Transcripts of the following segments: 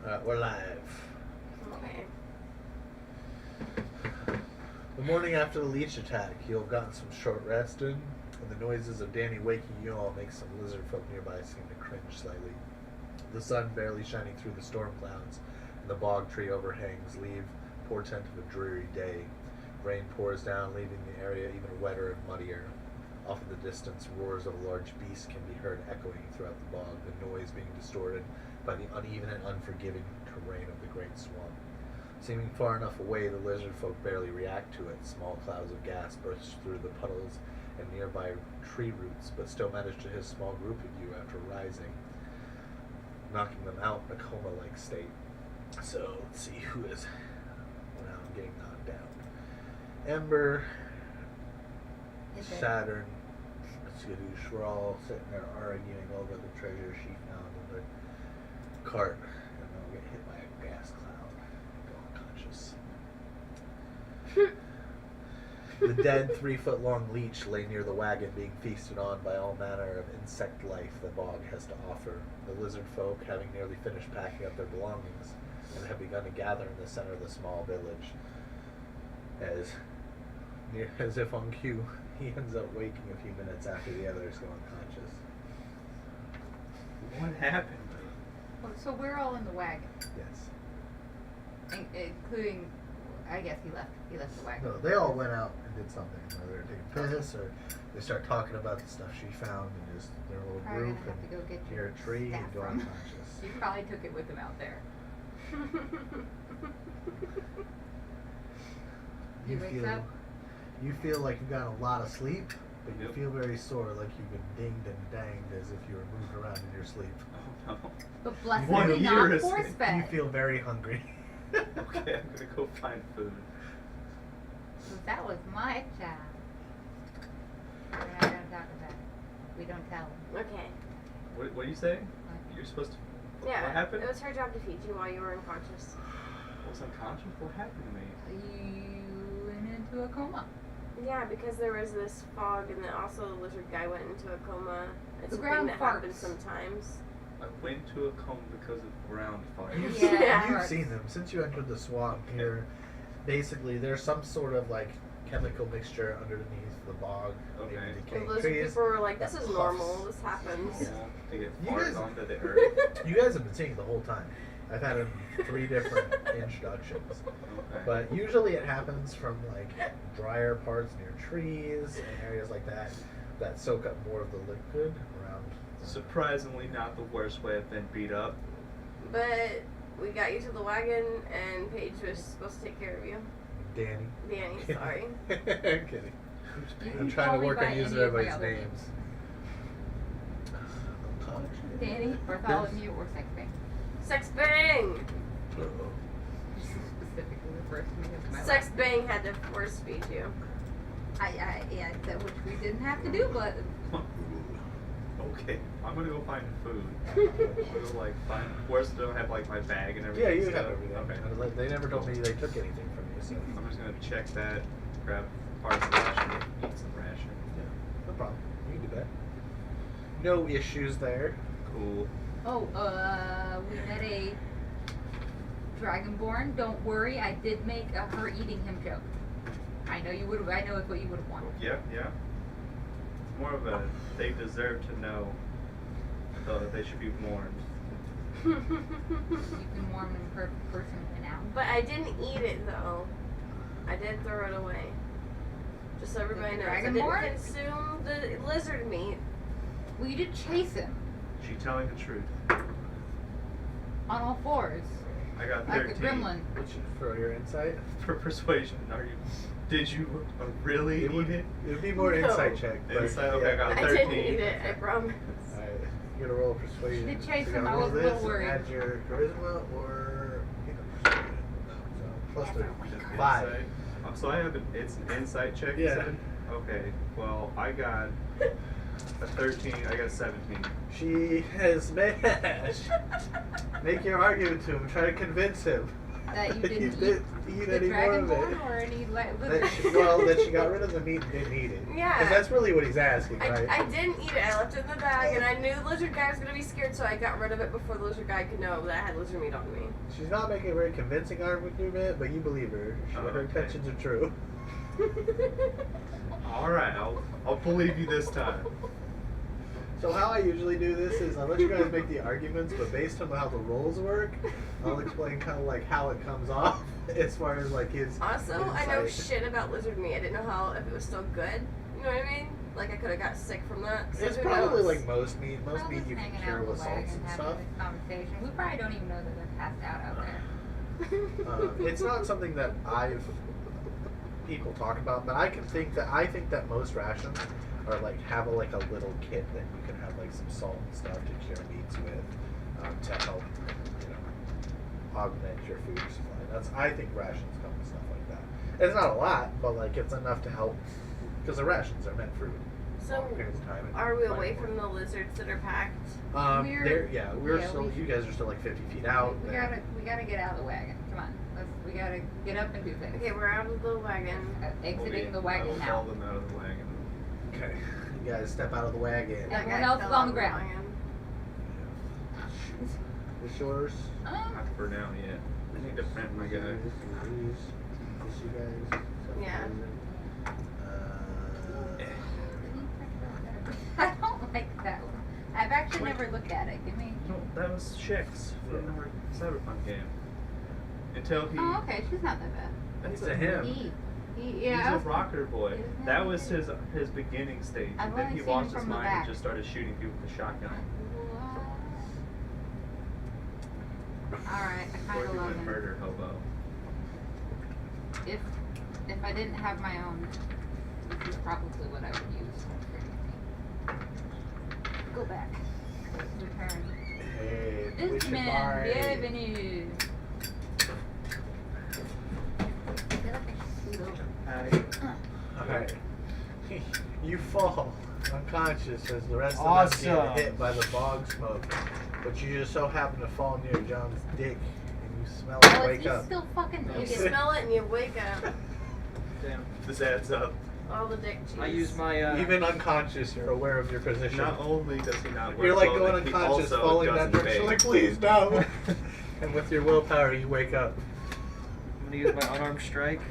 We're live. Okay. The morning after the leech attack, you'll have gotten some short rest in, and the noises of Danny waking you all make some lizard folk nearby seem to cringe slightly. The sun barely shining through the storm clouds, and the bog tree overhangs leave portent of a dreary day. Rain pours down, leaving the area even wetter and muddier. Off in the distance, roars of a large beast can be heard echoing throughout the bog, the noise being distorted by the uneven and unforgiving terrain of the great swamp. Seeming far enough away, the lizard folk barely react to it. Small clouds of gas burst through the puddles and nearby tree roots, but still manage to hit a small group of you after rising, knocking them out in a coma-like state. So, let's see who is now getting knocked down. Ember, Saturn, Skadoosh, we're all sitting there arguing over the treasure she found in the cart, and they'll get hit by a gas cloud and go unconscious. The dead 3-foot-long leech lay near the wagon, being feasted on by all manner of insect life the bog has to offer. The lizard folk, having nearly finished packing up their belongings, and have begun to gather in the center of the small village. As if on cue, he ends up waking a few minutes after the others go unconscious. What happened? So we're all in the wagon, Yes. including, I guess he left the wagon. No, they all went out and did something. Whether they were taking piss or they start talking about the stuff she found in just their little Probably group gonna have to go get and your near a tree staff and go from. unconscious. You probably took it with him out there. You He wakes feel up. you feel like you've gotten a lot of sleep, but you Yep. feel very sore, like you've been dinged and danged as if you were moved around in your sleep. Oh no. But blessedly One not year is- force You fed. feel very hungry. Okay, I'm gonna go find food. So that was my child. We're not gonna talk about it. We don't tell him. Okay. What are you saying? You're supposed to. Yeah. What happened? It was her job to feed you while you were unconscious. I was unconscious. What happened to me? You went into a coma. Yeah, because there was this fog, and then also the lizard guy went into a coma. It's The a ground thing that happens farts. sometimes. I went to a coma because of ground fire. You've, Yeah. you've seen them since you entered the swamp here. Basically, there's some sort of like chemical mixture underneath the bog, Okay. maybe The decaying lizard trees. people were like, "This that is puffs. normal. This happens." Yeah. To get You farted guys- onto the earth. You guys have been seeing it the whole time. I've had it in 3 different introductions. Okay. But usually it happens from like drier parts near trees and areas like that soak up more of the liquid around. Surprisingly, not the worst way I've been beat up. But we got you to the wagon, and Paige was supposed to take care of you. Danny. Danny, sorry. I'm kidding. You I'm can trying call to me work by on any using of my everybody's other names. Danny, Bartholomew, or Sex Bang. Sex Bang! Specifically refers to me as my Sex last Bang had to force feed you. yeah, that which we didn't have to do, but Okay, I'm gonna go find food. I'm gonna go find. Where's don't have my bag and everything. Yeah, you set have up? everything. Okay. They never told me they took anything from you, so I'm just gonna check that, grab parts of the ration, eat some ration. yeah, no problem. You can do that. No issues there. Cool. we met a Dragonborn. Don't worry, I did make a her eating him joke. I know you would. I know it's what you would have wanted. Yeah. It's more of a they deserve to know, though that they should be warned. You can warm them per person now. But I didn't eat it though. I did throw it away. Just so everybody The knows. I didn't Dragonborn? consume the lizard meat. Well, you did chase him She telling the truth. on all fours, I got like 13 a gremlin. Which for your insight, for persuasion. Did you really eat it? It would be more No. insight check. But Insight, okay, I got I didn't 13. eat it, I promise. Alright, you gotta roll persuasion. She did chase So you him, gotta I roll was a little this and worried. add your charisma or persuasion. So plus Never 3. wake 5. Insight. So I have it's an insight check. you Yeah. said? Okay. Well, I got a 13. I got 17. She has smashed. Make your argument to him. Try to convince him. That you You didn't didn't eat eat the any more of dragonborn it. or any That she got rid of the meat and didn't eat it. Yeah. Because that's really what he's asking, right? I didn't eat it. I left it in the bag, and I knew the lizard guy was gonna be scared, so I got rid of it before the lizard guy could know that I had lizard meat on me. She's not making a very convincing argument, but you believe her. Her Okay. intentions are true. All right, I'll believe you this time. So how I usually do this is I let you guys make the arguments, but based on how the roles work, I'll explain kind of like how it comes off as far as like his. Also, I know insight. shit about lizard meat. I didn't know how if it was still good. You know what I mean? Like I could have got sick from that. So It's who probably knows? like most meat. Most We're meat just you can hanging cure out in with the salts wagon and having stuff. this conversation. We probably don't even know that they're passed out there. It's not something that people talk about, but I think that most rations are like have like a little kit that you can have like some salt and stuff to cure meats with to help augment your food supply. I think rations come with stuff like that. It's not a lot, but like it's enough to help because the rations are meant for So, long periods of time. and are we plenty away more. from the lizards that are packed? We're yeah, still. we- You guys are still like 50 feet out. We gotta get out of the wagon. Come on, we gotta get up and do things. Okay, we're out of the wagon. Exiting the I wagon will now. haul them out of the wagon. Okay. You guys step out of the wagon. Yeah. That Everyone guy else fell is on out the of ground. wagon. The shores. Not for now yet. I need to print my guy. This you guys. Yeah. I don't like that one. I've actually never looked at it. Give me. No, that was Shix from our Cyberpunk game. Until he. Oh, okay. She's not that bad. That's It's a him. Yeah. He's a rocker boy. Isn't that That was weird? his beginning stage. I've And then only he seen him lost his from the mind back. and just started shooting people with a shotgun. Alright, I Or kinda he love went him. murder hobo. If I didn't have my own, this is probably what I would use for anything. Go back. Return. Hey, Benjamin, bienvenue. I feel like I should scoot over. Alright. You fall unconscious as the rest of us get hit by the bog smoke. But you just so happen to fall near John's dick and you smell it Oh, wake it's up. still fucking You naked. smell it and you wake up. Damn. This adds up. All the dick cheese. I use my Even unconscious, you're aware of your position. Not only does he not wear You're like clothing, going he unconscious, also falling that doesn't direction, bathe. like, please, no. And with your willpower, you wake up. I'm gonna use my unarmed strike.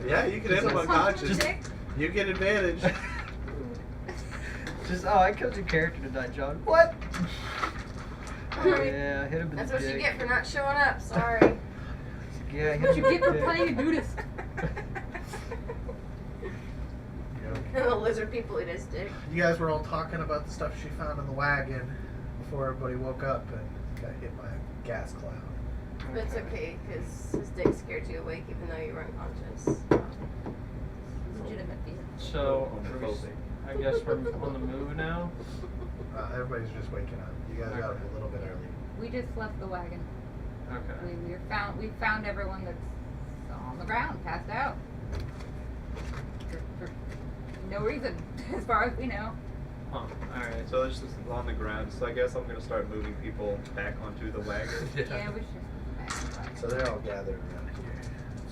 Yeah, you can hit him unconscious. Dick? You get advantage. Just I killed your character tonight, John. What? Oh yeah, hit him in That's the what dick. you get for not showing up. Sorry. Yeah, hit What you him in get the for dick. playing a nudist? And the lizard people eat his dick. You guys were all talking about the stuff she found in the wagon before everybody woke up and got hit by a gas cloud. But it's okay, because his dick scared you awake even though you were unconscious. Legitimate fear. So, I guess we're on the move now. Everybody's just waking up. You guys got up a little bit early. We just left the wagon. Okay. We found everyone that's on the ground, passed out. For no reason, as far as we know. Huh. Alright. So it's just on the ground. So I guess I'm gonna start moving people back onto the wagon. Yeah, we should. So they're all gathered around here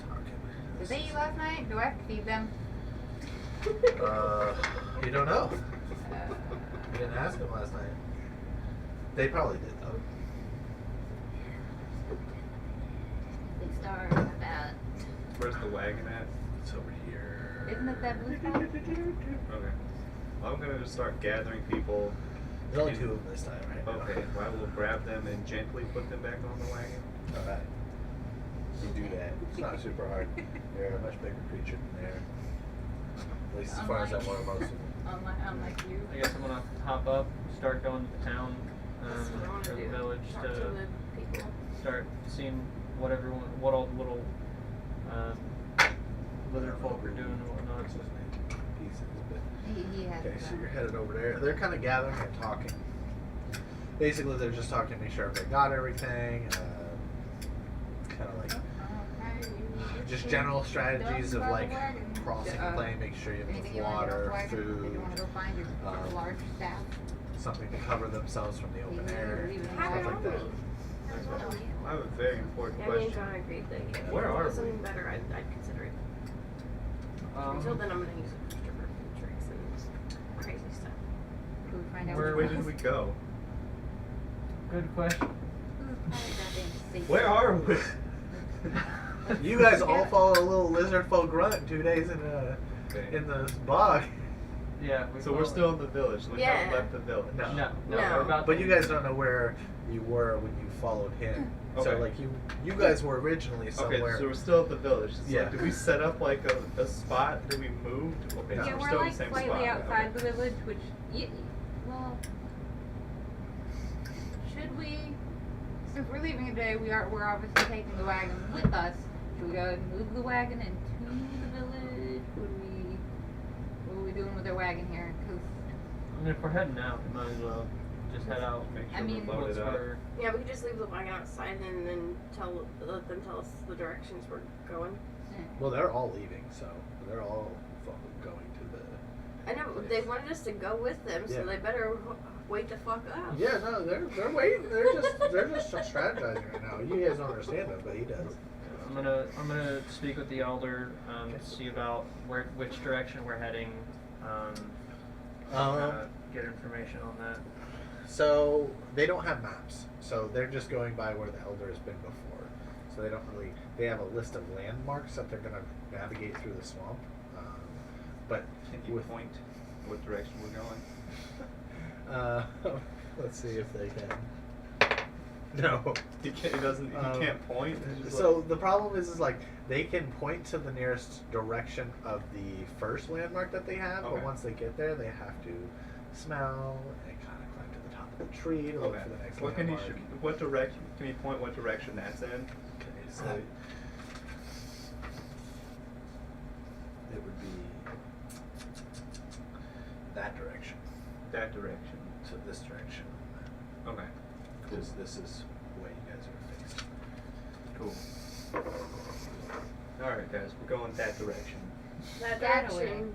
talking. Did they eat last night? Do I have to feed them? You don't know. Uh, You didn't ask them last night. They probably did though. they starved about. Where's the wagon at? It's over here. Isn't it that blue spot? Okay. Well, I'm gonna just start gathering people. There's only two of them this time, right? now. Okay. I will grab them and gently put them back on the wagon. Alright. You do that. It's not super hard. They're a much bigger creature than there. At least as far as I'm more most of them. Unlike you. I guess I'm gonna hop up, start going to the town, That's what I want or to the do. village Talk to to the people. start seeing what all the little lizard folk are doing and whatnot. What's his name? Pieces, but- He has. Okay, so you're headed over there. They're kind of gathering and talking. Basically, they're just talking to make sure they got everything. Kind of like just general strategies of like crossing the plane, make sure you have Anything enough you want to do water, If you food, want to go find your large staff. something to cover themselves from the open air, Leave it stuff like that. I have a very important Yeah, me and question. John agreed that yeah, Where if it are was we? something better, I'd consider it. Until then, I'm gonna use it for stripper food tricks and crazy stuff. Can we find out Where Where which did one? we go? Good question. Where are we? You guys all follow a little lizard folk grunt 2 days in the bog. Yeah. So we're still in the village. We Yeah. haven't left the village. No. No, No. we're about But to you guys don't know where you were when you followed him. So Okay. like you guys were originally Okay, somewhere. so we're still at the village. So Yeah. did we set up like a spot? Did we move? Okay, No. so Yeah, we're we're still in like the same slightly spot. outside Okay. the village, which, well, should we, since we're leaving today, we're obviously taking the wagon with us. Should we go and move the wagon into the village? What are we doing with our wagon here? Because I mean, if we're heading out, we might as well just head out. Make sure I mean- we're loaded up. Yeah, we could just leave the wagon outside and then let them tell us the directions we're going. Well, they're all leaving, so they're all going to the. I know, but they wanted us to go with them, so Yeah. they better wait the fuck up. Yeah, no, they're waiting. They're just strategizing right now. You guys don't understand them, but he does. I'm gonna speak with the elder, see about which direction we're heading, get information on that. So they don't have maps, so they're just going by where the elder has been before. So they don't really. They have a list of landmarks that they're gonna navigate through the swamp. But Can you point what direction we're going? let's see if they can. No. He can't point. It's just So like, the problem is like they can point to the nearest direction of the first landmark that they have, but Okay. once they get there, they have to smell and kind of climb to the top of the tree to look okay. for the next What can he? landmark. What direction? Can he point what direction that's in? Okay, so it would be that direction That direction. to this direction, Okay. because this is the way you guys are faced. Cool. All right, guys, we're going that direction. That That direction.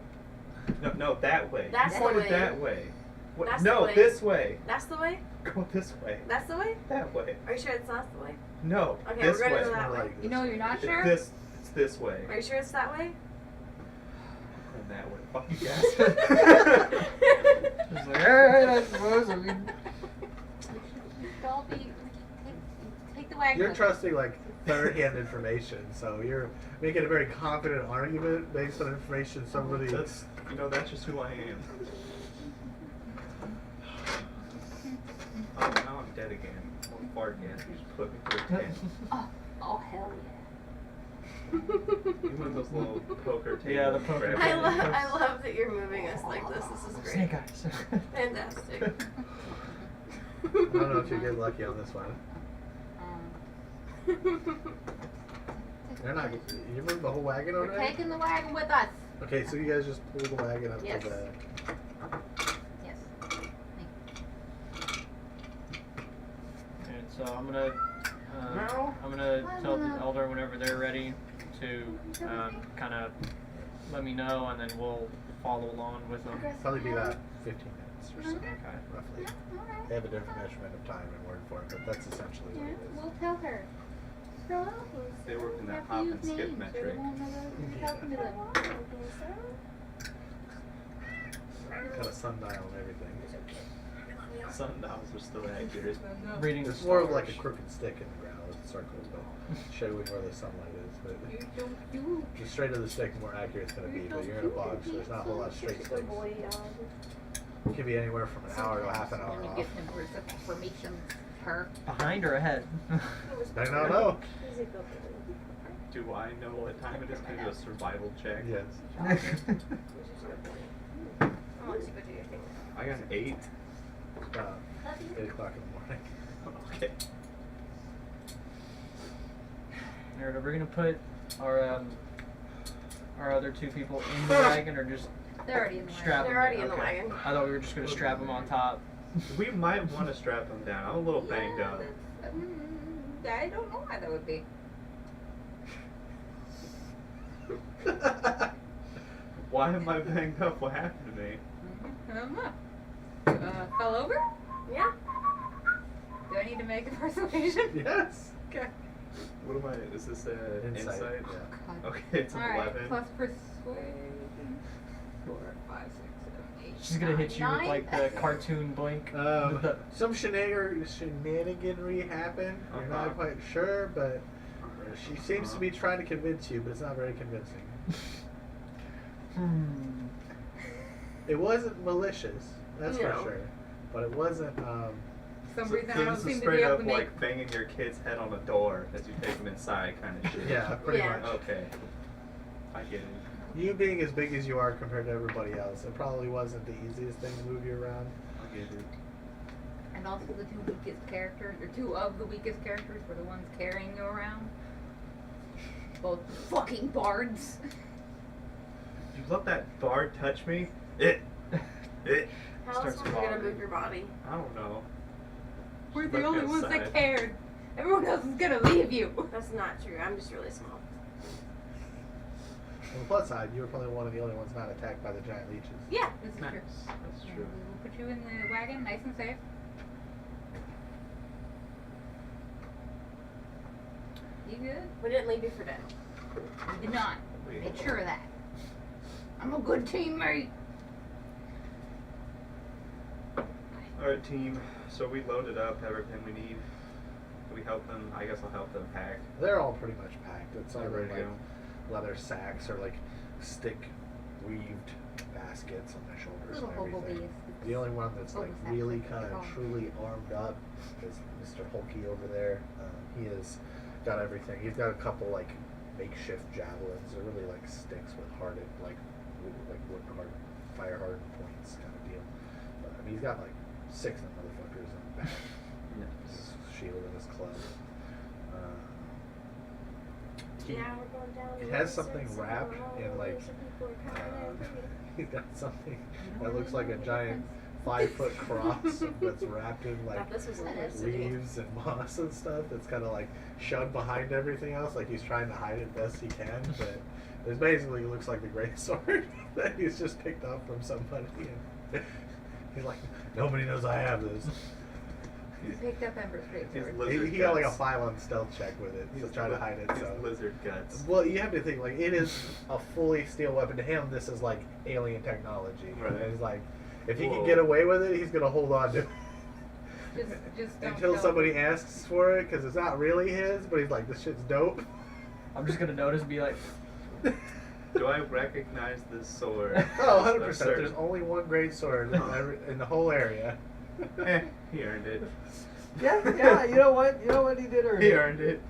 No, that way. That's you the pointed way. that way. What? That's no, the way. this way. That's the way? Go this way. That's the way? That way. Are you sure it's not the way? No, Okay, this we're gonna way. go that More way. like you know, you're not sure. It's this way. Are you sure it's that way? And that way. Fuck you guys. It's like, alright, I suppose. I mean, Don't be. Take the wagon. You're with trusting like third-hand information, so you're making a very confident argument based on information somebody. That's just who I am. Oh, now I'm dead again. Or fart again. You just put me through a tent. Oh hell yeah. You want those little poker tables? Yeah, the poker for I everything. love that you're moving us like this. This is great. Snake eyes. Fantastic. I don't know if you get lucky on this one. They're not. You move the whole wagon We're already? taking the wagon with us. Okay, so you guys just pull the wagon up Yes. to the. Yes. And so I'm gonna tell the elder whenever they're ready to kind of let me know, and then we'll follow along with them. Probably be about 15 minutes or so, Okay. roughly. They have a different measurement of time and word for it, but that's essentially what it is. We'll tell her. They work in that hop and skip metric. Got a sundial and everything. Sundials are still accurate. Reading the It's more of stars. like a crooked stick in the ground with circles, but showing where the sunlight is. But the straighter the stick, the more accurate it's going to be. But you're in a bog, so there's not a whole lot of straight sticks. It can be anywhere from an hour to half an hour Let me off. give him words of affirmation. Her. Behind or ahead? I don't know. Do I know what time it is? Can I do a survival check? Yes. I'll let you go do your thing. I got an 8. It's about 8 o'clock in the morning. Okay. Alright, are we gonna put our other two people in the wagon, or just They're already in the strap wagon. them? They're already in the Okay. wagon. I thought we were just gonna strap them on top. We might want to strap them down. I'm a little banged up. I don't know why that would be. Why am I banged up? What happened to me? I don't know. Fell over? Yeah. Do I need to make a persuasion? Yes. Okay. What am I? Is this Insight, insight? yeah. God. Okay, it's an Alright, 11. plus persuasion. 4, 5, 6, 7, 8. She's gonna hit you with 9. like the cartoon blink. Some shenaniganry happened. You're Uh-huh. not quite sure, but she seems to be trying to convince you, but it's not very convincing. It wasn't malicious, that's No. for sure. But it wasn't, For some So reason, I don't this is seem to straight be able up to make. like banging your kid's head on a door as you take them inside kind of shit. yeah, pretty Yeah. much. Okay. I get it. You being as big as you are compared to everybody else, it probably wasn't the easiest thing to move you around. I get it. And also the two weakest characters, or two of the weakest characters, were the ones carrying you around. Both fucking bards. You let that bard touch me? How else Starts was you gonna bothering. move your body? I don't know. We're Just the let me only ones that outside. cared. Everyone else is gonna leave you. That's not true. I'm just really small. On the plus side, you were probably one of the only ones not attacked by the giant leeches. Yeah. This is Nice. true. That's Yeah, true. we will put you in the wagon, nice and safe. You good? We didn't leave you for dead. We did not. Wait. Make sure of that. I'm a good teammate. Alright, team. So we loaded up everything we need. Do we help them? I guess I'll help them pack. They're all pretty much packed. It's all They're ready to like go. leather sacks or like stick weaved baskets on their shoulders Little and hobo everything. bees. The only one that's like Hobo sacks, really that's what kind they of call 'em. truly armed up is Mr. Hulky over there. He has got everything. He's got a couple like makeshift javelins. They're really like sticks with hardened like wood hard, fire hardened points kind of deal. But I mean, he's got like 6 of them motherfuckers in the back. His shield and his club. He- Yeah, we're going down. It has something wrapped in like he's got something that looks like a giant 5-foot cross that's wrapped in like Thought this was in this city. leaves and moss and stuff that's kind of like shoved behind everything else, like he's trying to hide it best he can, but it basically looks like the great sword that he's just picked up from somebody, and he's like, nobody knows I have this. You picked up Ember's great His sword. lizard He got like a guts. 5 on stealth check with it to try to hide it. His So. lizard guts. Well, you have to think like it is a fully steel weapon. To him, this is like alien technology. Right. And it's like, if he Whoa. can get away with it, he's gonna hold on to it Just don't until show somebody him. asks for it, because it's not really his. But he's like, this shit's dope. I'm just gonna notice and be like, Do I recognize this sword? Oh, I'm 100%. certain. There's only one great sword in the whole area. He earned it. yeah, you know what he did earlier. He earned it.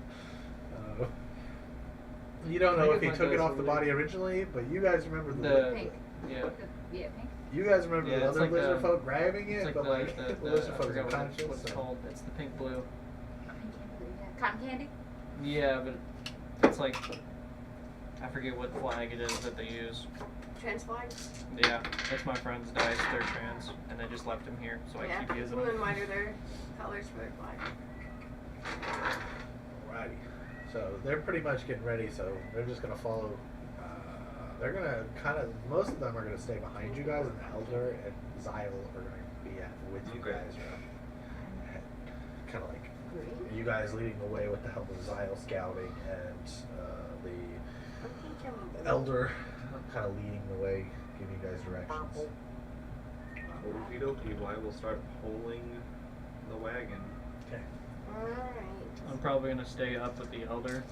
You don't Can I know get if he my took it dice off the over body there? originally, but you guys remember The Pink. yeah. Yeah, pink. you guys remember Yeah, the it's other like lizard the- folk grabbing It's it, like but the, like the lizard I folks forgot are what conscious. it's so- called. It's the pink blue. Cotton candy? Yeah, but it's like I forget what flag it is that they use. Trans flag? Yeah, that's my friend's dice. They're trans, and they just left him here, so Yeah. I keep using Blue and them. white are their colors for their flag. Alrighty. So they're pretty much getting ready, so they're just going to follow. They're going to kind of, most of them are going to stay behind you guys, and the Elder and Zyle are going to be with you Okay. guys. Kind of like you guys leading the way with the help of Zyle scouting, and the Elder kind of leading the way, giving you guys directions. Okie dokie, well, I will start pulling the wagon. Okay. Alright. I'm probably gonna stay up with the elder.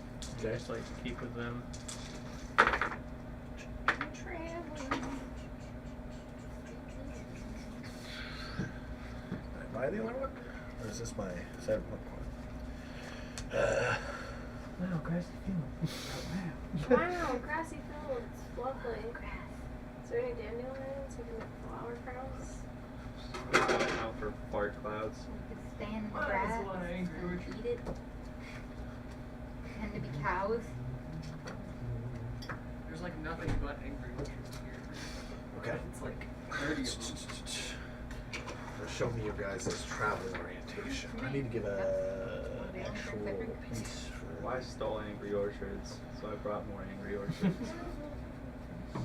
Okay. Just like keep with them. Did I buy the other one? Or is this my 7-point one? Wow, grassy field. Wow, grassy fields. Lovely. Is there any dandelions? We can make flower crowns. Watch out for fart clouds. We could stand in the Why grass is one angry and orchard? eat it. Pretend to be cows. There's like nothing but angry orchards here. Okay. It's like 30 of them. Show me your guys' travel orientation. I need to get a actual piece for. Well, I stole Angry Orchards, so I brought more Angry Orchards. I'm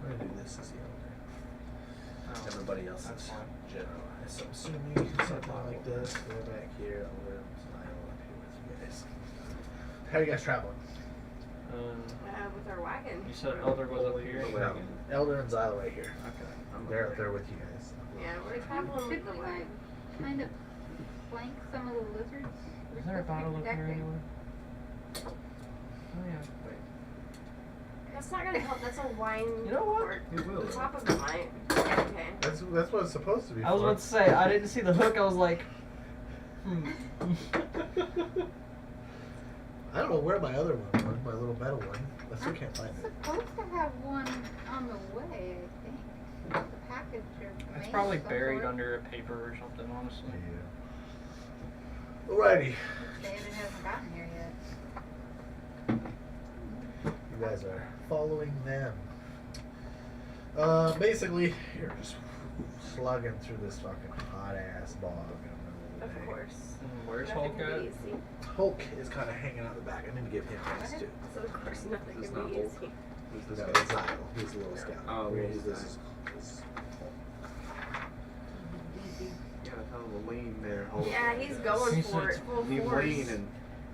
gonna do this as the elder. Oh, Everybody else That's is fine. generalized. So assuming something like this, we're back here, over Smile up here with you guys. How are you guys traveling? With our wagon. You said Elder was up here. The wagon. Elder and Xylo right here. Okay. They're up there with you guys. Yeah, we're traveling Should with we the like wagon. kind of flank some of the lizards? We're Is there a supposed to be bottle up here protecting. anywhere? Oh yeah. Wait. That's not gonna help. That's a wine. You know what? cork. It will. The top of the wine. Okay. That's what it's supposed to be. I was for. about to say I didn't see the hook. I was like, I don't know where my other one was, my little metal one. I still can't find it. Supposed to have one on the way, I think. The package or It's mail probably of some buried sort. under a paper or something. Honestly. Yeah. Alrighty. David hasn't gotten here yet. You guys are following them. Basically, you're just slugging through this fucking hot ass bog in the middle of the Of day. course. Where's Nothing Hulk can at? be easy. Hulk is kind of hanging out the back. I need to give him this too. So of course nothing It's can not be Hulk. easy. Who's No, this it's guy? Xylo. He's a little scout. Oh, Whereas he's this nice. is Hulk. You got a hell of a lean there, Hulk. Yeah, he's going He's for it. such- Full He's force. lean and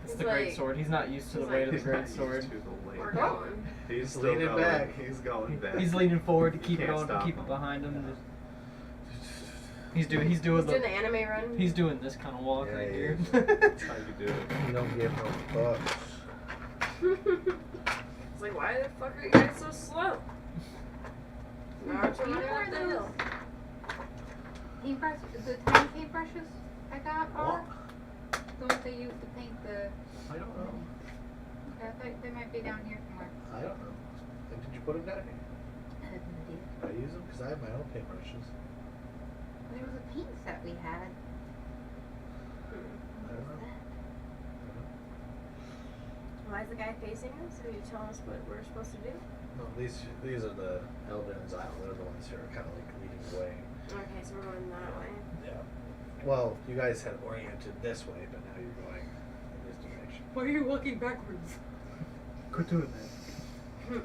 It's He's the great like- sword. He's not used to the he's weight like- of the he's not great used sword. to the weight. We're going. He's still leaning going. back. He's going back. He's leaning forward to You keep it can't on, to stop keep him. it behind him. Yeah. He's doing He's doing the the anime run. he's doing this kind of walk Yeah, right he here. is. That's how you do it. You don't give no fucks. It's like, why the fuck are you guys so slow? Now we're Do you know running where up the those hill. paintbrushes, the tiny paintbrushes I got are? What? The ones they use to paint the. I don't know. Okay, I thought they might be down here somewhere. I don't know. Did you put them down here? I have no idea. I use them because I have my own paintbrushes. There was a paint set we had. I What don't was know. that? Why is the guy facing us? Are you telling us what we're supposed to do? No, these are the Elder and Xylo. They're the ones who are kind of like leading the way. Okay, so we're going that way. Yeah. Well, you guys had oriented this way, but now you're going in this direction. Why are you walking backwards? Quit doing that.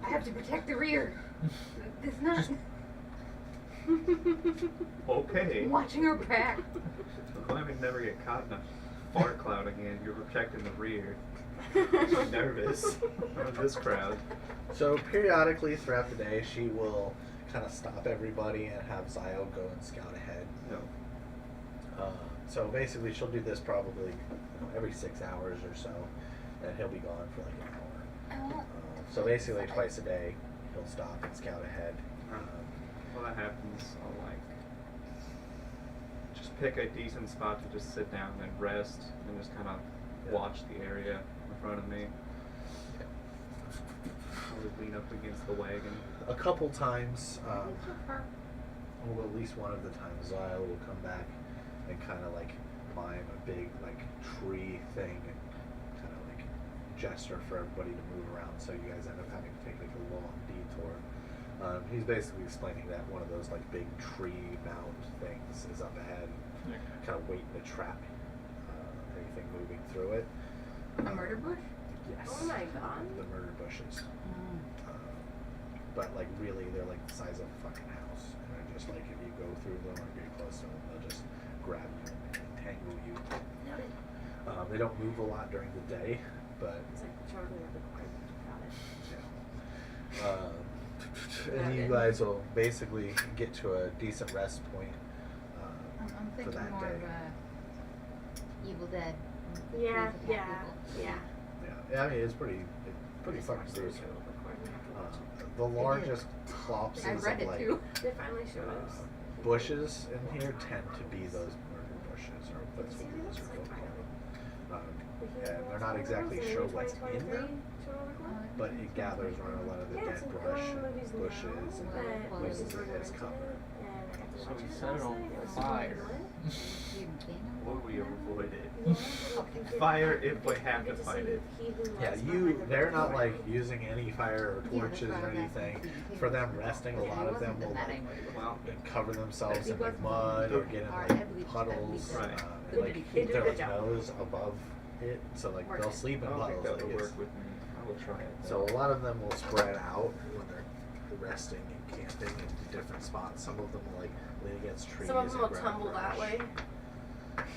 I have to protect the rear. It's not. Okay. I'm watching her back. I would never get caught in a fart cloud again. You're protecting the rear. I'm nervous. I'm in this crowd. So periodically throughout the day, she will kind of stop everybody and have Xylo go and scout ahead. No. So basically, she'll do this probably every 6 hours or so, and he'll be gone for like an hour. So basically, twice a day, he'll stop and scout ahead. While that happens, I'll like just pick a decent spot to just sit down and rest and just kind of watch the area in front of me. I would lean up against the wagon. A couple times, well, at least one of the times, Xylo will come back and kind of like climb a big like tree thing and kind of like gesture for everybody to move around. So you guys end up having to take like a long detour. He's basically explaining that one of those like big tree mound things is up ahead, kind of waiting to trap anything moving through it. A murder bush? Yes. Oh my god. The murder bushes. But like really, they're like the size of a fucking house, and they're just like if you go through them or get close to them, they'll just grab you and entangle you. They don't move a lot during the day, but It's like charging at the corner. Got it. and you guys will basically get to a decent rest point I'm for thinking that more day. of Evil Dead. The Yeah, trees attack yeah, people. yeah. Yeah, I mean it's pretty fucking gruesome. The largest clops I of read it like too. They finally showed us. bushes in here tend to be those murder bushes, or that's what the lizard folk call them. And they're not exactly sure what's in them, but it gathers around a lot of the dead brush and bushes and uses it as cover. So we set it on fire. Or we avoid it. Fire if we have to fight it. Yeah, they're not like using any fire or torches or anything. For them resting, a lot of them will like Well, cover themselves in like mud or get in like puddles, Right. and like keep their like nose above it, so like they'll sleep I in don't think puddles. that Like would it's, work with me. I will try it. so a lot of them will spread out when they're resting and camping in different spots. Some of them will like lean against trees. Some of them and will grab tumble brush. that way.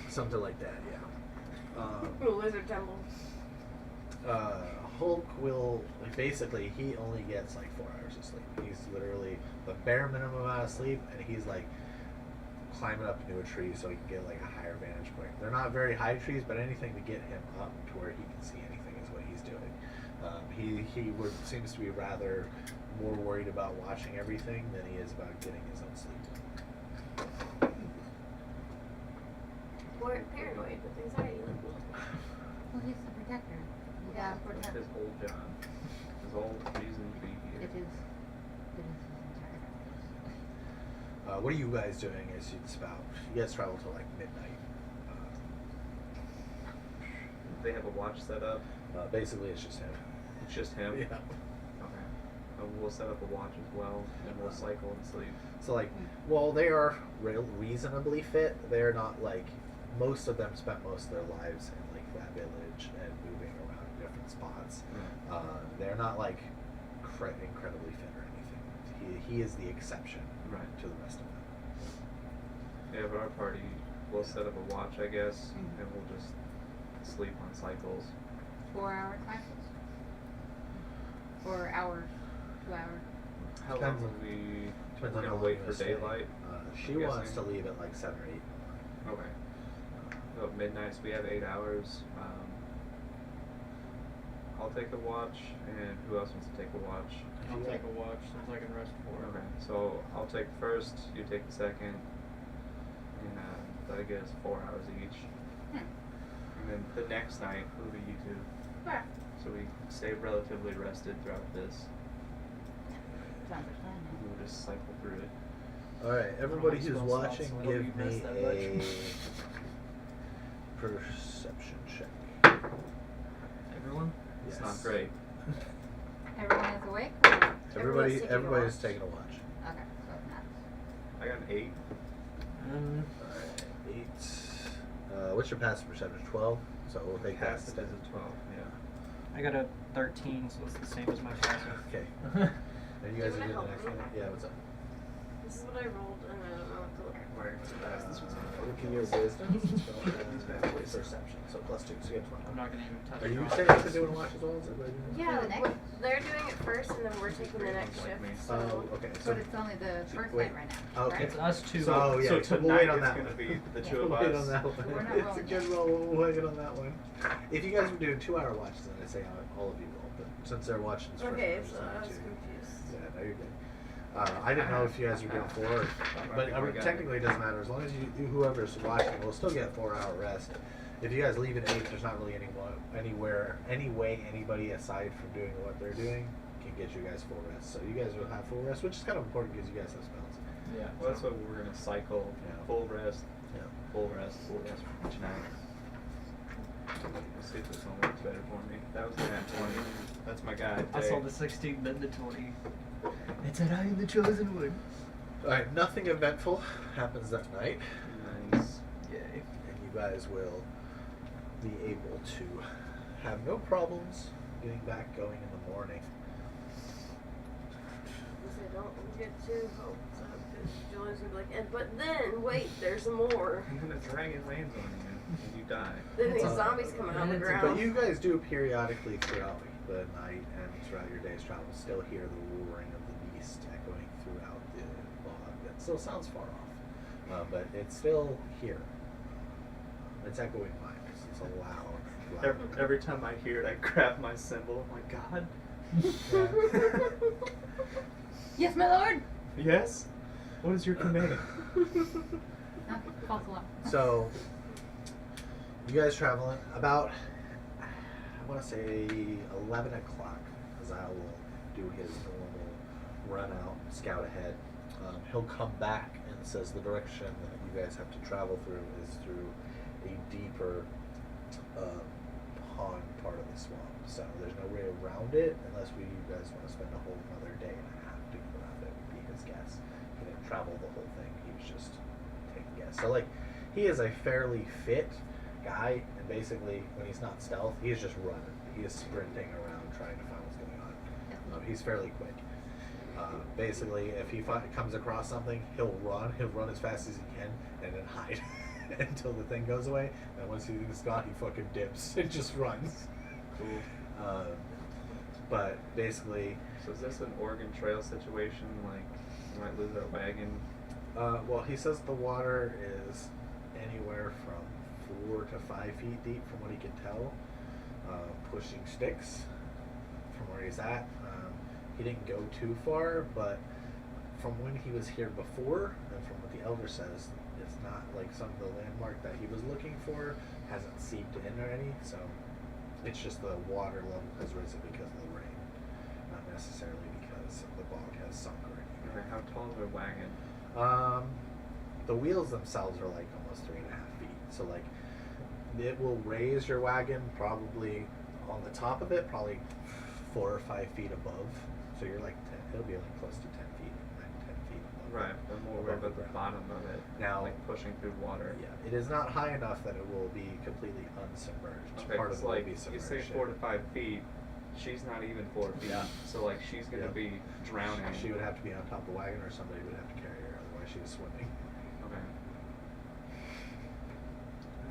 Something like that, yeah. Lizard tumble. Hulk will basically he only gets like 4 hours of sleep. He's literally the bare minimum amount of sleep, and he's like climbing up into a tree so he can get like a higher vantage point. They're not very high trees, but anything to get him up to where he can see anything is what he's doing. Seems to be rather more worried about watching everything than he is about getting his own sleep. Or paranoid with anxiety like me. Well, he's the protector. You gotta protect. That's his whole job. His whole reason to be here. It is his entire. What are you guys doing as you spout? You guys travel till like midnight. They have a watch set up. Basically, it's just him. It's just him. Yeah. Okay. We'll set up a watch as well, and we'll cycle and sleep. So like, well, they are reasonably fit. They're not like most of them spent most of their lives in like that village and moving around different spots. They're not like incredibly fit or anything. He is the exception, Right. to the rest of them. Yeah, but our party, we'll set up a watch, I guess, and we'll just sleep on cycles. 4-hour cycles. 4 hours, 2 hours. How Depends long on- will we? Depends We're on gonna how long wait you for stay. daylight. She I'm wants to guessing. leave at like 7 or 8. Okay. About midnight, so we have 8 hours. I'll take a watch, and who else wants to take a watch? I'll take a watch since I can rest 4. Okay, so I'll take the first, you take the second, and I guess 4 hours each. And then the next night, we'll be you two. Sure. So we stay relatively rested throughout this. Sounds understandable. We'll just cycle through it. Alright, everybody I who's don't like watching, spell slots, so I don't give use me that a much. perception check. Everyone? It's Yes. not great. Everyone is awake? Or? Everyone's Everybody's taking taking a watch. Okay, so it's not. I got an 8. Alright, 8. What's your passive perception? 12? So we'll take that Passive instead. is a 12, yeah. I got a 13, so it's the same as my passive. Okay. And you guys You are doing wanna the help next me? one? Yeah, what's up? This is what I rolled, and I don't know what to look for. Look at your wisdom. Perception. So plus 2, so you have 20. I'm not gonna even touch Are you it. staying to doing a watch as well? Is everybody doing Yeah, the next? but they're doing it first, and then we're taking the next Like me. shift. Oh, So okay. So But it's only the first wait. night right now. Okay. It's us two. So, yeah, so so we'll tonight wait on it's that gonna one. be the Yeah. two of We'll us. wait on that one. We're not It's a rolling good yet. roll. We'll wait on that one. If you guys were doing 2-hour watches, then I'd say all of you roll. But since they're watching this first Okay, one, so just I only was 2. confused. Yeah, no, you're good. I didn't know if you guys were doing 4, or, but technically it doesn't matter. As long as whoever's watching will still get a 4-hour rest. If you guys leave at 8, there's not really any way anybody aside from doing what they're doing can get you guys full rest. So you guys will have full rest, which is kind of important because you guys have spells. Yeah, well, that's what we're gonna cycle. Yeah. Full rest, Yeah. full rest for each night. Let's see if this one works better for me. That was an 20. That's my guy. I saw the 16, then the 20. It said I am the chosen one. Alright, nothing eventful happens that night. Nice. Yay. And you guys will be able to have no problems getting back going in the morning. So don't get too hoped up, because Julian's gonna be like, but then, wait, there's more. And then a dragon lands on you, and you die. Then these Uh, zombies come out of the But ground. But you guys do periodically throughout the night and throughout your day's travel still hear the roaring of the beast echoing throughout the bog. That still sounds far off, but it's still here. It's echoing miles. It's a loud. Every time I hear it, I grab my symbol. I'm like, God. Yes, my lord! Yes? What is your command? Okay, false alarm. So, you guys traveling about, I want to say 11 o'clock, Azal will do his normal run out, scout ahead. He'll come back and says the direction that you guys have to travel through is through a deeper pond part of the swamp. So there's no way around it unless you guys want to spend a whole another day and a half to get around it, would be his guess. He didn't travel the whole thing, he was just taking a guess. So like, he is a fairly fit guy, and basically when he's not stealth, he is just running. He is sprinting around trying to find what's going on. He's fairly quick. Basically, if he comes across something, he'll run as fast as he can and then hide until the thing goes away. And once he's gone, he fucking dips and just runs. Cool. But basically, So is this an Oregon Trail situation? Like, we might lose our wagon? well, he says the water is anywhere from 4 to 5 feet deep, from what he can tell. Pushing sticks from where he's at. He didn't go too far, but from when he was here before, and from what the elder says, it's not like some of the landmark that he was looking for hasn't seeped in or any. So it's just the water level has risen because of the rain, not necessarily because the bog has sunk or anything. Okay, how tall is our wagon? The wheels themselves are like almost 3.5 feet. So like, it will raise your wagon probably on the top of it, probably 4 or 5 feet above. So you're like 10. It'll be like close to 10 feet, 9, 10 feet above. Right, I'm more worried about the bottom of it. Now, like pushing through water. Yeah, it is not high enough that it will be completely unsubmerged. Okay, Part of it's it will like be you submerged. say 4 to 5 feet. She's not even 4 feet. Yeah. So like she's gonna Yeah. be drowning. She would have to be on top of the wagon, or somebody would have to carry her. Otherwise, she's swimming. Okay.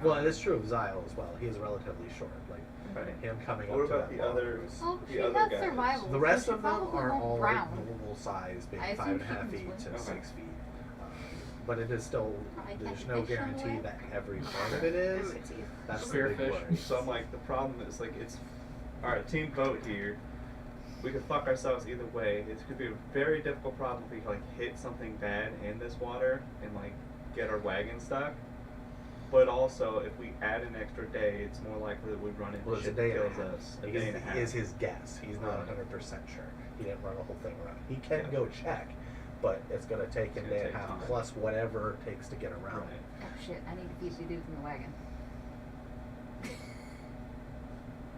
Well, it is true of Zyle as well. He is relatively short. Like Right. him coming What up to about that the log others? was- Well, The she other has guys. survival. The rest so of she them probably are won't all drown. like normal size, being I assume 5.5 she feet can to swim. Okay. 6 feet. But it is still, Probably there's catch no fish on the guarantee way. that every part of it is. That's the big Spearfish. worry. So I'm like, the problem is like it's alright, team vote here. We could fuck ourselves either way. It could be a very difficult problem if we like hit something bad in this water and like get our wagon stuck. But also, if we add an extra day, it's more likely that we run into Well, it's a shit day that and a kills half. us. A day and a half. Is his guess. He's not Right. 100% sure. He didn't run the whole thing around. He can Yeah. go check, but it's going to take It's a gonna day and a take half time. plus whatever it takes to get around Right. it. Oh shit, I need to feed the dudes in the wagon.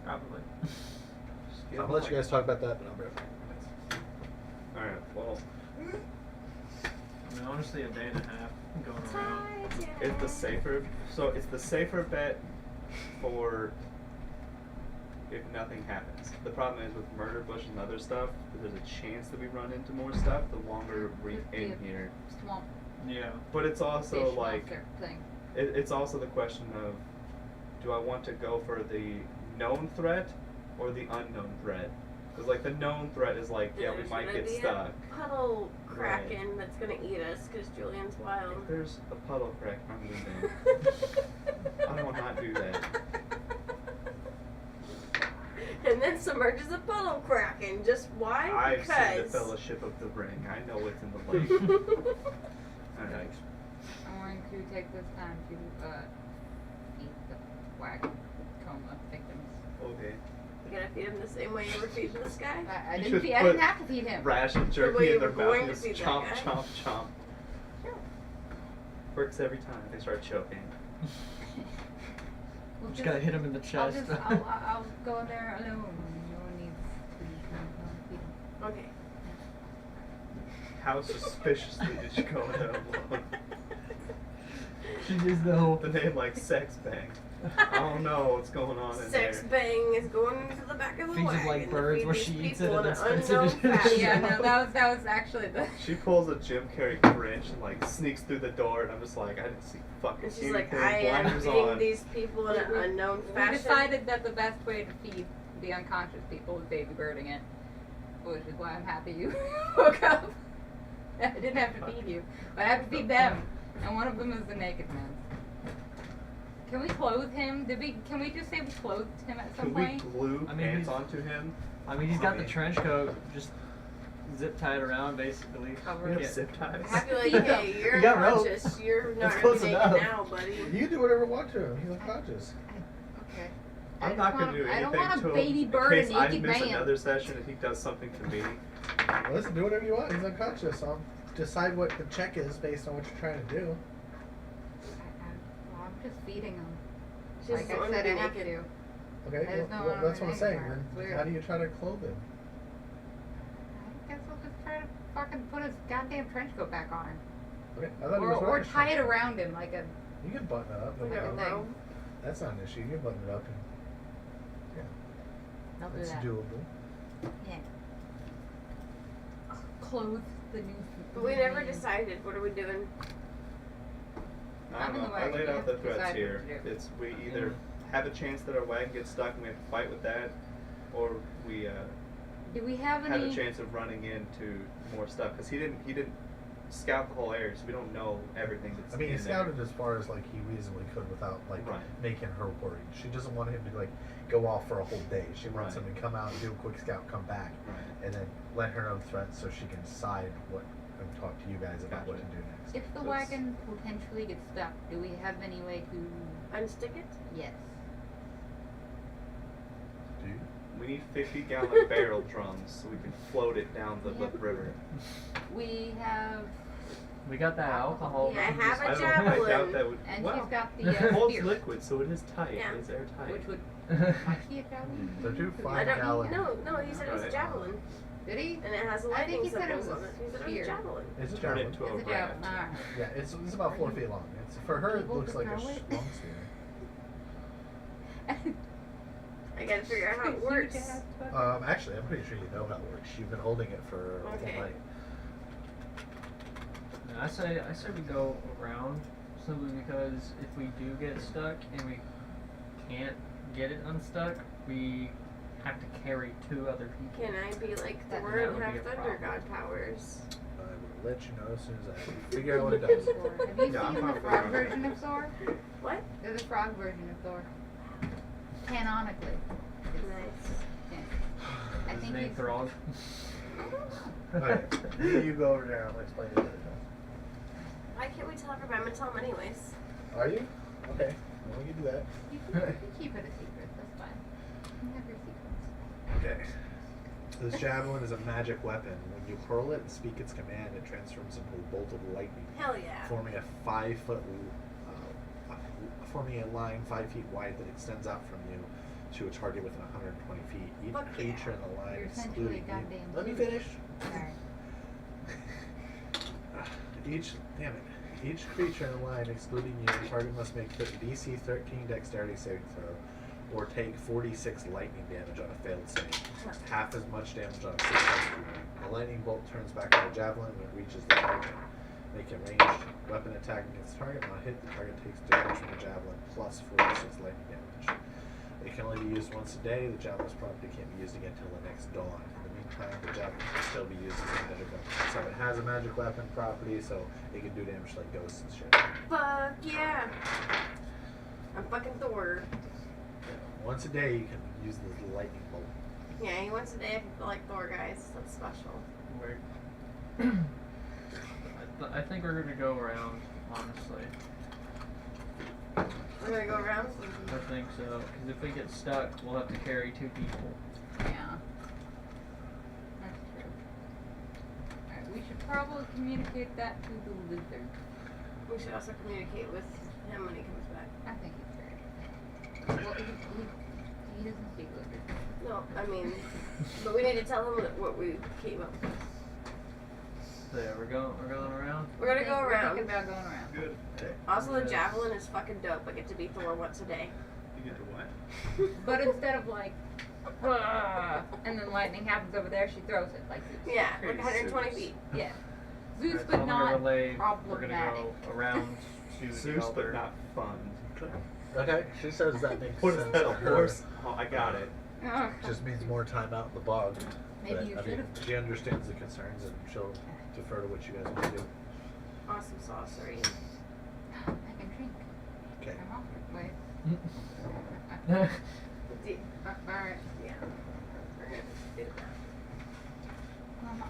Probably. Just give I'll them, let you like- guys talk about that, but I'll be right back. Alright, well, I mean, honestly, a day and a half going around. it's the safer. So it's the safer bet for if nothing happens. The problem is with murder bush and other stuff, there's a chance that we run into more stuff the longer we're Could be in a here. Swamp Yeah. But it's also fish like monster thing. it's also the question of, do I want to go for the known threat or the unknown threat? Because like the known threat is like, yeah, we There's might gonna get be stuck. A puddle kraken that's gonna eat us because Julian's wild. If there's a puddle crack, I'm leaving. I will not do that. And then submerges a puddle kraken. Just why? I've seen the Because. Fellowship of the Ring. I know what's in the lake. Alright. I'm going to take this time to feed the wagon coma victims. Okay. You gotta feed him the same way you were feeding this guy. I You didn't should feed. I didn't put have to feed him. Ration way jerky you in their were going mouth. to Just feed that chomp, guy. chomp, chomp. Sure. Works every time. They start choking. We'll Just gotta hit him in the I'll chest. I'll go in there alone. No one needs to come and feed him. Okay. How suspiciously did you go there alone? She is the whole. The name like Sex Bang. I don't know what's going on in Sex there. bang is going into the back of the Feeds wagon. it like to birds feed where these she eats people it in and an then spits it unknown into the fashion. Yeah, no, that was actually the. She pulls a Jim Carrey grinch and like sneaks through the door, and I'm just like, I didn't see fucking And she's anything. like, I am Blinders feeding on. these people in an unknown We fashion. decided that the best way to feed the unconscious people was baby birding it, which is why I'm happy you woke up. I didn't have to feed you, but I have to feed them, and one of them is the naked man. Can we clothe him? Can we just say we clothed him at some Can we point? glue I mean, pants he's- onto him? I mean, he's got the trench coat, just zip tied around, basically. Cover We have it. zip ties. I have I feel like, feed hey, them. you're You got rope. unconscious. You're not That's gonna be close naked enough. now, buddy. You can do whatever you want to him. He's unconscious. Okay. I'm not gonna do I don't anything want to a baby him bird in and case I naked miss man. another session and he does something to me. Listen, do whatever you want. He's unconscious. I'll decide what the check is based on what you're trying to do. I'm just feeding him. She Like doesn't I want to said, be I have naked. to. Okay, I just don't well, want that's him what I'm to saying. make Then it weird. how do you try to clothe him? I guess we'll just try to fucking put his goddamn trench coat back on him. Okay, I thought he Or was wearing a tie it shirt. around him like a. You can button it up. no Like a problem. thing. robe. That's not an issue. You can button it up, and I'll do it's that. doable. Yeah. clothes the new. But we never decided. What are we doing? I don't I'm in know. the I wagon. laid You out have the to threats decide here. what to do. It's we either have a chance that our wagon gets stuck and we have to fight with that, or we Do we have have any? a chance of running into more stuff because he didn't scout the whole area, so we don't know everything that's I mean, he in scouted there. as far as like he reasonably could without like Right. making her worried. She doesn't want him to like go off for a whole day. She wants Right. him to come out, do a quick scout, come back, Right. and then let her know the threats so she can decide what and talk to you guys about what to Gotcha. do next. If the So it's- wagon potentially gets stuck, do we have any way to? Unstick it? Yes. Do you? We need 50-gallon barrel drums so we can float it down the Yeah. river. We have, We got that alcohol. Yeah, I we can have just- a I doubt javelin. that would. and well, she's got the it holds spear, liquid, so it is tight. Yeah. It's airtight. which would might be a javelin. They're two I don't. 5-gallon. No, he said it was a Right. javelin, Did he? and it has a I think lightning he said it symbols was on it. He said it was spear. a javelin. It's a Turn it javelin. into a It's a raft. javelin. Alright. Yeah, it's about 4 feet long. It's for her. It Able looks to like a throw it? long spear. I gotta figure out how it works. Actually, I'm pretty sure you know how it works. You've been holding it for a Okay. whole night. No, I say we go around simply because if we do get stuck and we can't get it unstuck, we have to carry 2 other people. Can I be like That- Thor that and would have be a thunder problem. god powers? I will let you know as soon as I figure out what it does. Have you Yeah, I'm seen fine the with frog that. version of Thor? What? There's a frog version of Thor. Canonically. Nice. Yeah. I His think name he's. Throg. I don't know. Okay, you go over there and I'll explain it later. Why can't we tell everybody? I'm gonna tell them anyways. Are you? Okay. Well, we can do that. You can keep it a secret. That's fine. You have your secrets. Okay. This javelin is a magic weapon. When you hurl it and speak its command, it transforms into a bolt of lightning, Hell yeah. forming a 5-foot, forming a line 5 feet wide that extends out from you to a target within 120 feet. Each Fuck yeah. creature in the line, You're essentially excluding a you. goddamn Let me Zeus. finish. Sorry. Each creature in the line, excluding you, the target must make a DC 13 Dexterity saving throw, or take 46 lightning damage on a failed save. Half as much damage on a successful one. The lightning bolt turns back on the javelin when it reaches the target. Make a ranged weapon attack against the target. On a hit, the target takes damage from the javelin plus 46 lightning damage. It can only be used once a day. The javelin's property can't be used again until the next dawn. In the meantime, the javelin can still be used as a magic weapon. So it has a magic weapon property, so it can do damage like ghosts and shit. Fuck yeah. I'm fucking Thor. Once a day, you can use the lightning bolt. Yeah, he wants a day if you feel like Thor, guys. That's special. We're- I think we're gonna go around, honestly. We're gonna go around. I think so. Because if we get stuck, we'll have to carry 2 people. Yeah. That's true. Alright, we should probably communicate that to the lizard. We should also communicate with him when he comes back. I think he's very. Well, he doesn't speak lizard. No, I mean, but we need to tell him what we came up with. So yeah, we're going around. We're gonna go We're around. thinking about going around. Good. Okay. Also, the Yeah. javelin is fucking dope. I get to be Thor once a day. You get to what? But instead of like, and then lightning happens over there, she throws it like Zeus. Yeah, like Hey, 120 Zeus. feet. Yeah. Zeus, Alright, so but I'm gonna not relay, We're problematic. gonna go around to the Zeus, elder. but not fun. Okay, she says that makes What is sense that, to a her. horse? Oh, I got it. Oh, Just means more time out in the bog. Maybe But, you I mean, should've. she understands the concerns and she'll defer to what you guys want to do. Awesome sorcery. I can drink. Okay. I'm off it. Wait. Alright. Yeah. We're gonna do that.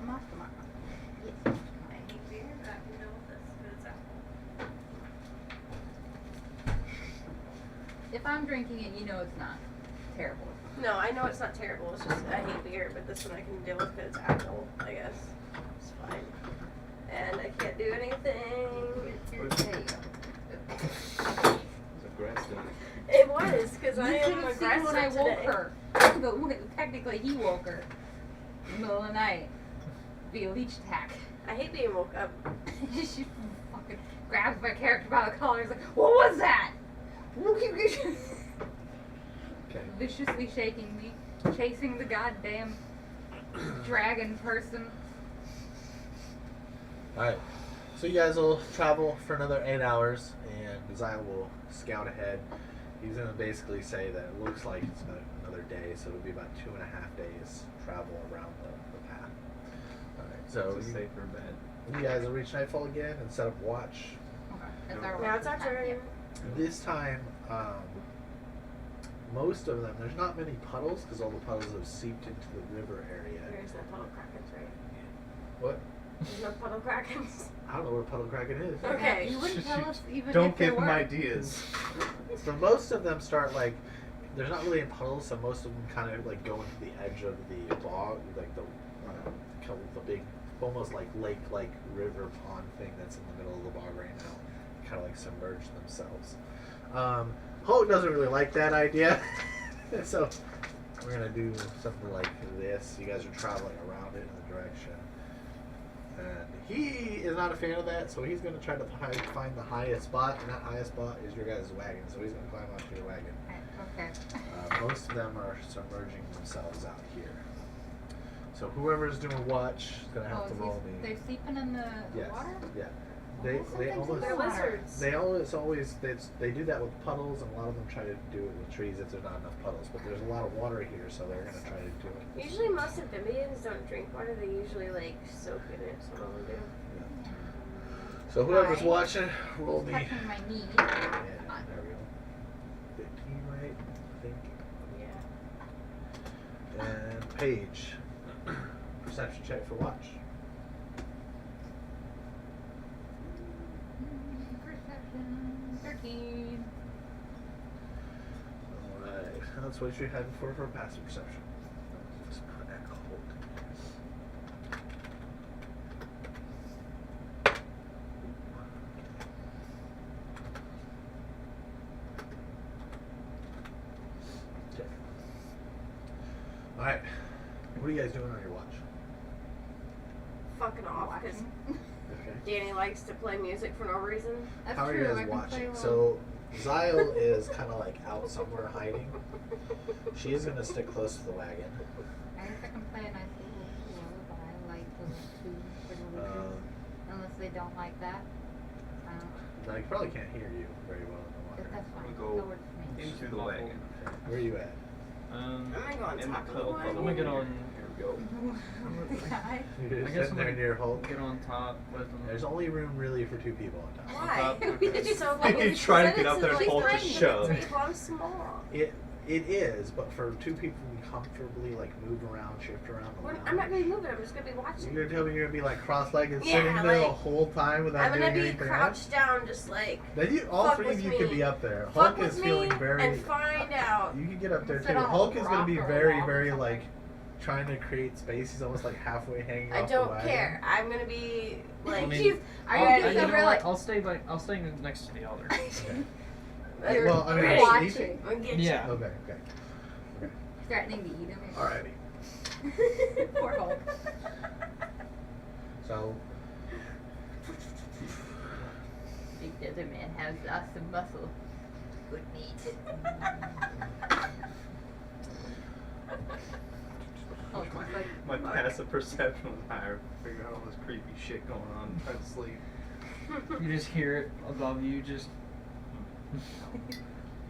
I'm off tomorrow. Yes. I hate beer, but I can deal with this because it's apple. If I'm drinking it, you know it's not terrible. No, I know it's not terrible. It's just I hate beer, but this one I can deal with because it's apple. I guess it's fine. And I can't do anything. There you go. It's aggressive. It was because I You am should have seen aggressive when I woke today. her. But technically, he woke her in the middle of the night via leech attack. I hate being woke up. She fucking grabs my character by the collar. He's like, "What was that?" Okay. Viciously shaking me, chasing the goddamn dragon person. Alright. So you guys will travel for another 8 hours, and Zyle will scout ahead. He's going to basically say that it looks like it's another day, so it'll be about 2.5 days travel around the path. Alright, so It's a safer bet. you guys will reach nightfall again and set up watch. Okay. That's our Now it's our time, turn. yeah. This time, most of them, there's not many puddles because all the puddles have seeped into the river area. There's no puddle krakens, right? What? There's no puddle krakens. I don't know what a puddle kraken is. Okay. You wouldn't tell us even Don't if there give him were. ideas. So most of them start like, there's not really any puddles, so most of them kind of like go into the edge of the bog, like the kind of the big, almost like lake-like river pond thing that's in the middle of the bog right now. Kind of like submerge themselves. Holt doesn't really like that idea, so we're gonna do something like this. You guys are traveling around it in the direction. And he is not a fan of that, so he's going to try to find the highest spot, and that highest spot is your guys' wagon, so he's going to climb onto your wagon. Okay. Most of them are submerging themselves out here. So whoever's doing watch is going to have to roll me. They're sleeping in the Yes. water? Yeah. Well, They something's in almost the They're water. lizards. they do that with puddles, and a lot of them try to do it with trees if there's not enough puddles. But there's a lot of water here, so they're going to try to do it. Usually most amphibians don't drink water, they usually like soak in it, some of them do. Yeah. So whoever's Alright. watching, roll me. Touching my knee. Yeah, there we go. 15, right? I think. Yeah. And Paige. Perception check for watch. Perception 13. Alright. That's what you had for passive perception. Just put that cold. Okay. Alright. What are you guys doing on your watch? Fucking off, because Watching. Okay. Danny likes to play music for no reason. That's How are true. you I guys can play watching? along. So Zyle is kind of like out somewhere hiding. She is going to stick close to the wagon. I guess I can play a nice little lullaby, like those tunes for the lizards. Unless they don't like that. Now, you probably can't hear you very well in the But water. that's fine. We'll go That works for me. Into the wagon. Where are you at? I'm gonna go on In the top of the cuddle wagon. I'm gonna get on. Here we go. Guy. You're I just guess sitting I'm there gonna near Hulk. get on top with them. There's only room really for 2 people on top. Why? Okay. So You it's try to said get it's up there and like hold the tiny show. people, I'm small. It is, but for 2 people to comfortably like move around, shift around. Well, alone. I'm not gonna be moving, I'm just gonna be watching. You're gonna tell me you're gonna be like cross-legged Yeah, sitting there the like, whole time without I'm doing gonna be anything crouched else? down, just like Then you, all fuck 3 of with you me. could be up there. fuck Hulk with is me feeling very. and find out. You can get up there Sit too. on a Hulk is gonna rock be or a very, log or very something. like trying to create space. He's almost like halfway hanging I off the don't wagon. care. I'm gonna be like, I mean, She's, are I'll, you you just know over what? like I'll stay next to the elder. Okay. You're Well, I mean, watching. sleeping? I'm gonna get Yeah. Okay. threatening to eat him? Alrighty. Poor Hulk. So Big desert man has lots of muscle. Good meat. Hulk is like, My passive perception was higher. Figure out all this creepy shit going on. Trying to sleep. You just hear it above you, just. You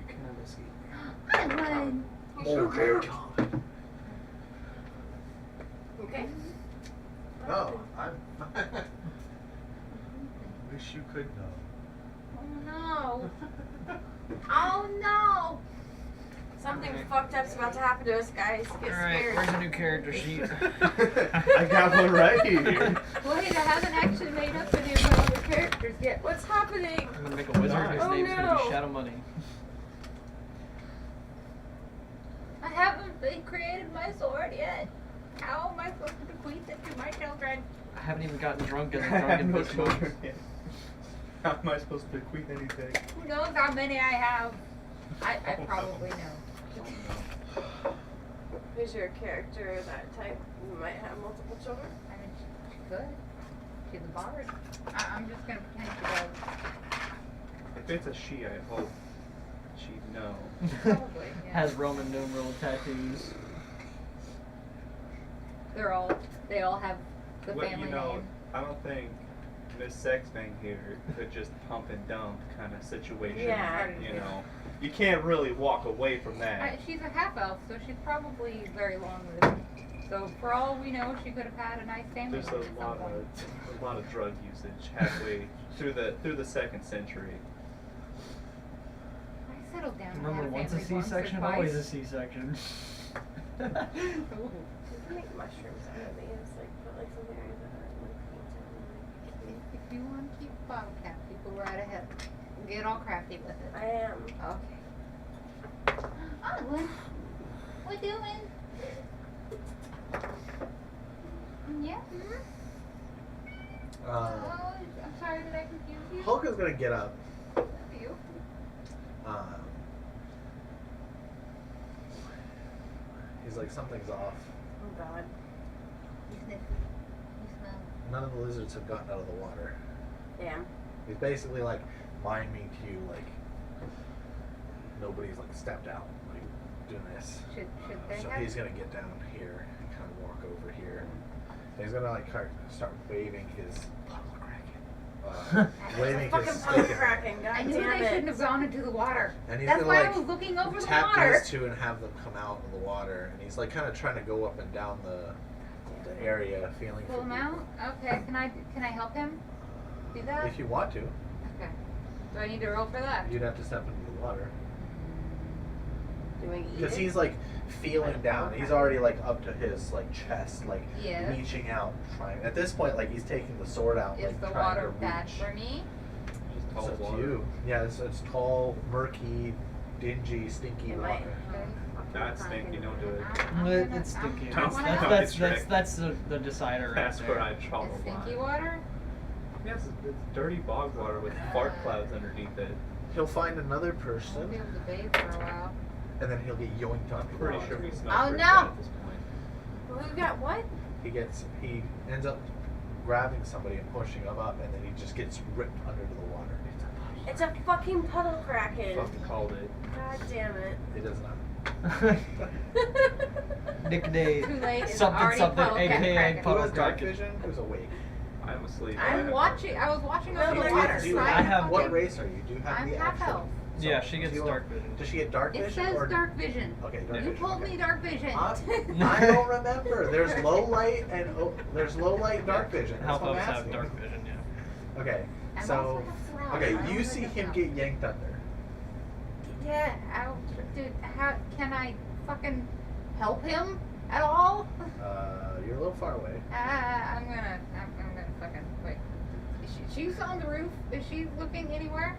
cannot escape. I won. oh my god. Okay. Oh, I'm. Wish you could know. Oh no. Oh no. Something Alright. fucked up's about to happen to us, guys. Get Alright, scared. where's a new character sheet? I got one right here. Wait, I haven't actually made up any of my other characters yet. What's happening? I'm gonna make a wizard whose Oh, name's gonna be no. Shadow Money. I haven't created my sword yet. How am I supposed to bequeath it to my children? I haven't even gotten drunk in I the have drunken no beast children month. yet. How am I supposed to bequeath anything? Who knows how many I have? I probably know. Is your character that type who might have multiple children? I mean, she could. She's a bard. I'm just gonna pretend she does. If it's a she, I hope she'd know. Probably, yeah. Has Roman numeral tattoos. They all have the Well, family you know, name. I don't think Miss Sex Bang here could just pump and dump kind of situation. Yeah. You know, you can't really walk away from that. She's a half elf, so she's probably very long lived. So for all we know, she could have had a nice family There's life at some point. a lot of drug usage halfway through the 2nd century. I settled down. and Remember, had a once a family once or C-section, twice. always a C-section. Ooh. You can make mushrooms out of these, like put like some berries in it and like paint them. If you want to keep a bottle cap, you go right ahead. Get all crafty with it. I am. Okay. Oh, what doing? Yeah. Oh, I'm sorry, did I confuse you? Hulk is gonna get up. Love you. He's like, something's off. Oh god. You sniff. You smell. None of the lizards have gotten out of the water. Damn. He's basically like miming to you, like nobody's like stepped out, like doing this. Should they So have? he's gonna get down here and kind of walk over here. And he's gonna like start waving his waving Fucking his puddle stick. cracking, god I knew damn they it. shouldn't have gone into the water. And he's That's gonna why like I was looking over the tap water. these two and have them come out of the water. And he's like kind of trying to go up and down the area, feeling Pull for him people. out. Okay. Can I help him? Do that? If you want to, Okay. Do I need to roll for that? you'd have to step into the water. Doing eat Because it? he's like feeling down. He's already like up to his like chest, like Yes. reaching out, trying. At this point, like he's taking the sword out, Is like the trying water to bad reach. for me? Just It's cold up to water. you. Yeah, it's tall, murky, dingy, stinky It water. might. Okay. Not stinky, don't do it. It's stinky. I Don't- wanna don't help. get That's strict. the decider right That's where there. I draw Is the line. stinky water? Yes, it's dirty bog water with fart clouds underneath it. He'll find another I won't person, be able to bathe for a while. and then he'll get yoinked I'm onto the pretty water. sure we smell Oh, pretty no! bad at this point. Who got what? He ends up grabbing somebody and pushing him up, and then he just gets ripped under the water. It's a fucking puddle kraken. Fucking called it. God damn it. It does not. Nickname. Too late. It's Something already something, puddle aka kraken. Who puddle has dark kraken. vision? Who's awake? I'm asleep. I'm watching. I was watching over No, the no, water. Do you trying I to have- what fucking- race are you? Do you have I'm the half actual? elf. Yeah, she gets do you- dark vision. Does she get dark It vision? says or dark vision. Okay, dark You vision. told okay. me dark vision. I don't remember. There's low light and there's low light dark vision. That's Half what I'm elves have asking. dark vision, yeah. Okay, I'm so also half slow. I okay, don't you know see this him now. get yanked under. Yeah, dude, how can I fucking help him at all? You're a little far away. I'm gonna fucking wait. She's on the roof. Is she looking anywhere?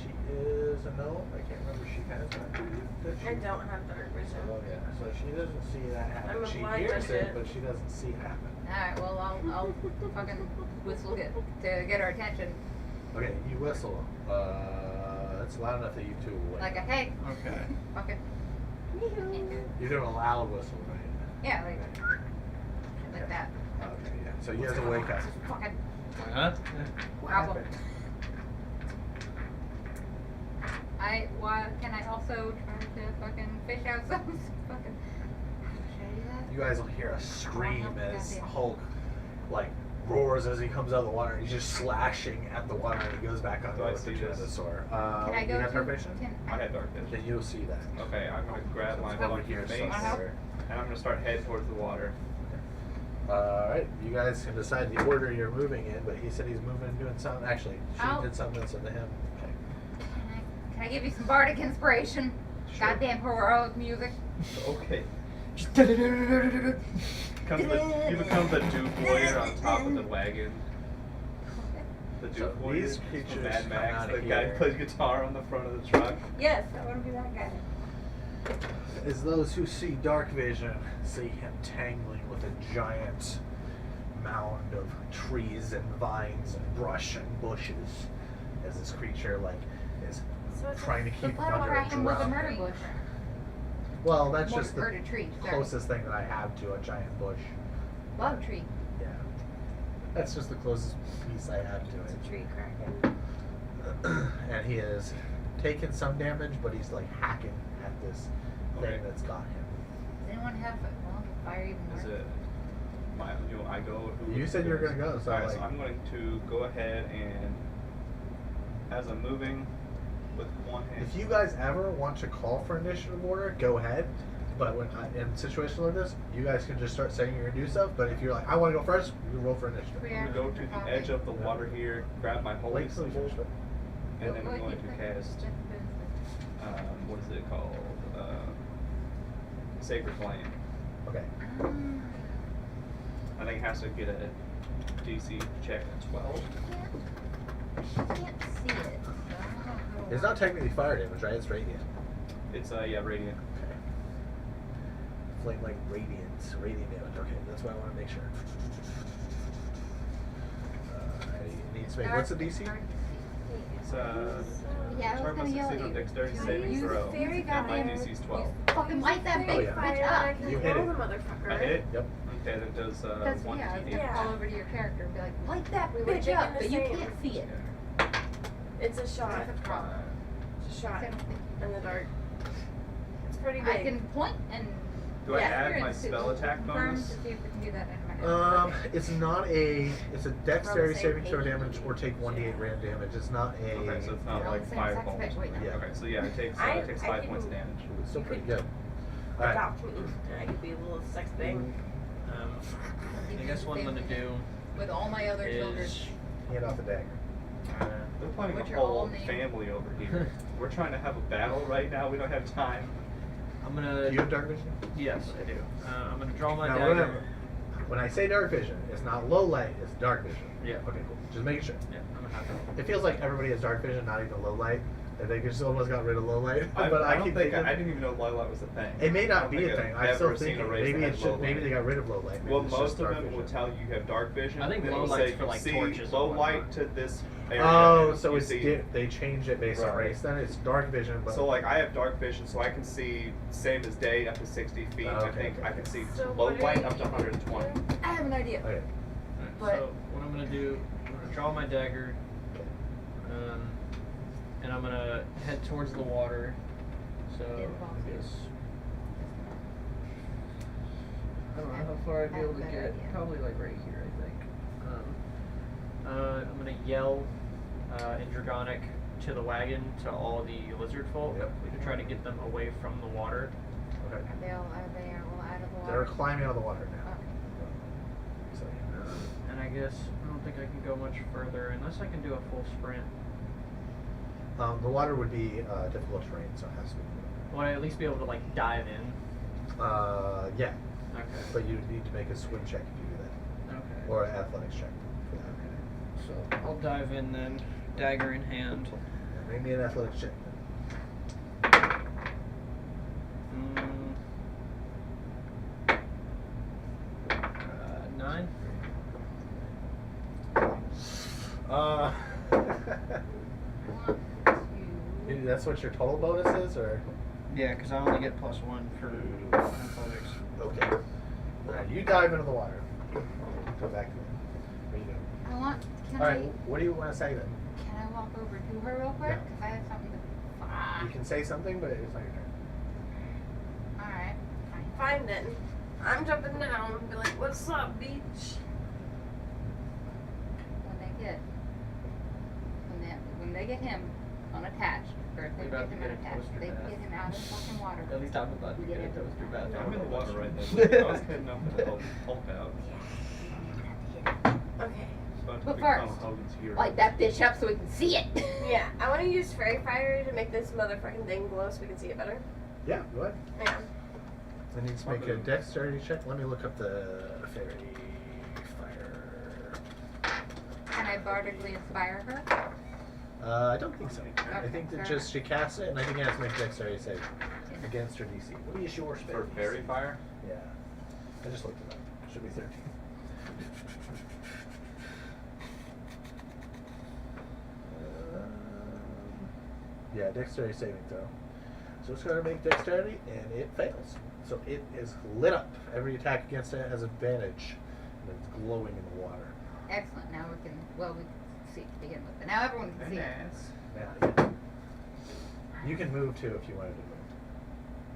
She is a no. I can't remember if she has dark vision. Does she? I don't have dark vision. Oh yeah, so she doesn't see that happen. I'm a She blind hears it, shit. but she doesn't see it happen. Alright, well I'll fucking whistle to get her attention. Okay, you whistle. It's loud enough that you two will wake. Like a hey. Okay. Fucking. You're doing a loud whistle, right? Yeah, like that. Okay, yeah. So you guys will wake up. Fucking Huh? What problem. happened? Can I also try to fucking fish out some fucking. Should I do that? You guys will hear a scream as Goddamn. Hulk like roars as he comes out of the water. He's just slashing at the water and he goes back under Do I with the see this? Tyrannosaur. Can I you go have to? dark vision? I had dark vision. Then you'll see that. Okay, I'm gonna grab my It's over fucking here mace somewhere. and I'm gonna start heading towards the water. Alright, you guys can decide the order you're moving in, but he said he's moving and doing something. Actually, she Ow. did something that said to him. Okay. Can I give you some bardic inspiration? Sure. Goddamn heroic music. Okay. Just You become the Duke Warrior on top of the wagon. The Duke So Warrior these from creatures Mad come Max, out the of guy here. who plays guitar on the front of the truck. Yes, I want to be that guy. As those who see dark vision see him tangling with a giant mound of trees and vines and brush and bushes, as this creature like is So it's trying to The keep him puddle under a kraken was a drought. murder bush. Well, that's More- just or the a tree. Sorry. closest thing that I have to a giant bush. Love tree. Yeah, that's just the closest piece I have to It's it. a tree kraken. And he has taken some damage, but he's like hacking at this Okay. thing that's got him. Does anyone have fire even Is more? it? I go. You said you were gonna go, so Alright, like, so I'm going to go ahead and, as I'm moving with one hand. if you guys ever want to call for initiative order, go ahead. But when in situations like this, you guys can just start saying you're gonna do stuff. But if you're like, I want to go first, you roll for initiative. We I'm are going to go to the edge of the water here, grab my holy Wait till you symbol, finish it. and then I'm going to cast. What is it called? Sacred Flame. Okay. I think it has to get a DC check at 12. Can't see it. So I don't know. It's not technically fire damage, right? It's radiant. It's yeah, radiant. Okay. Flame like radiant damage. Okay, that's what I want to make sure. It needs to make. What's the DC? It's Yeah, I was Sharp gonna must yell succeed at on you. dexterity Use saving the throw. fairy And my goddamn- DC's 12. Fucking light that Oh, big yeah. bitch And I up. can You hit roll it. the motherfucker. I hit it? Yep. Okay, that does That's, 1 yeah, I was d8. gonna Yeah. call over to your character and be like, light that We bitch were thinking up, the but you same. can't see it. It's a shot. That's a problem. It's a shot Same thing. in the dark. It's pretty big. I can point and. Do I Yeah. add my experience it. spell attack Confirm bonus? To see if we can do that in my It's not a. It's a dexterity same saving throw page. damage or take 1d8 random damage. It's not a. Okay, so it's not They're all like the same 5 sex balls. page. Wait, no. Yeah. Okay, so yeah, it takes I 5 can- points of damage. It's still pretty good. Alright. Adopt me. I could be a little sex thing. I guess what I'm gonna do With all my other children. is Hand off the dagger. We're planning Which a are all whole named- family over here. We're trying to have a battle right now. We don't have time. I'm Do gonna. you have dark vision? Yes, I do. I'm gonna draw my Now dagger. remember, when I say dark vision, it's not low light, it's dark vision. Yeah. Okay, cool. Just making sure. Yeah, I'm gonna have to. It feels like everybody has dark vision, not even low light. I think it's almost got rid of low light. I but I don't keep think thinking I didn't even know low light was a thing. it may I not don't be think a thing. I've I'm still ever seen thinking a race maybe that it had should. low Maybe light. they got rid of low light. Maybe Well, it's most just of dark them will vision. tell you have dark vision. I think then low it'll light's say for, like, see torches low and light whatnot. to this area. Oh, and so you it's see- they changed it based on Right. race. Then it's dark vision, but So like I have dark vision, so I can see same as day up to 60 feet. I Okay. think I can see So low what are light you up to gonna 120. do? I have an idea. okay. But- So what I'm gonna do, I'm gonna draw my dagger, and I'm gonna head towards the water. So I guess I don't know how far I'd be able to Better get. idea. Probably like right here, I think. I'm gonna yell in Dragonic to the wagon to all the lizard folk Yep. to try to get them away from the water. Okay. Are they all out of the water? They're climbing out of the water now. Okay. So, yeah. And I guess I don't think I can go much further unless I can do a full sprint. The water would be difficult terrain, so it has to be. Will I at least be able to like dive in? Yeah, Okay. but you need to make a swim check if you do that, Okay. or an athletics check for that. Okay. So I'll dive in then, dagger in hand. Yeah, make me an athletics check. Mm, 9. That's what your total bonus is, or? Yeah, because I only get +1 for athletics. Okay. Alright, you dive into the water. Go back to me. What are you doing? I want. Can Alright, I? what do you want to say then? Can I walk over to her real quick? Yeah. Because I have something to. You can say something, but it's not your turn. All right. Fine then. I'm jumping down and be like, what's up, beach? When they get him unattached, or if they We're get about to him get a unattached, toaster they bath. get him out of the fucking water. At least I'm about to get a toaster bath. I'm in the water right now. I was heading up to help out. Okay. About to But become first, Hogan's hero. Light that bitch up so we can see it. Yeah, I want to use fairy fire to make this motherfucking thing glow so we can see it better. Yeah, go ahead. Yeah. I need to make a dexterity check. Let me look up the fairy fire. Can I bardically inspire her? I don't think so. I Okay, think that fair just she casts it, and I think it has to make a dexterity save against her DC. What is your spell? For DC? fairy fire? Yeah. I just looked it up. Should be 13. Yeah, dexterity saving throw. So it's going to make dexterity, and it fails. So it is lit up. Every attack against it has advantage, and it's glowing in the water. Excellent. Now we can. Well, we can see it to begin with, but now everyone can see it. Yeah. You can move too if you wanted to move.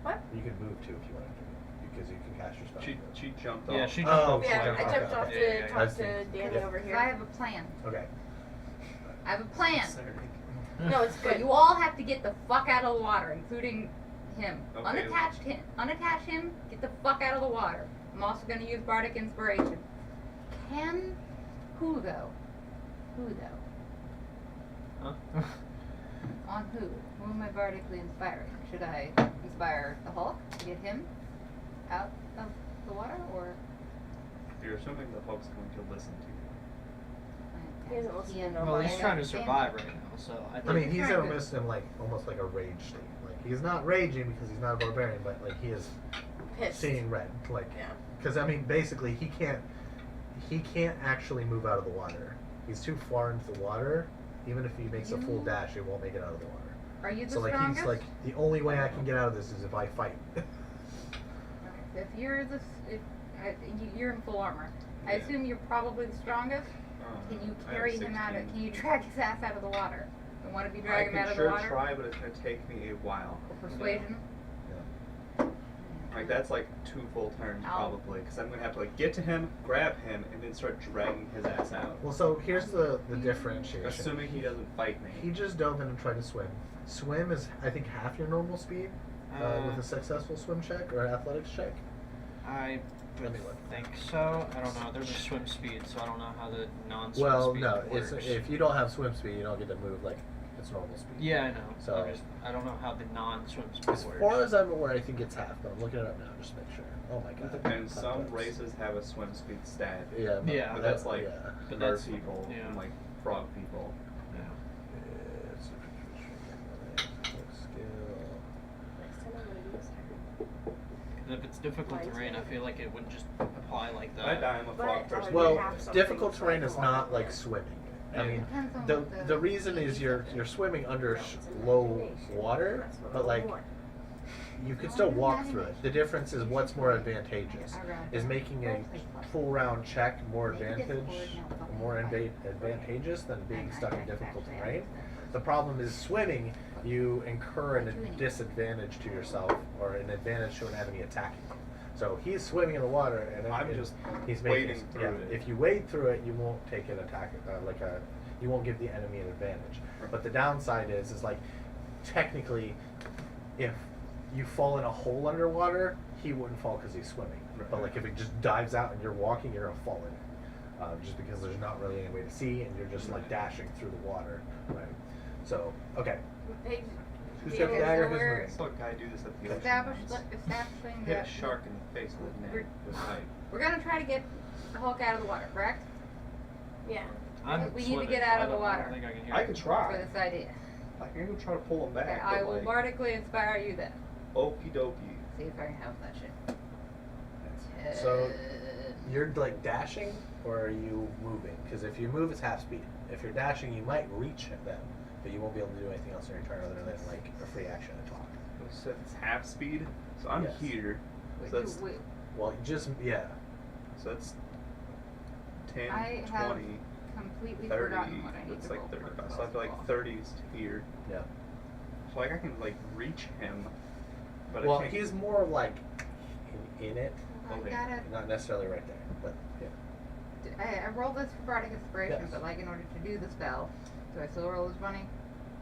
What? You can move too if you wanted to move. You because you can cast your spell. She jumped Yeah, off. she Oh, jumped off. okay. Yeah, I jumped off okay. to I talk see. to Danny Yep. over So here. I have a plan. Okay. I have a plan. No, it's But good. you all have to get the fuck out of the water, including him. Okay. Unattach him. Get the fuck out of the water. I'm also going to use bardic inspiration. Who though? Huh? On who? Who am I bardically inspiring? Should I inspire the Hulk to get him out of the water, or? You're assuming the Hulk's going to listen to you. He doesn't listen to He- nobody. Well, he's trying to survive right now, so I think. I mean, he's trying to- almost in like almost like a rage state. Like he's not raging because he's not a barbarian, but like he is Pissed. seeing red. Like, Yeah. because I mean, basically he can't actually move out of the water. He's too far into the water. Even if he makes a full You- dash, he won't make it out of the water. Are you the So like strongest? he's like, the only way I can get out of this is if I fight. Okay, so if you're you're in full armor, I Yeah. assume you're probably the strongest. Can you I have carry him out of? 16. Can you drag his ass out of the water? You want to be I dragging him can out of sure the water? try, but it's going to take me a while. Persuasion. Like that's like 2 full turns Ow. probably, because I'm gonna have to like get to him, grab him, and then start dragging his ass out. Well, so here's the differentiation. Assuming he doesn't fight me. He just dove in and tried to swim. Swim is, I think, half your normal speed with a successful swim check or athletics check. I Let would me look. think so. I don't know. There's a swim speed, so I don't know how the non-swim Well, speed no, works. it's if you don't have swim speed, you don't get to move like it's normal speed. Yeah, I know. So- I don't know how the non-swim speed As works. far as I'm aware, I think it's half, but I'm looking it up now just to make sure. Oh my god. And some Pop-ups. races have a swim speed stat. Yeah, Yeah. But that's like yeah. But bird that's- people yeah. and like frog people. Yeah. Next time I'm gonna use her. 'Cause if it's difficult Mine's terrain, I not. feel like it wouldn't just apply like that. I die, I'm a But frog it's person. already Well, have something difficult so I terrain can is walk not over like there. swimming. I Yeah. mean, Depends on the what the reason is you're swimming under low water, but like you could still walk through it. The difference is what's more advantageous is making a full round check more advantageous than being stuck in difficult terrain. The problem is swimming, you incur a disadvantage to yourself or an advantage to an enemy attacking you. So he's swimming in the water, and I'm just he's wading making, through it. If you wade through it, you won't take an attack you won't give the enemy an advantage. But the downside is like technically, if you fall in a hole underwater, he wouldn't fall because he's swimming. Right. But like if it just dives out and you're walking, you're gonna fall in it, just because there's not really any way to see, and you're just like dashing through the water, right? So okay, Page, who's Yeah, got the so dagger? we're- I saw a guy do this at the ocean Establishing once. Hit a that shark in the face with a net. We're- With a knife. we're gonna try to get the Hulk out of the water, correct? yeah. I'm We need to swimming. get out I of the don't- I water. don't think I can hear I you. can For try. this idea. I can go try to pull him back. Okay, but I will like, bardically inspire you then. okie dokie. See if I can help that shit. So you're like dashing, or are you moving? Because if you move, it's half speed. If you're dashing, you might reach them, but you won't be able to do anything else on your turn other than like a free action and talk. So it's half speed. So I'm Yes. here. Wait, So that's wait, Well, just yeah. so that's 10, I have 20, completely 30. forgotten what I need It's to like roll 35. for So I feel like basketball. 30's here. Yeah. So like I can like reach him, but Well, I can't. he's more like in it, I Okay. gotta. not necessarily right there, but yeah. I rolled this for bardic inspiration, Yes. but like in order to do the spell, do I still roll as money?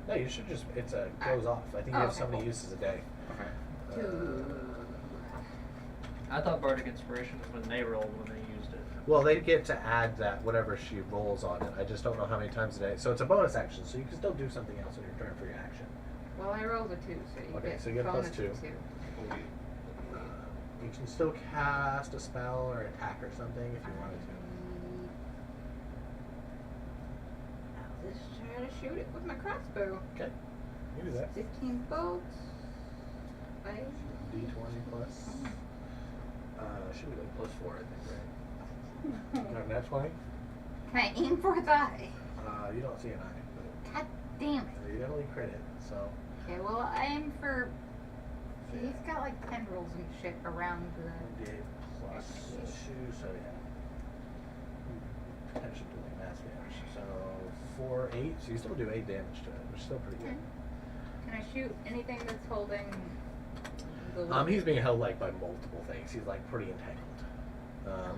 No, you should just goes off. I think you Oh, have okay, so many cool. uses a day. Okay. Two. I thought Bardic Inspiration was when they rolled when they used it. Well, they get to add that whatever she rolls on it. I just don't know how many times a day. So it's a bonus action, so you can still do something else on your turn for your action. Well, I rolled a 2, so you Okay, get so you get a bonus +2. of 2. You can still cast a spell or attack or something if you wanted to. I'll just try to shoot it with my crossbow. Okay, you do that. 15 bolts. 5. D20 plus. Should be like +4, I think, right? You got a nat 20? Can I aim for his eye? You don't see an eye, God damn it. but you definitely crit it. So Okay, well, I aim for. See, he's got like tendrils and shit around the. D8 plus 2, so yeah. Potentially doing mass damage. So 4, 8. So you still do 8 damage to it, which is still pretty good. Can I shoot anything that's holding He's being held like by multiple things. He's like pretty entangled.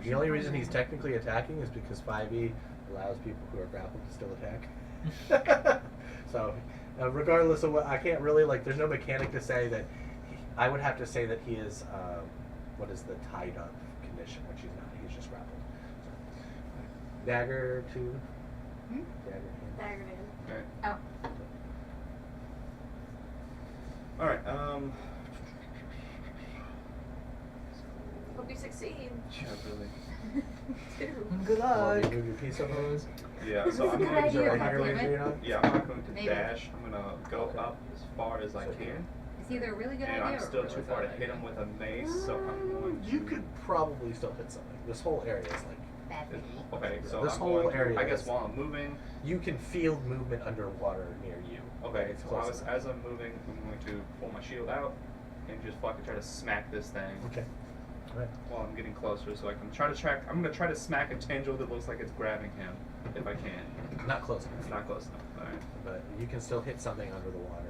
The only reason he's technically attacking is because 5e allows people who are grappled to still attack. So, regardless of what, I can't really like. There's no mechanic to say that. I would have to say that he is. What is the tied up condition? Which he's not. He's just grappled. So, dagger to. Dagger. Dagger in. Okay. Oh. Alright, Hope you succeed. yeah, really. Too. Good Want me to move your piece over? Yeah, This so is a I'm good going Is there idea, a higher way goddammit. for you now? Yeah, I'm not going to Maybe. dash. I'm gonna go Okay. up as far as I So- can. It's either a really good And idea I'm or still a too really far to bad hit him with a mace, so I'm going to. You could probably still hit something. This whole area is like. bad thing. Okay, so This I'm whole going to, area I guess is- while I'm moving. You can feel movement underwater near you. Okay, It's so close enough. as I'm moving, I'm going to pull my shield out and just fucking try to smack this thing Okay. Alright. while I'm getting closer, so I can try to track. I'm gonna try to smack a tendril that looks like it's grabbing him, if I can. Not close enough. It's not close enough. All right. But you can still hit something under the water.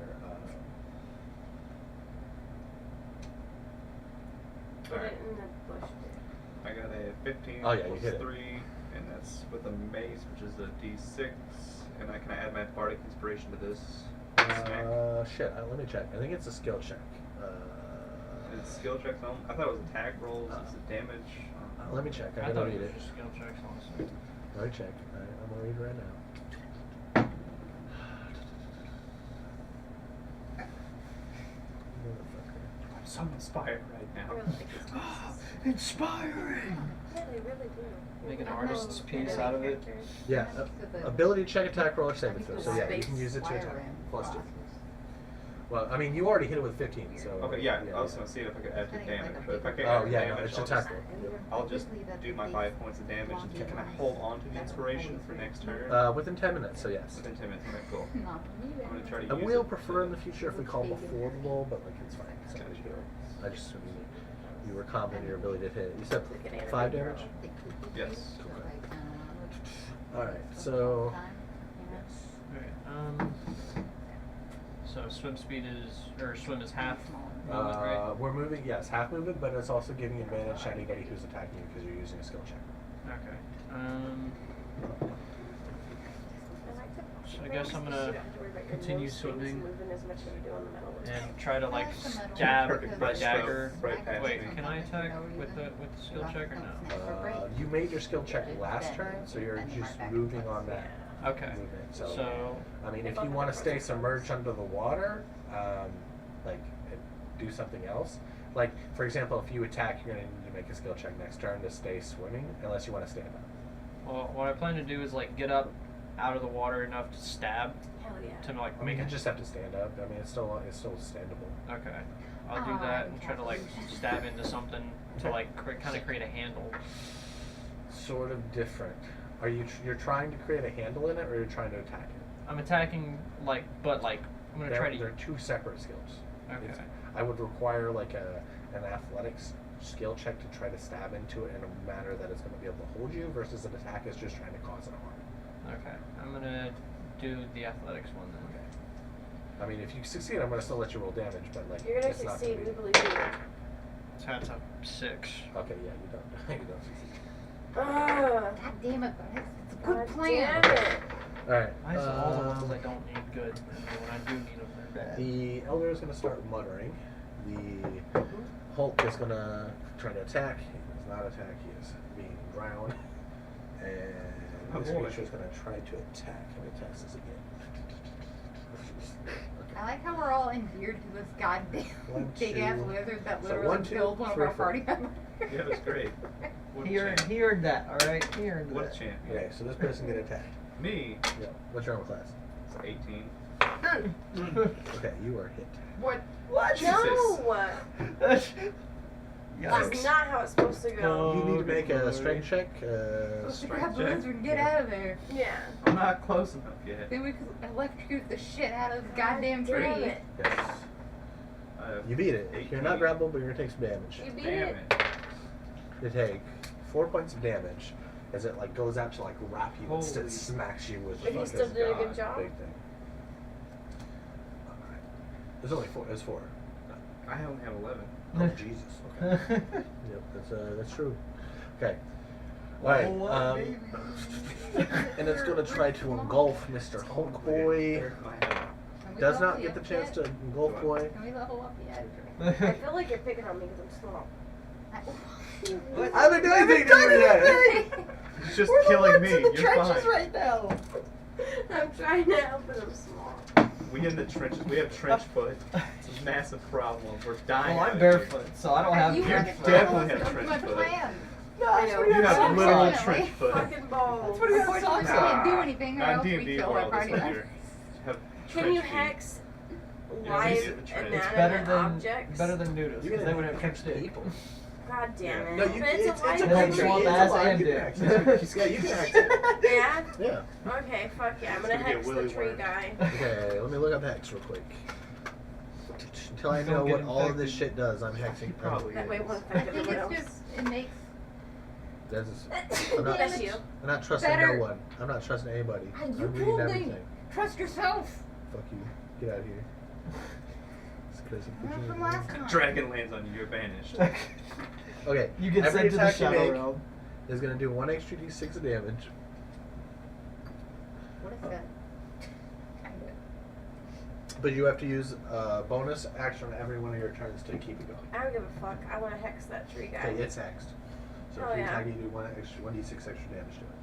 Put Alright. it in the bush. I got a 15 Oh, yeah, you plus hit it. 3, and that's with a mace, which is a d6. And I can add my bardic inspiration to this. Smack. Shit. Let me check. I think it's a skill check. It's skill checks only. I thought it was attack rolls. It's a damage. Let me check. I I'm thought gonna it read was it. just skill checks, honestly. Let me check. I'm gonna read it right now. Motherfucker. I'm so inspired right now. I really like these classes. Inspiring! Yeah, they really do. Make an I artist's know piece really out of it. characters. Yeah. Ability check, attack roll, or saving throw. So yeah, you Space can use it to wire attack. and Plus 2. glasses. Well, I mean, you already hit it with 15, so. Okay, yeah, I was gonna see if I could add the I think it's damage, like a but if I big- can't Oh, add yeah, damage, no, it's I'll attack just, roll. I'll just do my 5 points of damage. And can I hold on to the inspiration for next turn? Within 10 minutes, so yes. Within 10 minutes, okay, cool. No. I'm gonna try to I use will it prefer to- in the future if we call them affordable, but like it's fine. It's not a big deal. I just assumed you were confident in your ability to hit. You said 5 damage? Yes. Alright, so. Alright, so swim speed is, or swim is half movement, right? We're moving, yes, half movement, but it's also giving advantage to anybody who's attacking you because you're using a skill check. Okay. I like the So I potion guess I'm rings, gonna you don't have to worry about your continue nose strings swimming moving as much as you do on the metal ones. and try to like I like the metal stab Perfect my right dagger. stroke, right past Wait, me. can I attack with the skill check or no? You made your skill check last turn, so you're just moving on that Okay. movement. So I mean, if you want to stay submerged under the water, like and do something else. Like, for example, if you attack, you're going to need to make a skill check next turn to stay swimming, unless you want to stand up. well, what I plan to do is like get up out of the water enough to stab Hell yeah. to like I mean, make you it. just have to stand up. I mean, it's still standable. Okay. I'll do that and try to like stab into something to like kind of create a handle. Sort of different. Are you're trying to create a handle in it, or you're trying to attack it? I'm attacking like, but like I'm gonna try to. They're two separate skills. Okay. I would require like an athletics skill check to try to stab into it in a manner that it's going to be able to hold you, versus an attack is just trying to cause an harm. Okay. I'm gonna do the athletics one then. Okay. I mean, if you succeed, I'm going to still let you roll damage, but like You're gonna it's not succeed, gonna we be... believe you. So that's a 6. Okay, yeah, you don't. You don't succeed. Ugh. God damn it, but it's a God good plan. damn it. All right. Why is all the ones I don't need good, and then when I do need them, they're bad? The elder is going to start muttering. The Hulk is going to try to attack. He does not attack. He is being drowned. And this Oh, boy. creature is going to try to attack. How many attacks is it again? I like how we're all endeared to this goddamn 1, big ass 2. lizard that So literally 1, 2, killed one of 3, our 4. party members. Yeah, it was great. What a champ. He earned that, alright? He earned What a that. champ. Okay, so this person get attacked. Me, Yeah. What's your armor class? it's 18. Okay, you are hit. What? What? No! That's Yikes. not how it's supposed to go. You need to make a Lord. strength check. Let's Strength grab the check? lizard and get out of there. Yeah. I'm not close enough yet. Then we could electrocute the shit out of this goddamn God tree. damn it. Yes. I You beat it. You're not 18. grappled, but you're gonna take some damage. You beat Damn it. it. You take 4 points of damage as it like goes out to like wrap you and Holy smacks you with But he fucking still did a good God, job. big thing. Alright. There's only 4. There's 4. I only have 11. Oh Jesus. Okay. Yep, that's true. Okay. All right. And it's going to try to engulf Mr. Hulk Boy. They're in my head. Can we Does level not you get the up chance yet? to engulf Boy. Can we level up yet? I feel like you're picking on me because I'm small. I haven't done anything to you yet. It's just We're killing the me. ones in the You're trenches fine. right now. I'm trying to help, but I'm small. We in the trenches. We have trench foot. It's a massive problem. We're dying. Well, out I'm here. barefoot, so I don't have You You're have trench to foot. definitely tell have us trench my foot. plan. No, I that's know. what You have Unfortunately. literal trench foot. Fucking balls. That's what he has Unfortunately, socks we on. can't do anything or On else we D&D kill our world, party this members. have Can trench you feet. hex Yeah, live we get the trench. It's better inanimate than objects? noodles, You because can they would have catch kept it. people. God damn it. No, But you, it's it's a a live They have country. swamp It's ass alive. and You can dick. access it. Yeah, you can access it. Yeah? Yeah. Okay, fuck yeah. I'm It's gonna gonna be a hex the willy tree worm. guy. Okay, let me look up hex real quick. Until I Don't know get what all of this infected. shit does, I'm hexing. Probably That way it is. won't I affect think everyone it's else. just, it makes I'm not, Bless you. I'm not trusting Better. no one. I'm not trusting anybody. Ah, I'm you reading pulled me. everything. Trust yourself. Fuck you. Get out of here. It's 'cause you put Remember you from in last there. time. Dragon lands on you. You're vanished. Okay. You get every sent to the attack you shadow make realm. is going to do 1 extra d6 of damage. What is that? Kind But you have to use a bonus action on every one of your turns to keep it going. I don't give a fuck. I wanna hex that tree guy. Okay, it's hexed. So Oh, if you yeah. attack it, you do 1d6 extra damage to it.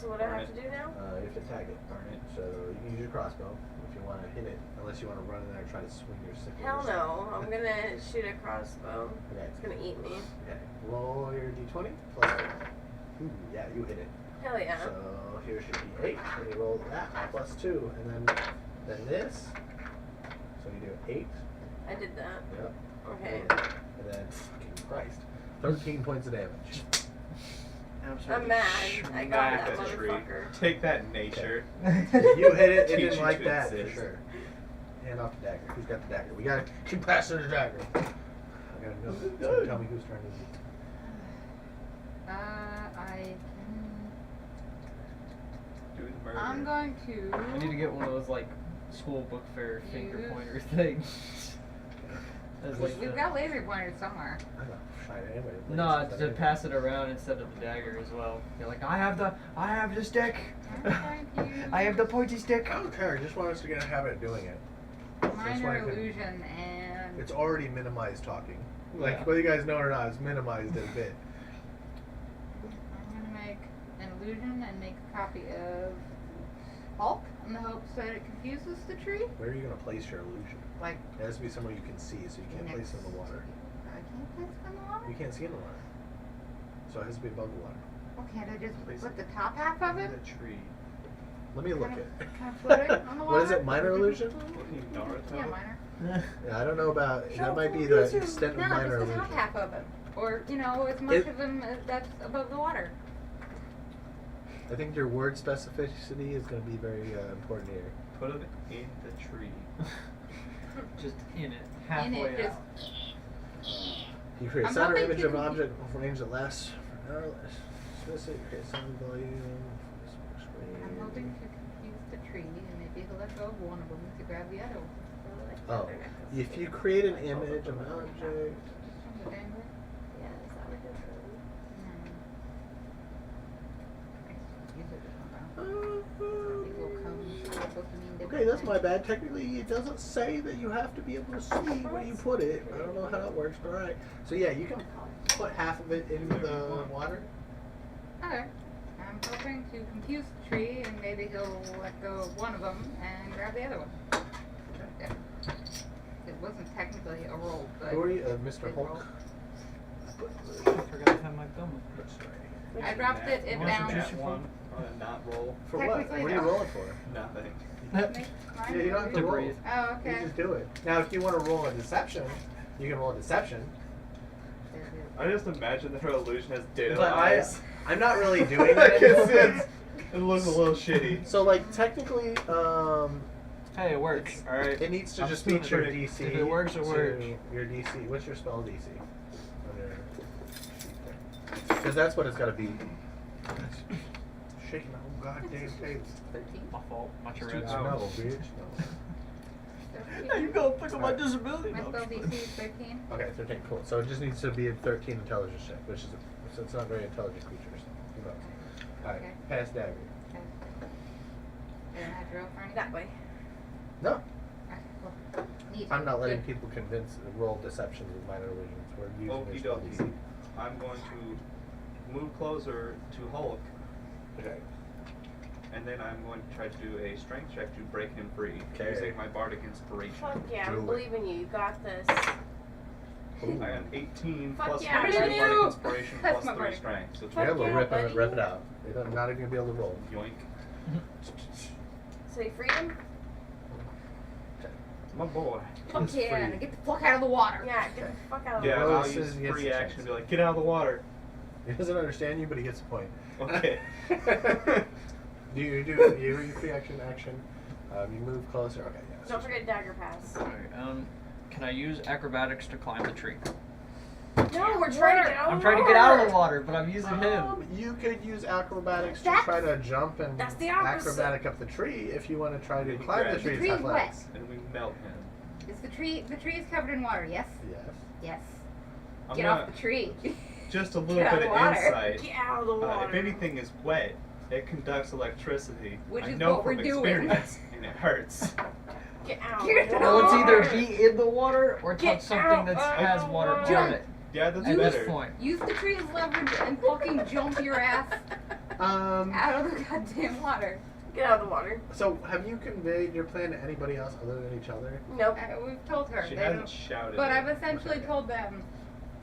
So what do I have to do now? You have to tag it. Burn it. So you can use your crossbow if you want to hit it, unless you want to run in there and try to swing your sickle. or Hell something. no. I'm gonna shoot a crossbow. Okay. It's gonna eat me. Okay. Roll your d20 plus 2. Ooh, yeah, you hit it. Hell yeah. So here should be 8, and you roll that plus 2, and then this. So you do 8. I did that. Yep. Okay. And then fucking Christ, 13 points of damage. I'm mad. I got Smack that that tree. motherfucker. Take that, nature. You hit it. It Teach didn't you like to that for exist. sure. Hand off the dagger. Who's got the dagger? We got to keep passing the dagger. I gotta know. Someone tell me whose turn it is. I can. Do the murder. I'm going to. I need to get one of those like school book fair finger Use- pointer things. As like We've the- got laser pointers somewhere. I'm not shy to anybody. No, to pass it around instead of the dagger as well. You're like, I have the stick. I'm going to use I have the pointy stick. I don't care. I just want us to get a habit of doing it. That's why I minor can- illusion and. It's already minimized talking. Like, Yeah. whether you guys know it or not, it's minimized a bit. I'm gonna make an illusion and make a copy of Hulk in the hopes that it confuses the tree. Where are you going to place your illusion? Like, It has to be somewhere you can see, so you can't place it in the water. I can't place it in the water? You can't see in the water. So it has to be above the water. Well, can't I just Place put it the top half of it? The tree. Let me look Can it. I put it on the water? What is it, minor illusion? What are you, Naruto? Yeah, minor. Yeah, I don't know about, Show that might be full the vision. extent of No, minor just the illusion. top half of it. Or, you know, as much It- of them as that's above the water. I think your word specificity is going to be very important here. Put him in the tree. Just in it, In halfway it, out. just. You create a I'm sound or hoping image to of an confu- object of range that lasts for an hour or less. Specific, create sound volume. I'm hoping to confuse the tree and maybe he'll let go of one of them to grab the other one. Oh, if you create an image of an object. From the Dambrath? Yeah, is that what you're doing? Use it somehow. These little cones are supposed to mean different Okay, that's my things. bad. Technically, it doesn't say that you have to be able to see where you put it. I don't know how that works, but alright. So yeah, you can put half of it into the water. Okay. I'm hoping to confuse the tree and maybe he'll let go of one of them and grab the other one. Yeah. It wasn't technically a roll, but Who are you, Mr. Big Hulk? roll. I forgot to have my gum. I dropped it, it Nat bounced. one on a not roll. For what? Technically, What are you no. rolling for? Nothing. Make Yeah, you don't have to Debris. roll. Oh, You okay. just do it. Now, if you want to roll a deception, you can roll a deception. I just imagine that her illusion has ditto But eyes. I'm not really doing I that. can sense it looks a little shitty. So, like, technically, Hey, it works. All right. it needs to I'm just still beat your pretty- DC. if it works, it to works. Your DC. What's your spell DC? Because that's what it's got to be. Shaking the whole goddamn table. 13. My fault. My It's too Tourette's. snuggle, bitch. Now you gotta pick up my disability. My No, spell I'm DC is 13. Okay, 13, cool. So it just needs to be a 13 intelligence check, which is so it's not very intelligent creatures. Who knows? Alright, Okay. pass dagger. Okay. I don't have to roll for anything? That way. No, Okay, cool. Neat. I'm not letting Good. people roll deceptions with minor illusions. We're using Okie their spell dokie. DC. I'm going to move closer to Hulk, Okay. and then I'm going to try to do a strength check to break him free Okay. using my bardic inspiration. Fuck yeah, Do I'm it. believing you. You got this. Ooh. I am 18 Fuck plus yeah, my I believe bardic you. inspiration That's plus my 3 bardic. strength. So Yeah, 12. we'll yeah, rip buddy. it out. They're not even gonna be able to roll. Yoink. So you freed him? My boy. Fuck It's yeah, free. now get the fuck out of the water. Yeah, get the fuck out of Yeah, the Well, I'll this use is- yes, free it's action chance. to be like, get out of the water. He doesn't understand you, but he gets a point. Okay. do you free action? You move closer. Okay, yeah. Don't forget dagger pass. Alright, can I use acrobatics to climb the tree? No, we're trying to get out of I'm the trying to get out of water. the water, but I'm using him. You could use acrobatics to That's- try to jump and That's the opposite. acrobatic up the tree if you want to try to Maybe climb the grab- tree. The It's tree's athletics. And we melt him. Is the tree is covered in water, yes? Yes. Yes. I'm Get gonna, off the tree. just a little Get out bit of of the water. insight. Get out of the water. If anything is wet, it conducts electricity. Which I is know what from we're doing. experience, and it hurts. Get out Get of the out. Well, it's water. either be in the water or Get touch something out that of has the water water. on it. Yeah, that's At better. this point. Use the tree's leverage and fucking jump your ass out of the goddamn water. Get out of the water. So, have you conveyed your plan to anybody else other than each other? Nope. We've told her. She they hasn't don't- shouted. But it. I've essentially told them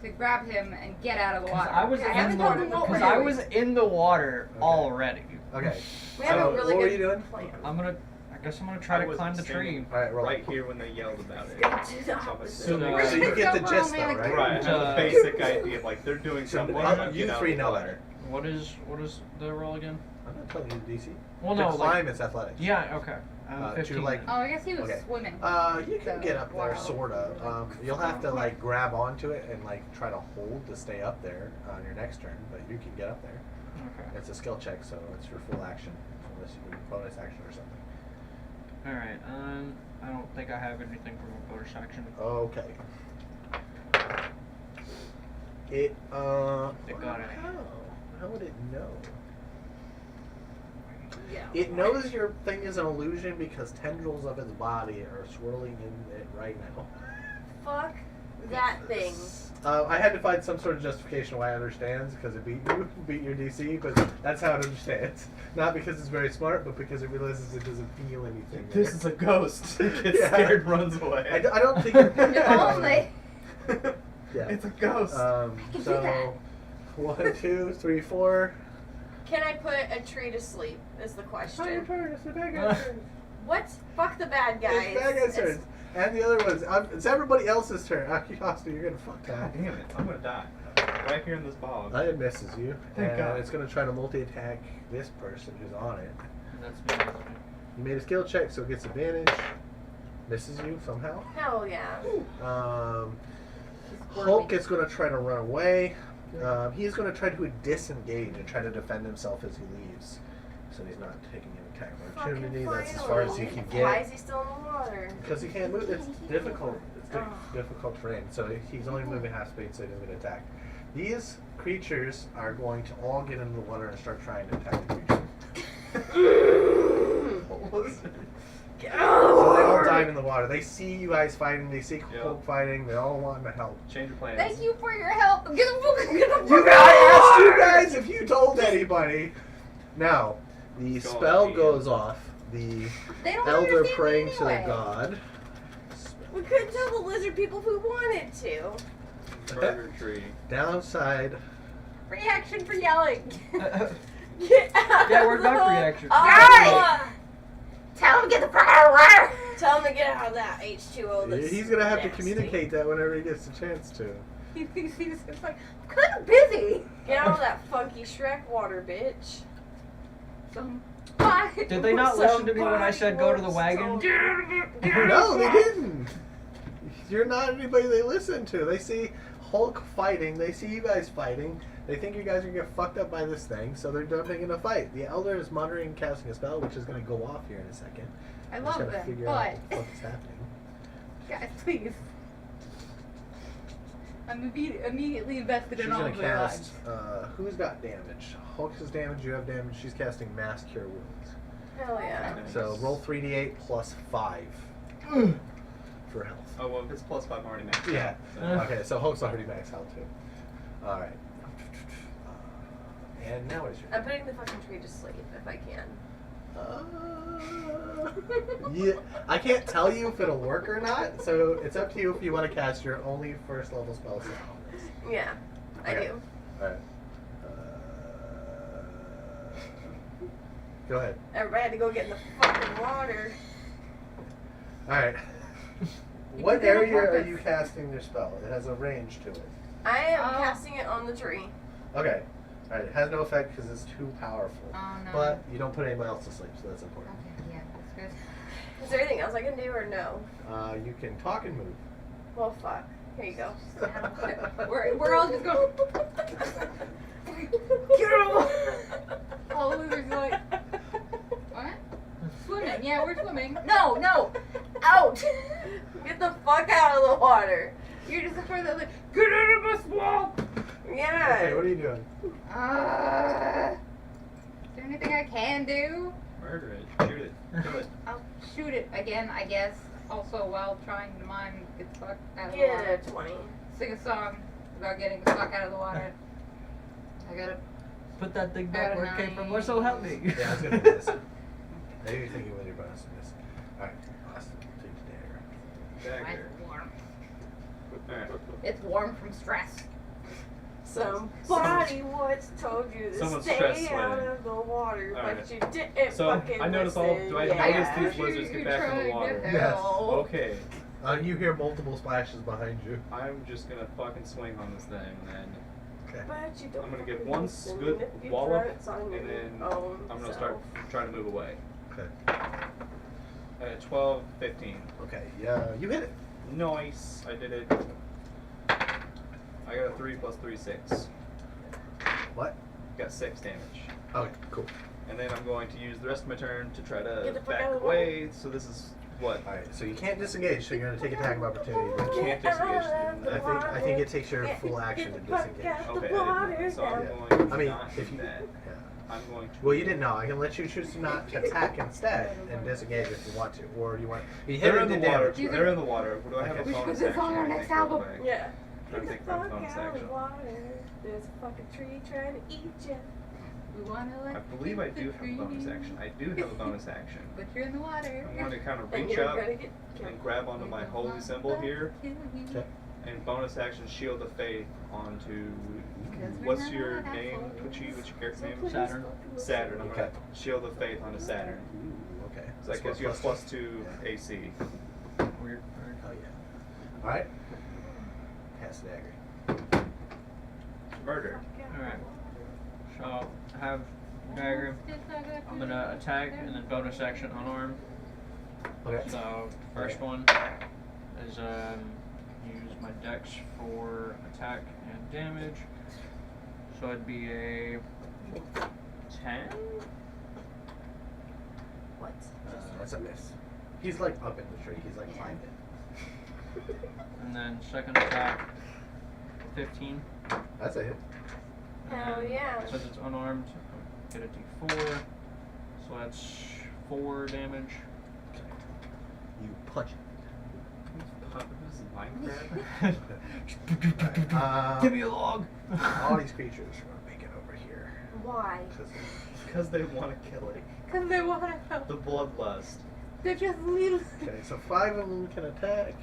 to grab him and get out of the water. I was I in haven't the told them what we're because I doing. was in the water Okay. already. Okay. We have a So, really what were good you doing? plan. I guess I'm gonna try I to was climb the tree. standing Alright, roll. right here when they yelled about it. Let's go to the So I'm opposite. So, assuming- So you get the Jump gist, though, around, right? Right, I have Uh, a basic idea of like they're doing So, something. you get out three of the know water. better. What is the roll again? I'm not telling you DC. Well, to no, climb like is athletics. yeah, okay. To, 15. like, Oh, I guess he was Okay. swimming. You can So, get up there, wow. sorta. You'll have to like grab onto it and like try to hold to stay up there on your next turn, but you can get up there. Okay. It's a skill check, so it's your full action, unless you do bonus action or something. All right. I don't think I have anything from a bonus action. Okay. It It got it. How would it know? Yeah. It knows your thing is an illusion because tendrils of its body are swirling in it right now. Fuck that thing. I had to find some sort of justification why it understands, because it beat your DC, but that's how it understands. Not because it's very smart, but because it realizes it doesn't feel anything. This is a ghost. It gets Yeah. scared, runs away. I don't think. If only. Yeah. It's a ghost. can do So, that. 1, 2, 3, 4. Can I put a tree to sleep? Is the question. It's the bad guy's turn. What? Fuck the bad guys. It's the bad guy's It's- turn. And the other one's. It's everybody else's turn. Austin, you're gonna fuck God that. damn it! I'm gonna die. Right here in this bog. It misses you. Thank and God. it's gonna try to multi-attack this person who's on it. That's me. You made a skill check, so it gets advantage. Misses you somehow. Hell yeah. Hulk is going to try to run away. He's going to try to disengage and try to defend himself as he leaves. So he's not taking an attack of opportunity. That's as far as he can Why get. is he still in the water? Because he can't move. It's difficult. It's Oh. difficult terrain. So he's only moving half speed, so he doesn't get attacked. These creatures are going to all get into the water and start trying to attack the creature. What was it? Get out of the So they all water. dive in the water. They see you guys fighting. They see Yep. Hulk fighting. They all want to help. Change your plans. Thank you for your help. Get the fuck You guys, I asked you guys if you told anybody. Now, the Go spell on, goes off. The They don't elder understand praying it to the anyway. god. We couldn't tell the lizard people if we wanted to. Burger tree. Downside. Free action for yelling. Get out Yeah, of we're the back for reaction. Guys! Tell him to get the fuck out of the water. Tell him to get out of that H2O. That's He's gonna have to nasty. communicate that whenever he gets the chance to. He's just like, I'm kind of busy. Get out of that funky Shrek water, bitch. Bye. Did they not listen to me when I said go to the wagon? No, they didn't. You're not anybody they listen to. They see Hulk fighting. They see you guys fighting. They think you guys are gonna get fucked up by this thing, so they're jumping in a fight. The elder is monitoring and casting a spell, which is gonna go off here in a second. I I'm love just gonna them, figure but out what the fuck is happening. Guys, please. I'm immediately invested She's in all gonna of their cast. lives. Who's got damage? Hulk has damage. You have damage. She's casting Mass Cure Wounds. Hell yeah. So roll 3d8 plus 5 for health. Oh well, if it's +5, I'm already maxed out, Yeah. so. Okay, so Hulk's already maxed out too. All right. And now what is your? I'm putting the fucking tree to sleep if I can. Yeah, I can't tell you if it'll work or not. So it's up to you if you want to cast your only first level spell set on this. Yeah, I Okay. do. All right. Go ahead. Everybody had to go get in the fucking water. All right. You What did that on area are purpose. you casting your spell? It has a range to it. I am Oh. casting it on the tree. Okay. All right. It has no effect because it's too powerful. Oh no. But you don't put anybody else to sleep, so that's important. Okay, yeah, that's good. Is there anything else I can do or no? You can talk and move. Well, fuck. Here you go. We're all just going. Get him! All the losers are like, what? Swimming? Yeah, we're swimming. No, no. Out! Get the fuck out of the water. You're just afraid that like, get out of my swamp. Yeah. Okay. What are you doing? Is there anything I can do? Murder it. Shoot it. Kill it. I'll shoot it again, I guess. Also, while trying to mime get the fuck out of the Get water. a 20. Sing a song about getting the fuck out of the water. I gotta. Put that thing back where it came from. Or so help me. Yeah, I was gonna do this. Maybe you're thinking with your bonus in this. All right. Austin, take the dagger. Dagger. It's warm. Alright. It's warm from stress. Somebody once told you to Someone's stress stay out sweating. of the water, Alright. but you didn't So, fucking I notice all- listen. do I yeah. notice these lizards get back in the You're water? trying to Yes. help. Okay. You hear multiple splashes behind you. I'm just gonna fucking swing on this thing then. Okay. But you don't I'm gonna get fucking one listen good if you wallop, try it on and your then own I'm gonna self. start trying to move away. Okay. 12, 15. Okay. Yeah, you hit it. Nice. I did it. I got a 3 plus 3, 6. What? Got 6 damage. Okay. Cool. And then I'm going to use the rest of my turn to try Get to the fuck back out of the away. So this is what? All right. So you can't disengage. So you're gonna take attack of opportunity. I can't disengage. I think it takes your full action to Get the fuck disengage. out Okay, the water. I didn't know. So I'm Yeah. going to I mean, not if do you. that. Yeah. I'm going to. Well, you didn't know. I can let you choose to not attack instead and disengage if you want to, or you want. You hit They're it in the and water. damage. They're in the water. Do I have a Okay. We should bonus put this action? on our I next think, real album. quick? Yeah. Trying to Get think the of my fuck bonus out of action. the water. There's a fucking tree trying to eat you. We wanna let I believe I do have a bonus action. I do have a bonus action. But you're in the water. I'm going to kind of And reach you're up gonna get killed. and grab onto my holy symbol here, Okay. and bonus action Shield of Faith onto. Because we're What's not your that name? old. What's your character name? Saturn. Saturn. I'm Okay. going to Shield of Faith onto Saturn. Ooh, okay. So that gives you a +2 AC. Weird. Oh yeah. All right. Pass the dagger. Murder. Alright. So I have dagger. I'm gonna attack and then bonus action unarmed. Okay. So first one is use my dex for attack and damage. So it'd be a 10. What? That's a miss. He's like up in the tree. He's like Yeah. climbed it. And then second attack 15. That's a hit. And Hell then yeah. Since it's unarmed, get a d4. So that's 4 damage. Okay. You punch it. This is Minecraft. Alright, Give me a log. all these creatures are gonna make it over here. Why? Because they want to kill it. Because they wanna help. The bloodlust. They're just little. Okay, so 5 of them can attack.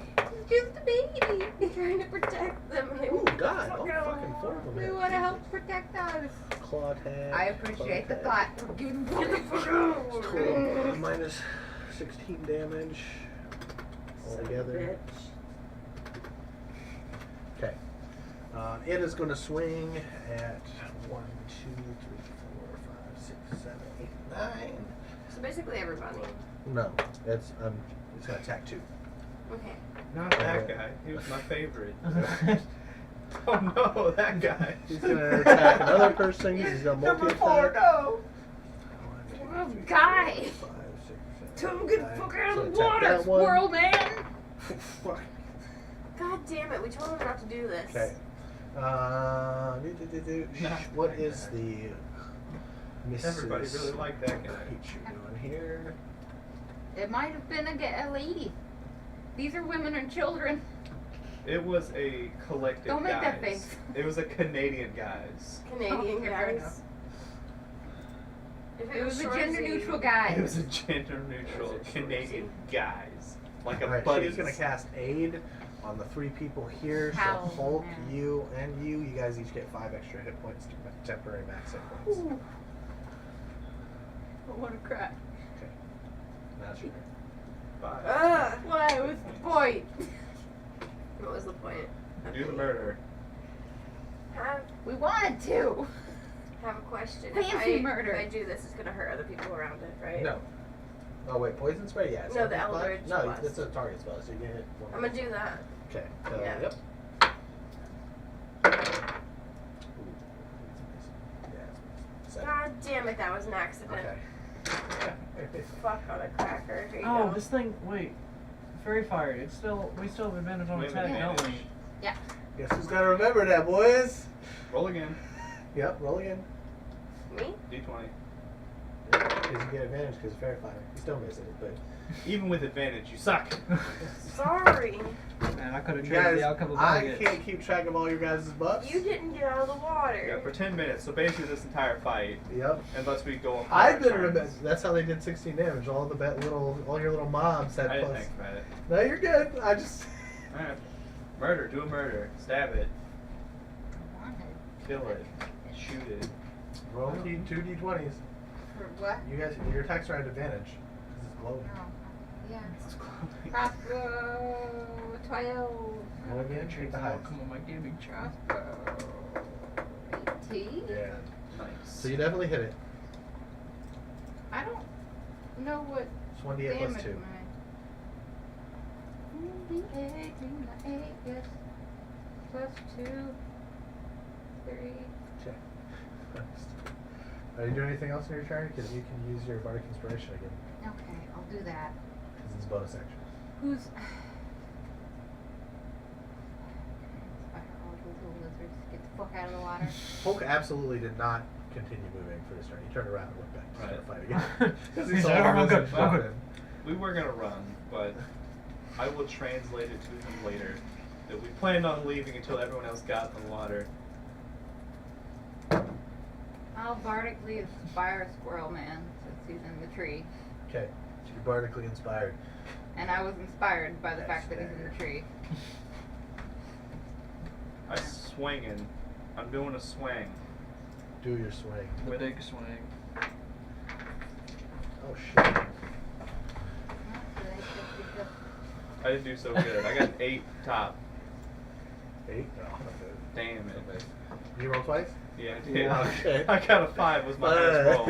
Just a baby. You're trying to protect them and they Ooh, won't God! get the Oh, fuck out of fucking the 4 of them. We hit. wanna help protect us. Claw attack. I appreciate the claw attack. thought. Give them Get the fuck out. Total minus 16 damage Son of a altogether. bitch. Okay. It is going to swing at 1, 2, 3, 4, 5, 6, 7, 8, 9. So basically everybody. No, it's going to attack 2. Okay. Not that guy. He was my favorite. Oh no, that guy. He's going to attack another person. He's going to multi-attack. no. Oh, guy. Tell him get the fuck out of the water, That one. Squirrel man. Fuck. God damn it, we told him not to do this. Okay. What is the Mrs. Everybody really liked that guy. Peach you doing here? It might have been a lady. These are women and children. It was a collective Don't make guys. that face. It was a Canadian guys. Canadian Okay, fair guys. enough. If It was a Shorzy- gender neutral guy. It was a gender neutral It was a Canadian guys. Like a Alright, buddy. she's gonna cast aid on the 3 people here. So How? Hulk, Yeah. you, and you. You guys each get 5 extra hit points to temporary max hit points. Ooh. I want to cry. Okay. That's your turn. Five. Why? What's the point? What was the point? Do the murder. We wanted to. Have a question. Fancy murder. If I do this, it's gonna hurt other people around it, right? No. Oh wait, poison spray? Yeah. No, the something like- Eldritch No, Blast. it's a target spell, so you can hit one. I'm gonna do that. Okay. Yeah. Yep. Ooh, yeah. 7. God damn it, that was an accident. Okay. Fuck on a cracker. Here you Oh, go. this thing. Wait. Fairy fire. We still have advantage on We have attack, don't we? advantage. Yeah. Guess who's gotta remember that, boys? Roll again. Yep. Roll again. Me? D20. Because you get advantage because of fairy fire. You still miss it, but Even with advantage, you suck. Sorry. Man, I could have you changed guys, the outcome of I my can't keep track of all your guys' buffs. You didn't get out of the water. Yeah, for 10 minutes. So basically, this entire fight, Yep. unless we go. I've been turns. remember. That's how they did 16 damage. All your little mobs had I didn't plus. think about it. No, you're good. I just. Alright. Murder. Do a murder. Stab it. Wanted. Kill it. Shoot it. Roll 2 d20s. For what? You guys, your attacks are at advantage because it's glowing. Oh, yeah. It's glowing. Crossbow 12. Roll again. Treat the highest. Come on, my gaming chat. Crossbow 18. Yeah. Nice. So you definitely hit it. I don't know what It's 1d8 plus damage 2. my 8, yes. Plus 2, 3. Check. Are you doing anything else in your turn? Because you can use your bardic inspiration again. Okay, I'll do that. Because it's bonus action. Who's. Inspire all those little lizards. Get the fuck out of the water. Hulk absolutely did not continue moving for this turn. He turned around and went back to start Right. fight again. Because he He's saw like, the "I'm lizard good, I'm good." jumping. We were gonna run, but I will translate it to him later. That we planned on leaving until everyone else got in the water. I'll bardically inspire a squirrel man since he's in the tree. Okay. So you're bardically inspired. And I was inspired by the That's fact that he's in fair. the tree. I'm swinging. I'm doing a swing. Do your swing. The big swing. Oh shit. I didn't do so good. I got an 8 top. 8? Oh, Damn it. okay. You roll twice? Yeah, I did. Yeah, okay. I got a 5 was my highest roll.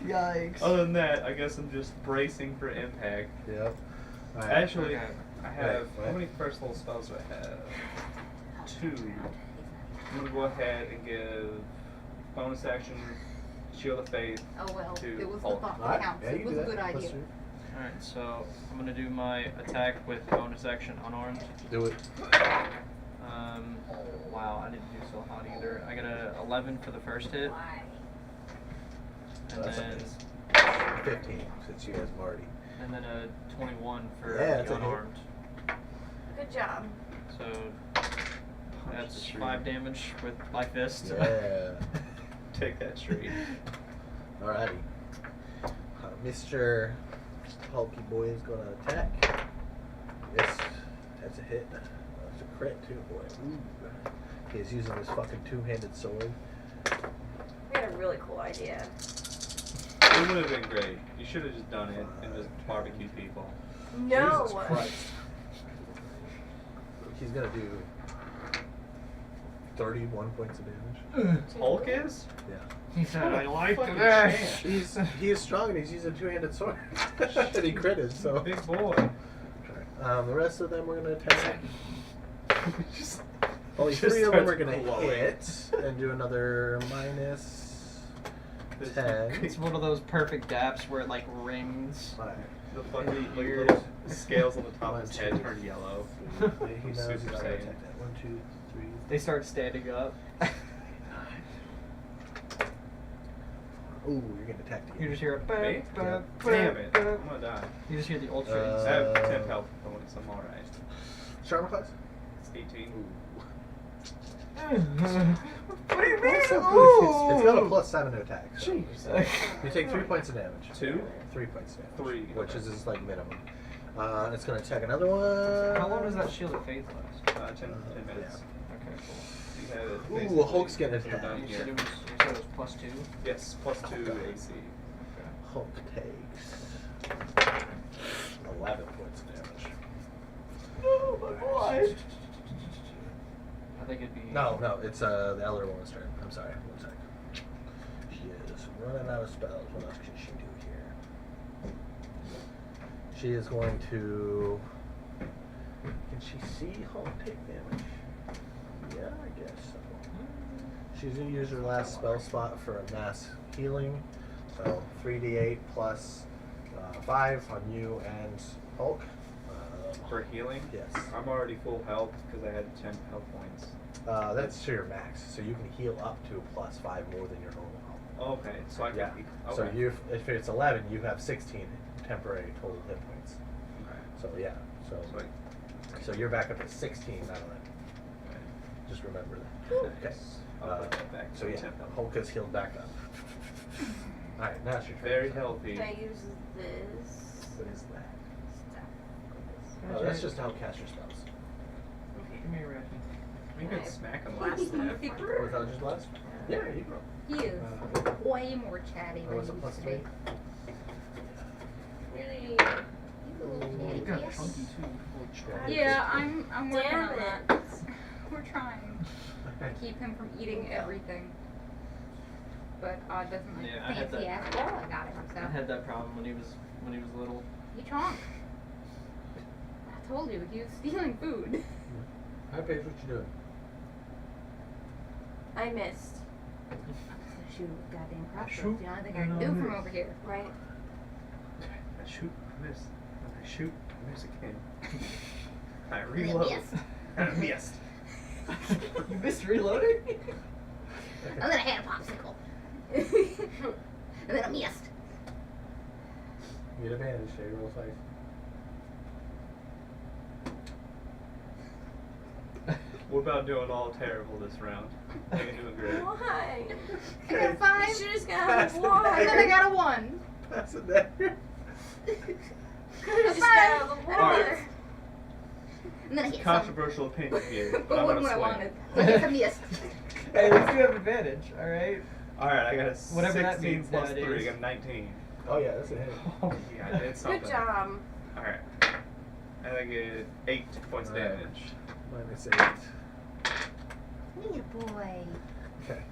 Yikes. Other than that, I guess I'm just bracing for impact. Yep. Alright. Actually, Okay. I have Wait, how what? many first level spells do I have? 2. I'm gonna go ahead and give bonus action, Shield of Faith. Oh well, To it was the Hulk. thought Alright, that counts. yeah, It you was do a that. good Plus idea. 2. Alright, so I'm gonna do my attack with bonus action unarmed. Do it. Wow, I didn't do so hot either. I got a 11 for the first hit, and That's a then miss. 15, since you guys have already. and then a 21 for Yeah, that's the a hit. unarmed. Good job. So Punch that's the tree. 5 damage with my fist. Yeah. Take that tree. Alrighty. Mr. Hulky Boy is gonna attack. Yes, that's a hit. That's a crit too, boy. Ooh. He's using his fucking two-handed sword. We had a really cool idea. It would have been great. You should have just done it and just barbecue people. No. Jesus Christ. He's gonna do 31 points of damage. Hulk is? Yeah. He said, "I like Fucking this." champ. He is strong and he's using a two-handed sword. And he critted, so. Big boy. The rest of them we're gonna attack. Just- Only just 3 of them starts are gonna glowing. hit and do another minus This- 10. It's one of those perfect daps where it like rings. Alright. The fucking like, Ears. little scales on the top of his One, head two. turn yellow. He knows Super he's not gonna Saiyan. attack that. 1, 2, 3. They start standing up. Ooh, you're getting attacked You again. just hear a Me? ba, Damn it! ba. I'm gonna die. You just hear the ultra. I have 10 health points. I'm alright. Charmer class? It's 18. What do you mean? It's got a +7 to attack. So Jeez. you take 3 points of damage. 2? 3 points of damage. 3, Which okay. is his like minimum. It's gonna attack another one. How long does that shield of faith last? 10 minutes. Okay, cool. You had it Ooh, basically Hulk's getting when we're attacked. done You here. said it was +2. Yes, +2 Okay. AC. Hulk takes 11 points of damage. Oh my boy. I think it'd be. No, it's the Elder Woman's turn. I'm sorry. 1 sec. She is running out of spells. What else can she do here? She is going to. Can she see Hulk take damage? Yeah, I guess so. She's going to use her last spell spot for a mass healing. So 3d8 plus 5 on you and Hulk. For healing? Yes. I'm already full health because I had 10 health points. That's to your max, so you can heal up to +5 more than your normal health. Okay, so I can Yeah. okay. So if it's 11, you have 16 temporary total hit points. Okay. So yeah. So So you're back up to 16 out of 11. okay. Just remember that. Okay. Yes. I'll put that back So to yeah, 10 health. Hulk is healed back up. All right, now it's your turn. Very healthy. Can I use this What is that? stuff? Oh, that's just how cast your spells. Okay. Give me a record. We Can could I smack him blast last him time. if he Was that just last? Yeah, you go. He is way more chatty Oh, than it's a he plus used to 3. be. Really? He's a little Ooh, chatty, You got yes. chunky too. Yeah, I'm working Damn on it. that. We're trying to keep him from eating everything. But doesn't like Yeah, I had fancy that. ass ball I got him, so I had that problem when he was little. he chomped. I told you, he was stealing food. Hi, Paige, what you doing? I missed, Shoot with goddamn crossbows. shoot, The only thing I and can I do from miss. over here. right? I shoot, I miss. I shoot, I miss again. I And then reload. missed. I missed. You missed reloading? And then I had a popsicle. And then I missed. You get advantage, so you roll 5. We're about doing all terrible this round. You're doing great. Why? I got a 5. You should just got Pass out the of one. And then I got a 1. Pass it there. Could've just got out of the And a Alright. miss. And then I hit some. Controversial opinion here, but But I'm wasn't gonna what I swing. wanted. So I guess I missed. Hey, at least you have advantage, alright? Alright, I got a Whatever that 16 means plus 3, I nowadays. got a 19. Oh yeah, that's a hit. Oh yeah, I did something. Good job. Alright. And I get 8 points of Alright. damage. -8. Me boy. Okay.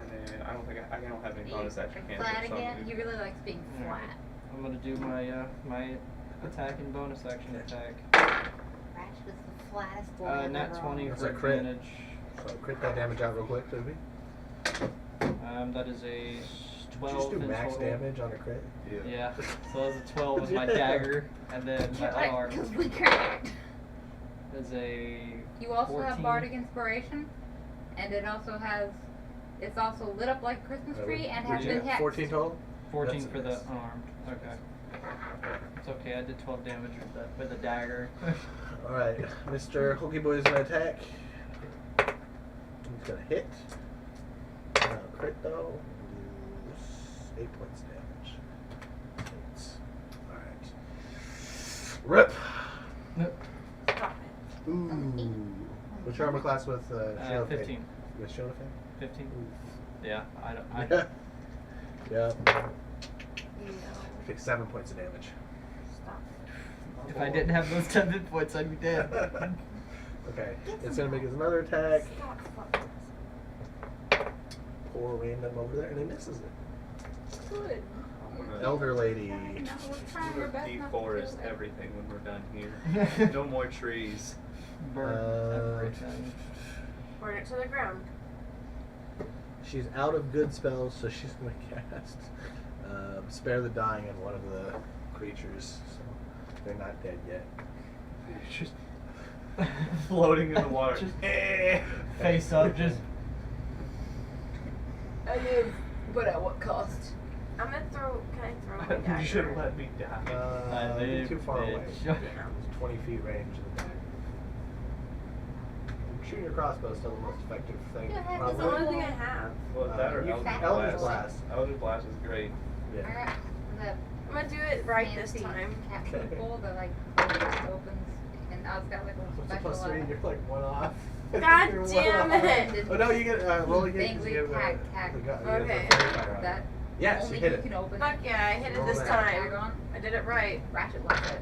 And then I don't think I don't have any bonus action cantrips. Flat so I'm again. gonna He do- really likes being Alright. flat. I'm gonna do my attack and bonus action attack. Ratchet is the flattest boy. I've Nat ever 20 owned. That's for a crit. advantage. So crit that damage out real quick, Toby. That is a Did 12 you just do in max total. damage on a crit? Yeah. So that was a 12 with my dagger, and then my unarmed Because we can't. is a. You also 14. have Bardic Inspiration, and it's also lit up like a Christmas tree and has been hexed. 14 total? 14 That's for a the miss. unarmed. Okay. It's okay. I did 12 damage with the dagger. Alright, Mr. Hokey Boy is gonna attack. He's gonna hit. Crit though. Lose 8 points damage. 8. Alright. Rip! Stop it. Ooh. What's your armor class with Shield of Fate? 15. With Shield of Fate? 15. Ooh. Yeah. I don't. I, Yeah. Yeah. No. Take 7 points of damage. Stop it. if I didn't have those 10 hit points, I'd be dead. Okay, it's gonna make his another attack. Stop fucking Poor random over there, and he misses it. Good. I'm gonna Elder lady. We're trying our best not to deforest kill it. everything when we're done here. No more trees. Burn everything. Burn it to the ground. She's out of good spells, so she's gonna cast Spare the dying on one of the creatures, so they're not dead yet. Just floating in the water. Just face up, just. I live, but at what cost? I'm gonna throw. Can I throw my dagger? You should have let me die. You're live, too far away. bitch. Yeah. There's 20 feet range of the dagger. Shooting your crossbow is still the most effective thing. Yeah, That's the only thing I have. Well, that or you Eldritch can- Blast. Eldritch Blast. Eldritch Blast is great. Yeah. Alright, the I'm gonna do it right this fancy time. capsule Okay. bowl that like opens, and I was got like a What's the special. plus 3? You're like one off. God You're one damn off. it. Oh no, you get roll again. 'cause Dangly you get tack. the gun. Okay. That Yes, only you hit you it. can open. Fuck yeah, I hit it Roll this that. Dagger time. on. I did it right. Ratchet wants it.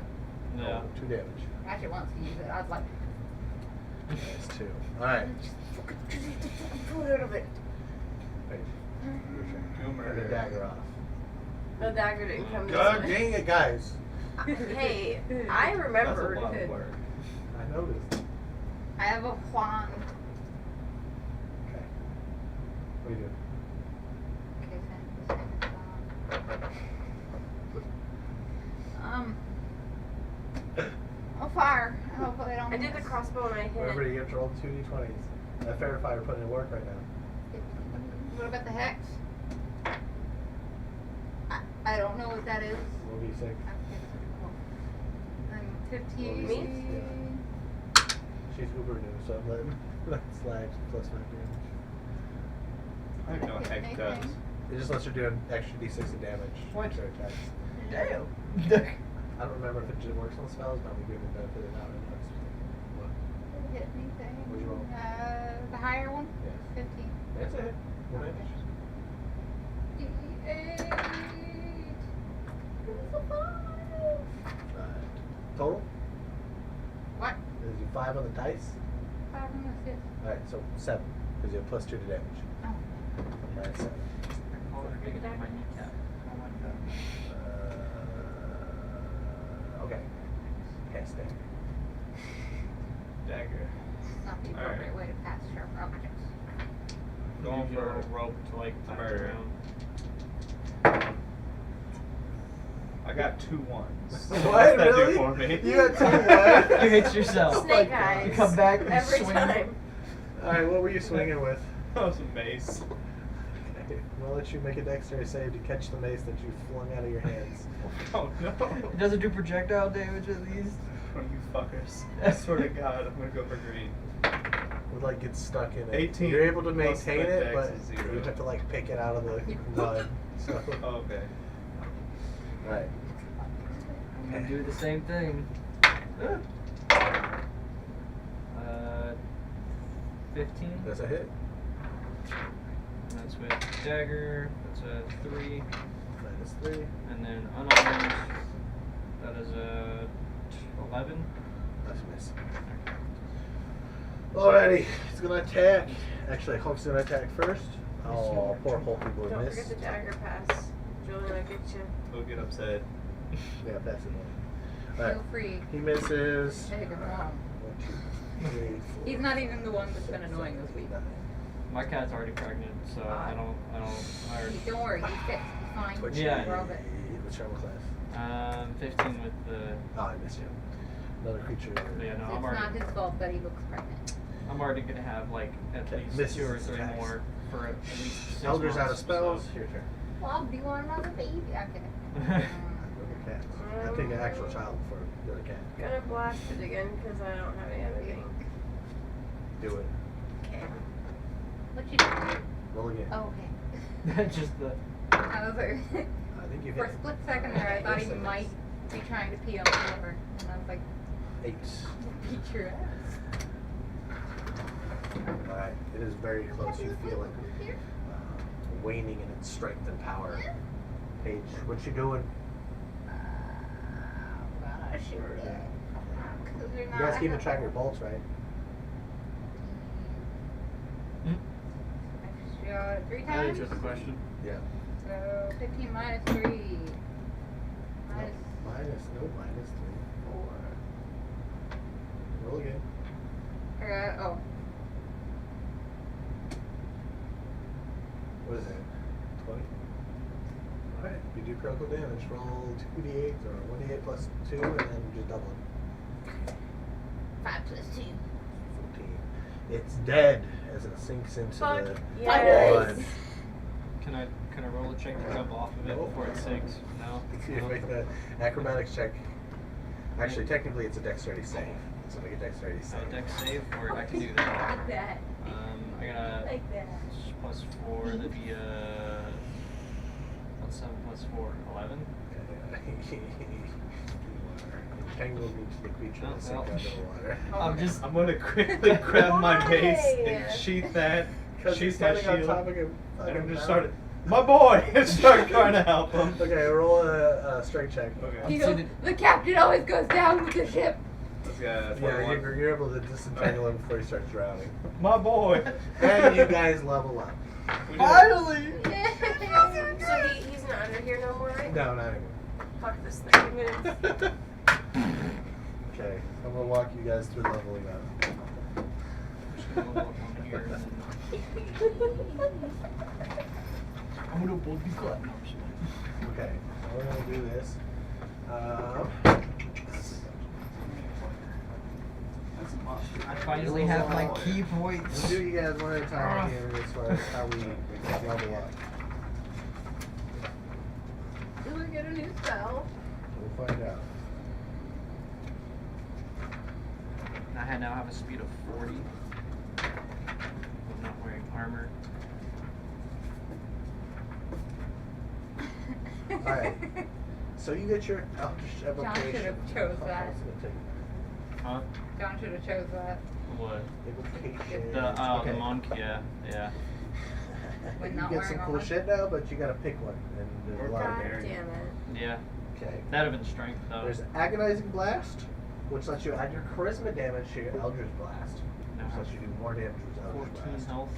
Yeah. 2 damage. Ratchet wants to use it. I was like, That's 2. Alright. pull it out of it. Wait. Your turn. Do Turn murder. the dagger off. The dagger didn't come God this way. dang it, guys. Hey, I That's a remembered. lot of work. I noticed. I have a wand. Okay. What are you doing? Okay, send I'll fire. Hopefully I don't. I did the crossbow and I hit Remember, it. you have to roll 2d20s. That fair fire putting in work right now. What about the hex? I don't know what that is. Roll d6. Okay, cool. Then 15. Me? Yeah. She's uber new, so I'm letting that slide plus 5 damage. I don't even know what heck does. It just lets her do an extra d6 of damage. What? to her attacks. Damn. I don't remember if it just works on spells, but we give it benefit of the doubt. What? Hit anything. What'd you roll? The higher one? Yes. 15. That's a hit. Good Okay. damage. It's a 5. Total? What? Is you 5 on the dice? 5 on the 6. Alright, so 7. Because you have plus 2 to damage. Oh. Alright, 7. Oh, they're digging in my kneecap. Oh my god. Okay. Cast dagger. Dagger. It's not the Alright. appropriate way to pass sharp objects. Going Use your for rope to like tie it murder. around. I got 2 ones. What? What's that Really? do for me? You got 2 what? You hit yourself. Snake my God. eyes. You come back and every swing. time. Alright, what were you swinging with? That was a mace. Okay, I'll let you make a dexterity save to catch the mace that you flung out of your hands. Oh no. It doesn't do projectile damage at least. Oh, you fuckers. I swear to God, I'm gonna go for green. Would like get stuck in it. 18 You're able to plus maintain my it, dex but is 0. you have to like pick it out of the mud. So, Oh, okay. right. I'm gonna do the same thing. 15. That's a hit. That's with dagger. That's a 3. Minus 3. And then unarmed. That is a 11. That's a miss. Alrighty, it's gonna attack. Actually, Hulk's gonna attack first. Oh, poor Hulky boy Don't missed. forget the dagger pass. Julian, I'll get you. He'll get upset. Yeah, that's it. Feel Alright, free. he misses. Take him home. 1, 2, 3, 4. He's not even the one that's been annoying this week. 9, My cat's already pregnant, so I already. Don't worry, he's fixed. He's fine. 20. Yeah. We're all good. What's your armor class? 15 with the. Oh, I missed you. Another creature. Yeah, no, It's I'm not already. his fault that he looks pregnant. I'm already gonna have like at Okay, least misses 2 or 3 attacks. more for at least 6 Elder's out of months, spells. so- Your turn. Well, do you want another baby? Okay. Another cat. I take an actual child for the other cat. Gonna blast it again because I don't have any other thing. Do it. Okay. What you doing? Roll again. Oh, okay. Just the. I was like, I think you for hit. a split second there, I thought he Yes, might be trying to pee on the floor. And I was like, 8. beat your ass. Alright, it is very close. You feel it waning in its strength and power. Paige, what you doing? Gotta shoot it. 'Cause you're You not- guys keeping track of your bolts, right? Extra 3 That times. answers the question. Yeah. So 15 minus 3. Minus Minus 3. 4. Roll again. oh. What is that? 20? Alright, you do critical damage, roll 2d8 or 1d8 plus 2, and then just double it. 5 plus 2. 14. It's dead as it sinks into Fuck the yes. blood. Can I roll a check to jump off of it Nope. before it sinks? No. You make that acrobatics check. Actually, technically, it's a dexterity save. So make a dexterity So save. dex save, or I can do that. Like that. I got a Like that. plus 4. That'd be plus 7 plus 4, 11. You are entangled into the creature Oh, and sink well. under the water. I'm gonna quickly grab my mace Why? and sheath that. Because he's Sheath my standing on shield. top of him. And I'm just started, my boy! And start trying to help him. Okay, roll a strength check. Okay. You know, the captain always goes down with the ship. Let's go. Yeah, you're able to disentangle him before he starts drowning. My boy! And you guys level up. We did it. Finally! So he's not under here no more, right? No, not anymore. Fuck this 30 minutes. Okay, I'm gonna walk you guys through leveling up. Just gonna look on here and then I'm gonna pull the cut. Okay, so we're gonna do this. I finally have my key We'll points. do you guys one at a time here as far as how we level up. Do we get a new spell? We'll find out. I now have a speed of 40. I'm not wearing armor. Alright. So you get your Eldritch John should evocation. have chose that. It's gonna take Huh? John should have chose that. What? evocation. The monk, yeah. When You not get wearing some cool armor. shit now, but you gotta pick one, and there's a lot of God variance. damn it. Yeah. Okay. That'd have been strength though. There's Agonizing Blast, which lets you add your charisma damage to your Eldritch Blast. Which lets you do more damage with Eldritch 14 Blast. health.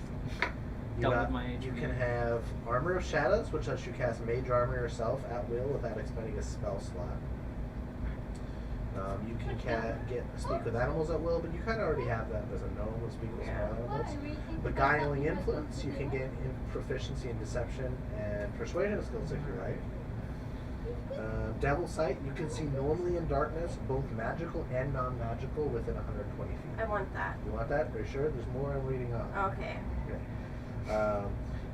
You, Doubled my you HP. can have Armor of Shadows, which lets you cast Mage Armor yourself at will without expending a spell slot. You can get Speak with Animals at will, but you kind of already have that as a gnome with Speak with Small Animals. Beguiling Influence, you can gain proficiency in Deception and Persuasion skills if you're right. Devil Sight, you can see normally in darkness, both magical and non-magical within 120 feet. I want that. You want that? Are you sure? There's more I'm reading off. Okay. Okay.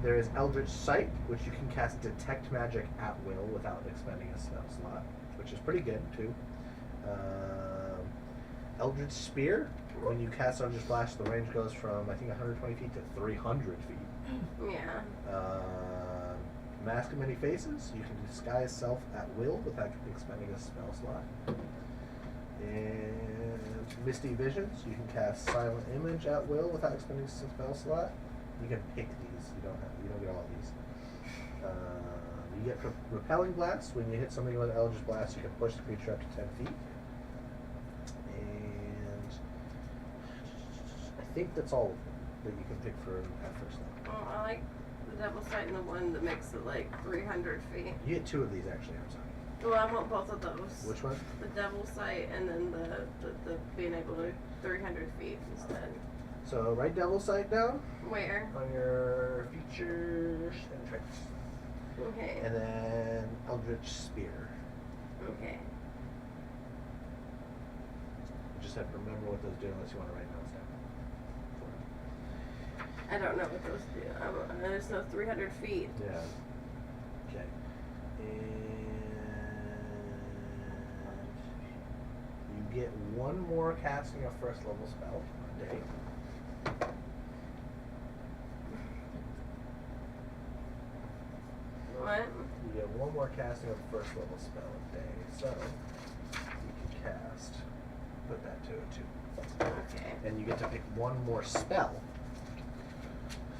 There is Eldritch Sight, which you can cast Detect Magic at will without expending a spell slot, which is pretty good too. Eldritch Spear, when you cast Eldritch Blast, the range goes from I think 120 feet to 300 feet. Yeah. Mask of Many Faces, you can disguise self at will without expending a spell slot. And Misty Visions, you can cast Silent Image at will without expending a spell slot. You can pick these. You don't get all these. You get Repelling Blast. When you hit something with Eldritch Blast, you can push the creature up to 10 feet. And I think that's all of them that you can pick for at first level. Oh, I like the Devil Sight and the one that makes it like 300 feet. You get two of these actually. I'm sorry. Well, I want both of those. Which one? The Devil Sight and then the being able to 300 feet instead. So write Devil Sight down Where? on your features and traits. Okay. And then Eldritch Spear. Okay. You just have to remember what those do unless you want to write notes down. I don't know what those do. I just know 300 feet. Yeah. Okay. And you get one more casting of first level spell a day. What? You get one more casting of first level spell a day. So you can cast. Put that to it too. Okay. And you get to pick one more spell.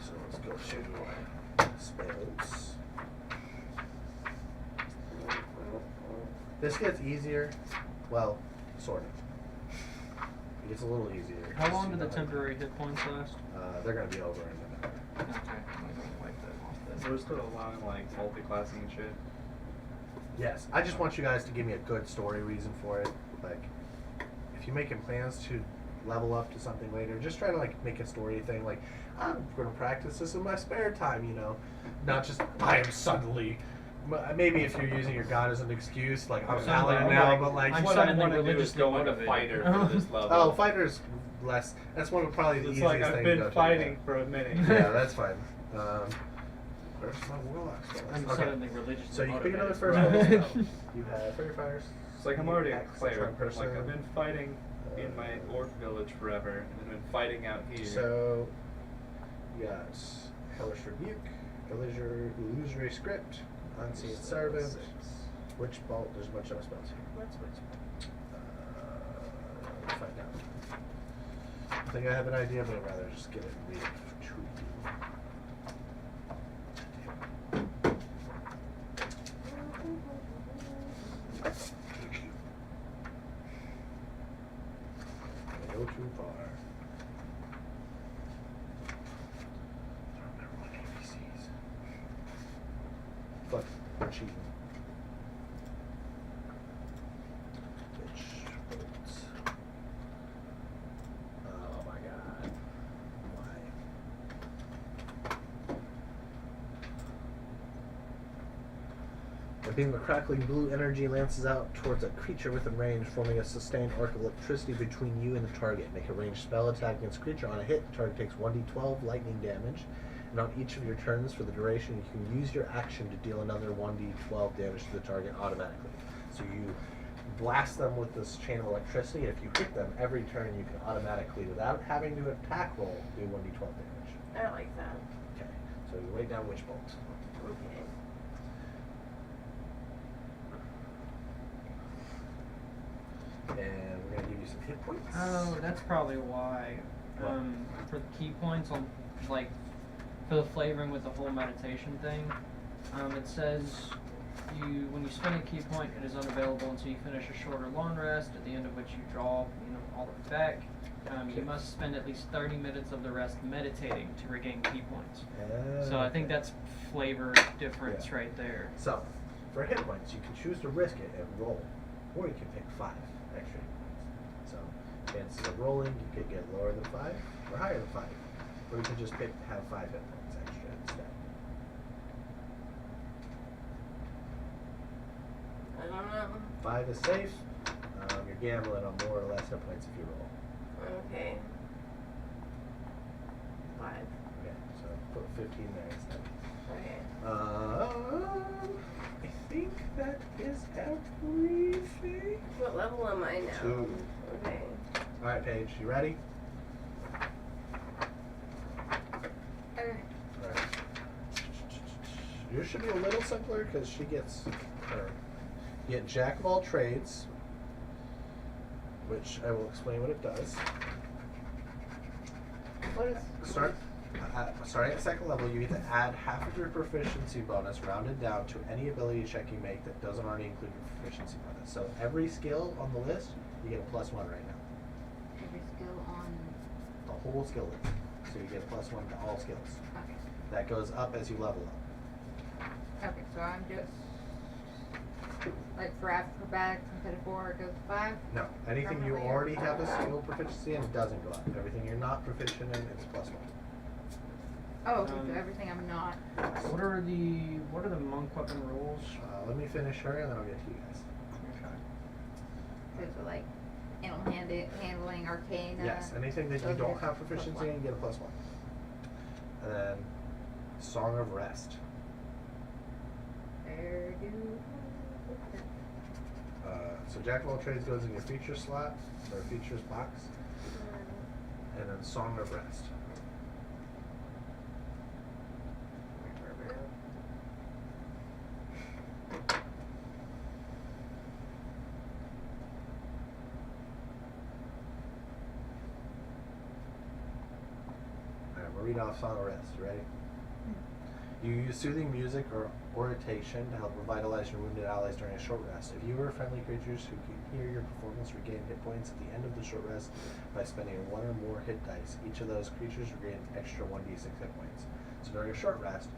So let's go to spells. This gets easier. Well, sort of. It gets a little easier. How long do the temporary hit points last? They're going to be over in a minute. Okay, I'm gonna wipe that off So then. we're still allowing like multi-classing and shit. Yes, I just want you guys to give me a good story reason for it. Like, if you're making plans to level up to something later, just try to like make a story thing. Like, I'm going to practice this in my spare time, you know, not just I am suddenly Maybe if you're using your god as an excuse, like I'm So, paladin like, now, but like I'm what I suddenly want to do is religiously go into motivated. fighter for this level. oh, fighter's less. That's one of probably the It's easiest like I've thing been to go to, fighting for a minute. Yeah, that's fine. Where's my warlock spell? I'm Okay. suddenly religiously So you pick motivated. another first level spell. You have fairy fires. It's like I'm already a Axe, cleric. charm Like I've person. been fighting in my orc village forever, and I've been fighting out here. So you got hellish rebuke, illusory script, unseen servant, witch bolt. There's a bunch of spells here. Let's switch. Let's find out. I think I have an idea, but I'd rather just get it and read it to you. I go too far. I don't remember what ABCs. Fuck, we're cheating. Witch bolts. Oh my god. Why? A beam of crackling blue energy lances out towards a creature within range, forming a sustained arc of electricity between you and the target. Make a ranged spell attack against creature. On a hit, the target takes 1d12 lightning damage, and on each of your turns for the duration, you can use your action to deal another 1d12 damage to the target automatically. So you blast them with this chain of electricity, and if you hit them every turn, you can automatically, without having to attack roll, do 1d12 damage. I like that. Okay, so you write down witch bolt. Okay. And we're gonna give you some hit points. Oh, that's probably why. What? For the key points on, like, for the flavoring with the whole meditation thing, it says when you spend a key point, it is unavailable until you finish a short or long rest, at the end of which you draw, all of it back. You must spend at least 30 minutes of the rest meditating to regain key points. So I think that's flavor difference Yeah. right there. So, for hit points, you can choose to risk it and roll, or you can pick 5 extra hit points. So, chances of rolling, you could get lower than 5 or higher than 5, or you can just pick to have 5 hit points extra instead. I don't know. 5 is safe. You're gambling on more or less hit points if you roll. Okay. 5. Okay, so put 15 there instead. Okay. I think that is everything. What level am I now? 2. Okay. Alright, Paige, you ready? Okay. Alright. Yours should be a little simpler because she gets her. You get Jack of all trades, which I will explain what it does. What is Starting at second level, you get to add half of your proficiency bonus rounded down to any ability check you make that doesn't already include your proficiency bonus. So every skill on the list, you get a +1 right now. every skill on? The whole skill list. So you get a +1 to all skills. Okay. That goes up as you level up. Okay, so I'm just like for acrobatics instead of 4, it goes to 5. No, anything you Permanently already or- have a skill proficiency in, it doesn't go up. Everything you're not proficient in, it's +1. Oh, okay, so everything I'm not. What are the monk weapon rules? Let me finish her and then I'll get to you guys. Okay, so like animal handling, arcane. Yes, anything that you those are don't have just proficiency +1. in, get a +1. And then Song of Rest. Where do So Jack of all trades goes in your feature slot or features box, and then Song of Rest. Alright, we'll read off Song of Rest. You ready? You use soothing music or oration to help revitalize your wounded allies during a short rest. If you or friendly creatures who can hear your performance regain hit points at the end of the short rest by spending 1 or more hit dice, each of those creatures regain an extra 1d6 hit points. So during a short rest,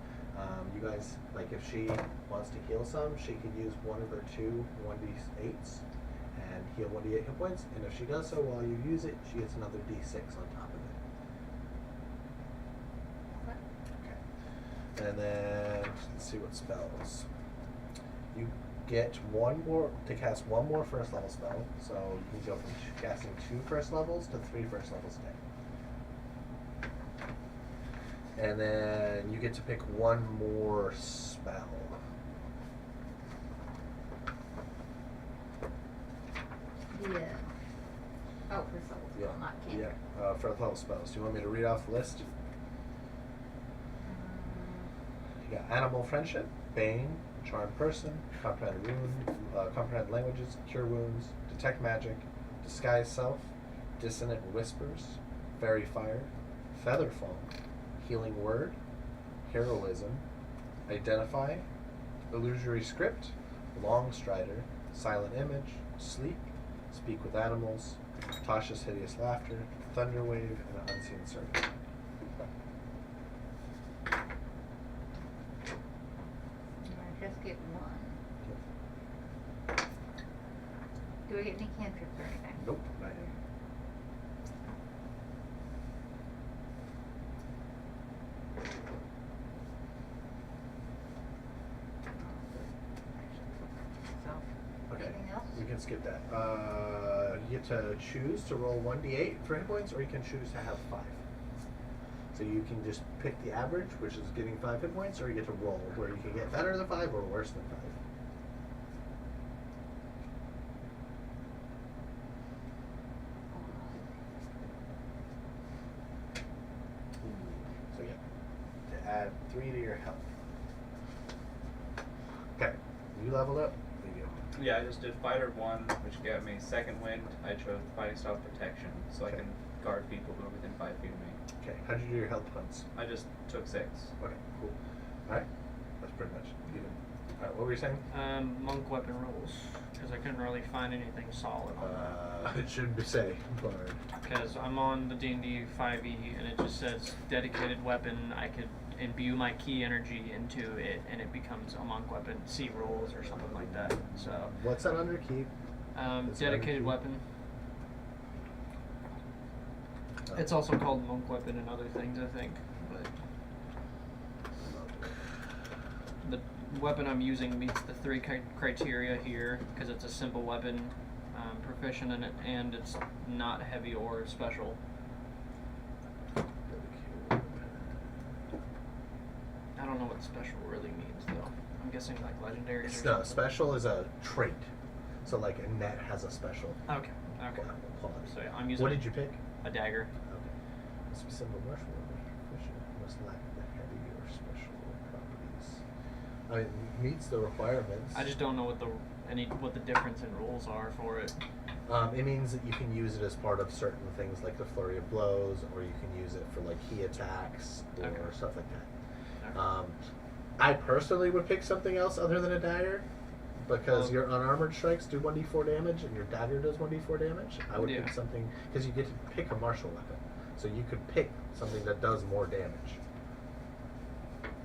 you guys, like if she wants to heal some, she can use one of her 2 1d8s and heal 1d8 hit points, and if she does so while you use it, she gets another d6 on top of it. Okay. And then, let's see what spells. You get one more to cast one more first level spell, so you can go from casting 2 first levels to 3 first levels a day. And then you get to pick one more spell. Yeah. Oh, for soul spell, not cantrip. Yeah, first level spells. Do you want me to read off the list? You got Animal Friendship, Bane, Charm Person, Comprehend Languages, Cure Wounds, Detect Magic, Disguise Self, Dissonant Whispers, Fairy Fire, Feather Fall, Healing Word, Heroism, Identify, Illusory Script, Long Strider, Silent Image, Sleep, Speak with Animals, Tasha's Hideous Laughter, Thunder Wave, and Unseen Servant. I just get one. Do I get any cantrips or anything? Nope, not yet. So, Okay, anything else? we can skip that. You get to choose to roll 1d8 for hit points, or you can choose to have 5. So you can just pick the average, which is getting 5 hit points, or you get to roll, where you can get better than 5 or worse than 5. So yeah, to add 3 to your health. Okay, you leveled up. Leave you. Yeah, I just did Fighter 1, which got me second wind. I chose Fighting Style Protection, so I Okay. can guard people who are within 5 feet of me. Okay, how'd you do your health points? I just took 6. Okay, cool. Alright, that's pretty much even. Alright, what were you saying? Monk weapon rules, because I couldn't really find anything solid on that. It should be say Bard. Because I'm on the D&D 5e, and it just says dedicated weapon. I could imbue my key energy into it, and it becomes a monk weapon. C rules or something like that. So, What's that under keep? It's dedicated under weapon. Oh. It's also called monk weapon and other things, I think. But the weapon I'm using meets the 3 criteria here because it's a simple weapon, proficient in it, and it's not heavy or special. I don't know what special really means though. I'm guessing like legendaries or It's something. special is a trait. So like a net has a special Okay. Okay. quality. So yeah, I'm using What did you pick? a dagger. Okay. Must be simple martial weapon. Proficient. Must lack the heavy or special properties. I mean, meets the requirements. I just don't know what the difference in rules are for it. It means that you can use it as part of certain things like the flurry of blows, or you can use it for like key attacks or Okay. stuff like that. Okay. I personally would pick something else other than a dagger, because Well- your unarmored strikes do 1d4 damage and your dagger does 1d4 damage. I would Yeah. pick something, because you get to pick a martial weapon, so you could pick something that does more damage.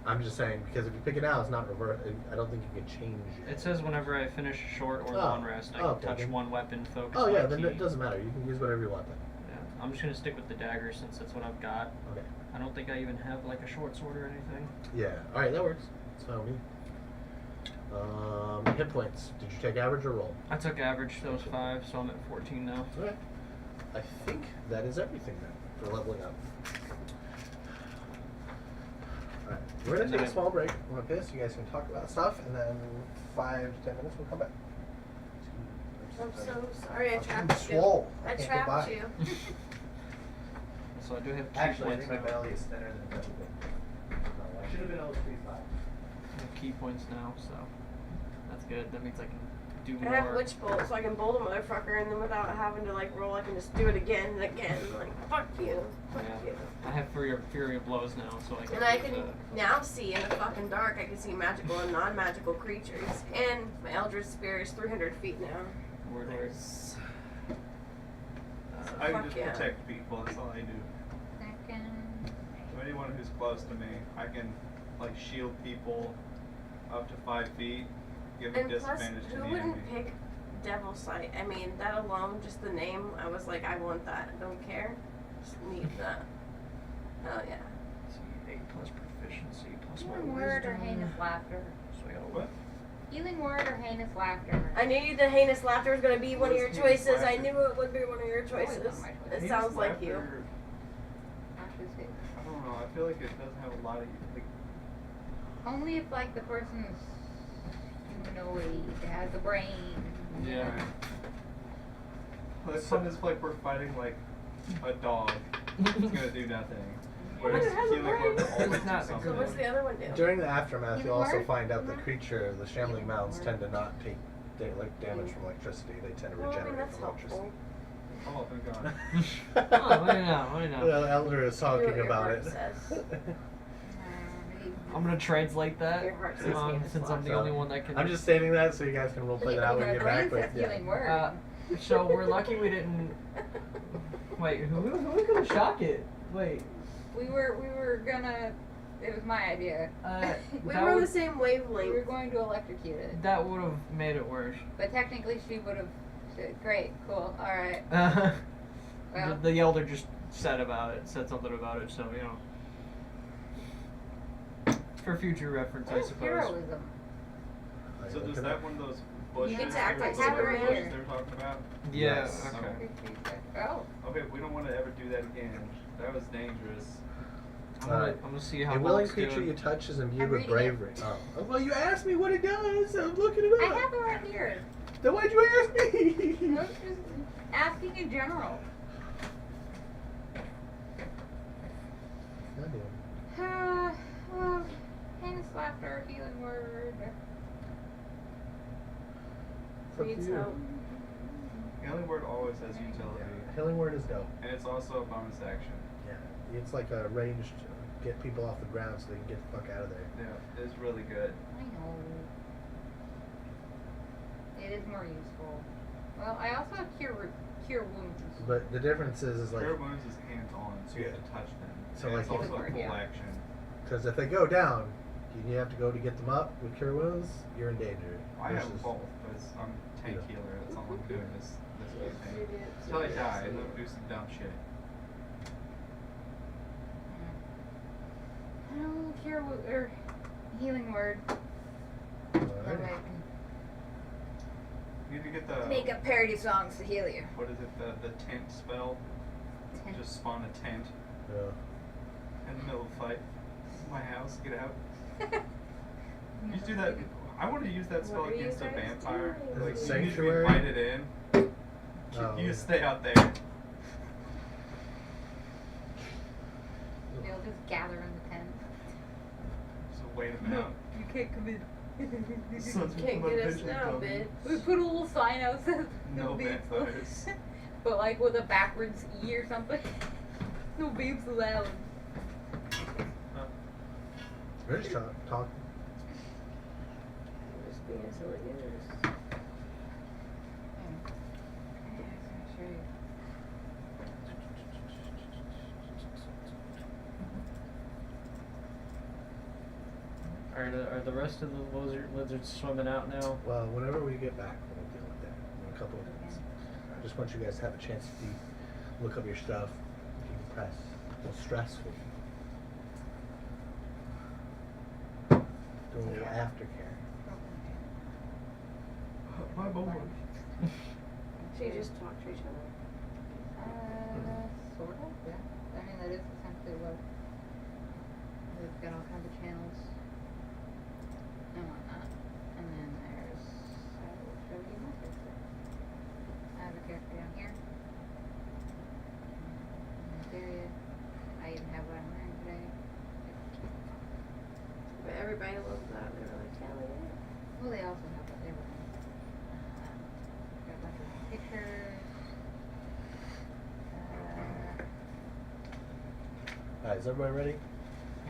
I'm just saying, because if you pick it now, it's not reverse. I don't think you can change It says whenever I finish a short or Oh, long rest, I can okay, touch then- one weapon, focus Oh yeah, my then key. it doesn't matter. You can use whatever you want then. Yeah. I'm just gonna stick with the dagger since that's what I've got. Okay. I don't think I even have like a short sword or anything. Yeah. All right, that works. It's fine with me. Hit points. Did you take average or roll? I took average, that was 5, so I'm at 14 now. Okay. I think that is everything then for leveling up. Alright, we're gonna take a small break. I'm gonna piss. You guys can talk about stuff, and then 5 to 10 minutes we'll come back. I'm so sorry I I'm trapped you. swole. I can't get trapped by. you. So I do have key Actually, I points think my now. belly is thinner than it's ever been. I should have been able to be 5. I have key points now, so that's good. That means I can do I more. have Witch Bolt, so I can bolt a motherfucker, and then without having to like roll, I can just do it again and again. Like, fuck you. Fuck Yeah. you. I have Fury of Blows now, so I can. And I use can that. now see in the fucking dark. I can see magical and non-magical creatures. And my Eldritch Spear is 300 feet now. Word. Nice. I can Fuck just yeah. protect people, that's all I do. Second. So anyone who's close to me, I can like shield people up to 5 feet, give them And plus, disadvantage to who the wouldn't enemy. pick Devil Sight? I mean, that alone, just the name, I was like, I want that. I don't care. Just need that. Oh yeah. Let's see, 8 plus proficiency plus my One word or wisdom. heinous laughter. So I got What? Healing word or heinous laughter? I knew the heinous laughter was gonna be one of your What is heinous choices. I laughter? knew it would be one of your Always choices. on my choice. It Heinous sounds like you. laughter, Laughter's good. I don't know. I feel like it doesn't have a lot of like. Only if like the person's humanoid, has a brain. Yeah. Well, it's fun is like we're fighting like a dog. It's gonna do nothing. But Whereas it has a healing word will brain. always It's do not something. So what's the other one do? During the aftermath, Healing you'll also word? find out the Mhm. creature, the shambling Healing mounds, word. tend to not take like damage from electricity. They tend to Well, I mean, regenerate that's from electricity. helpful. Oh, thank God. Oh, what do you know? What do you know? The elder is Do what talking your about heart it. says. I'm gonna translate that Your heart says heinous since I'm the So, only one that can. I'm just stating that so you guys can roleplay that out when you get back. But yeah. Healing word. So we're lucky we didn't. Wait, who was gonna shock it? Wait. We were gonna. It was my idea. We That were on the would- same We were wavelength. going to electrocute it, That would have made it worse. but technically she would have. Great, cool, all right. Well, The elder just said something about it, so you know. For future reference, I suppose. heroism. So does that one of those bushes? get to act like those Superman. bushes they're talking about? Yeah. Yes. Okay. Oh, Okay, we don't want to ever do that again. That was dangerous. I'm gonna see how A willing Bulk's creature doing. you touch is imbued I'm with reading it. bravery. Oh. Well, you asked me what it does. I'm looking it I up. have it right here. Then why'd you ask I me? was just asking in general. Heinous laughter, healing word. It's up to Reads you. out. Healing word always has utility, Healing word is dope. and it's also a bonus action. Yeah, it's like a ranged get people off the ground so they can get the fuck out of there. Yeah, it's really good. I know. It is more useful. Well, I also have cure wounds. But the difference is like Cure wounds is hands-on, so you have to touch them. So, and like, it's you- also a full Yeah. action. because if they go down, you have to go to get them up with cure wounds. You're in danger. I have Versus- both, because I'm tank Yeah. healer. That's all I'm doing is this campaign. Idiots, Until I idiots, die, and then idiots. do some dumb shit. Oh, or healing word. Alright. That way I can You need to get the make up parody songs to heal you. what is it? The tent spell. Just spawn a tent Yeah. in the middle of the fight. My house, get out. You do that. I want to use that spell What are you against a guys vampire. doing? Like Is it you need to be sanctuary? invited in. Oh, You yeah. stay out there. They'll just gather in the tent. So wait them out. You can't come in. Sons of Can't my get us bitch are now, coming. bitch. We put a little sign out that says No babes vampires. but like with a backwards E or something. No babes allowed. We're just talking. Just being silly goose. Are the rest of the lizards swimming out now? Well, whenever we get back, we'll deal with that in a couple of minutes. I just want you guys to have a chance to look up your stuff, decompress. It's stressful. Doing a little aftercare. My moment. So you just talk to each other? Sort of, yeah. I mean, that is essentially what. We've got all kinds of channels and whatnot. And then there's. I will show you my character. I have a character down here. In this area. I even have what I'm wearing today. But everybody loved that. They were like, hell yeah. Well, they also have what they were wearing. Got a bunch of pictures. Alright, is everybody ready?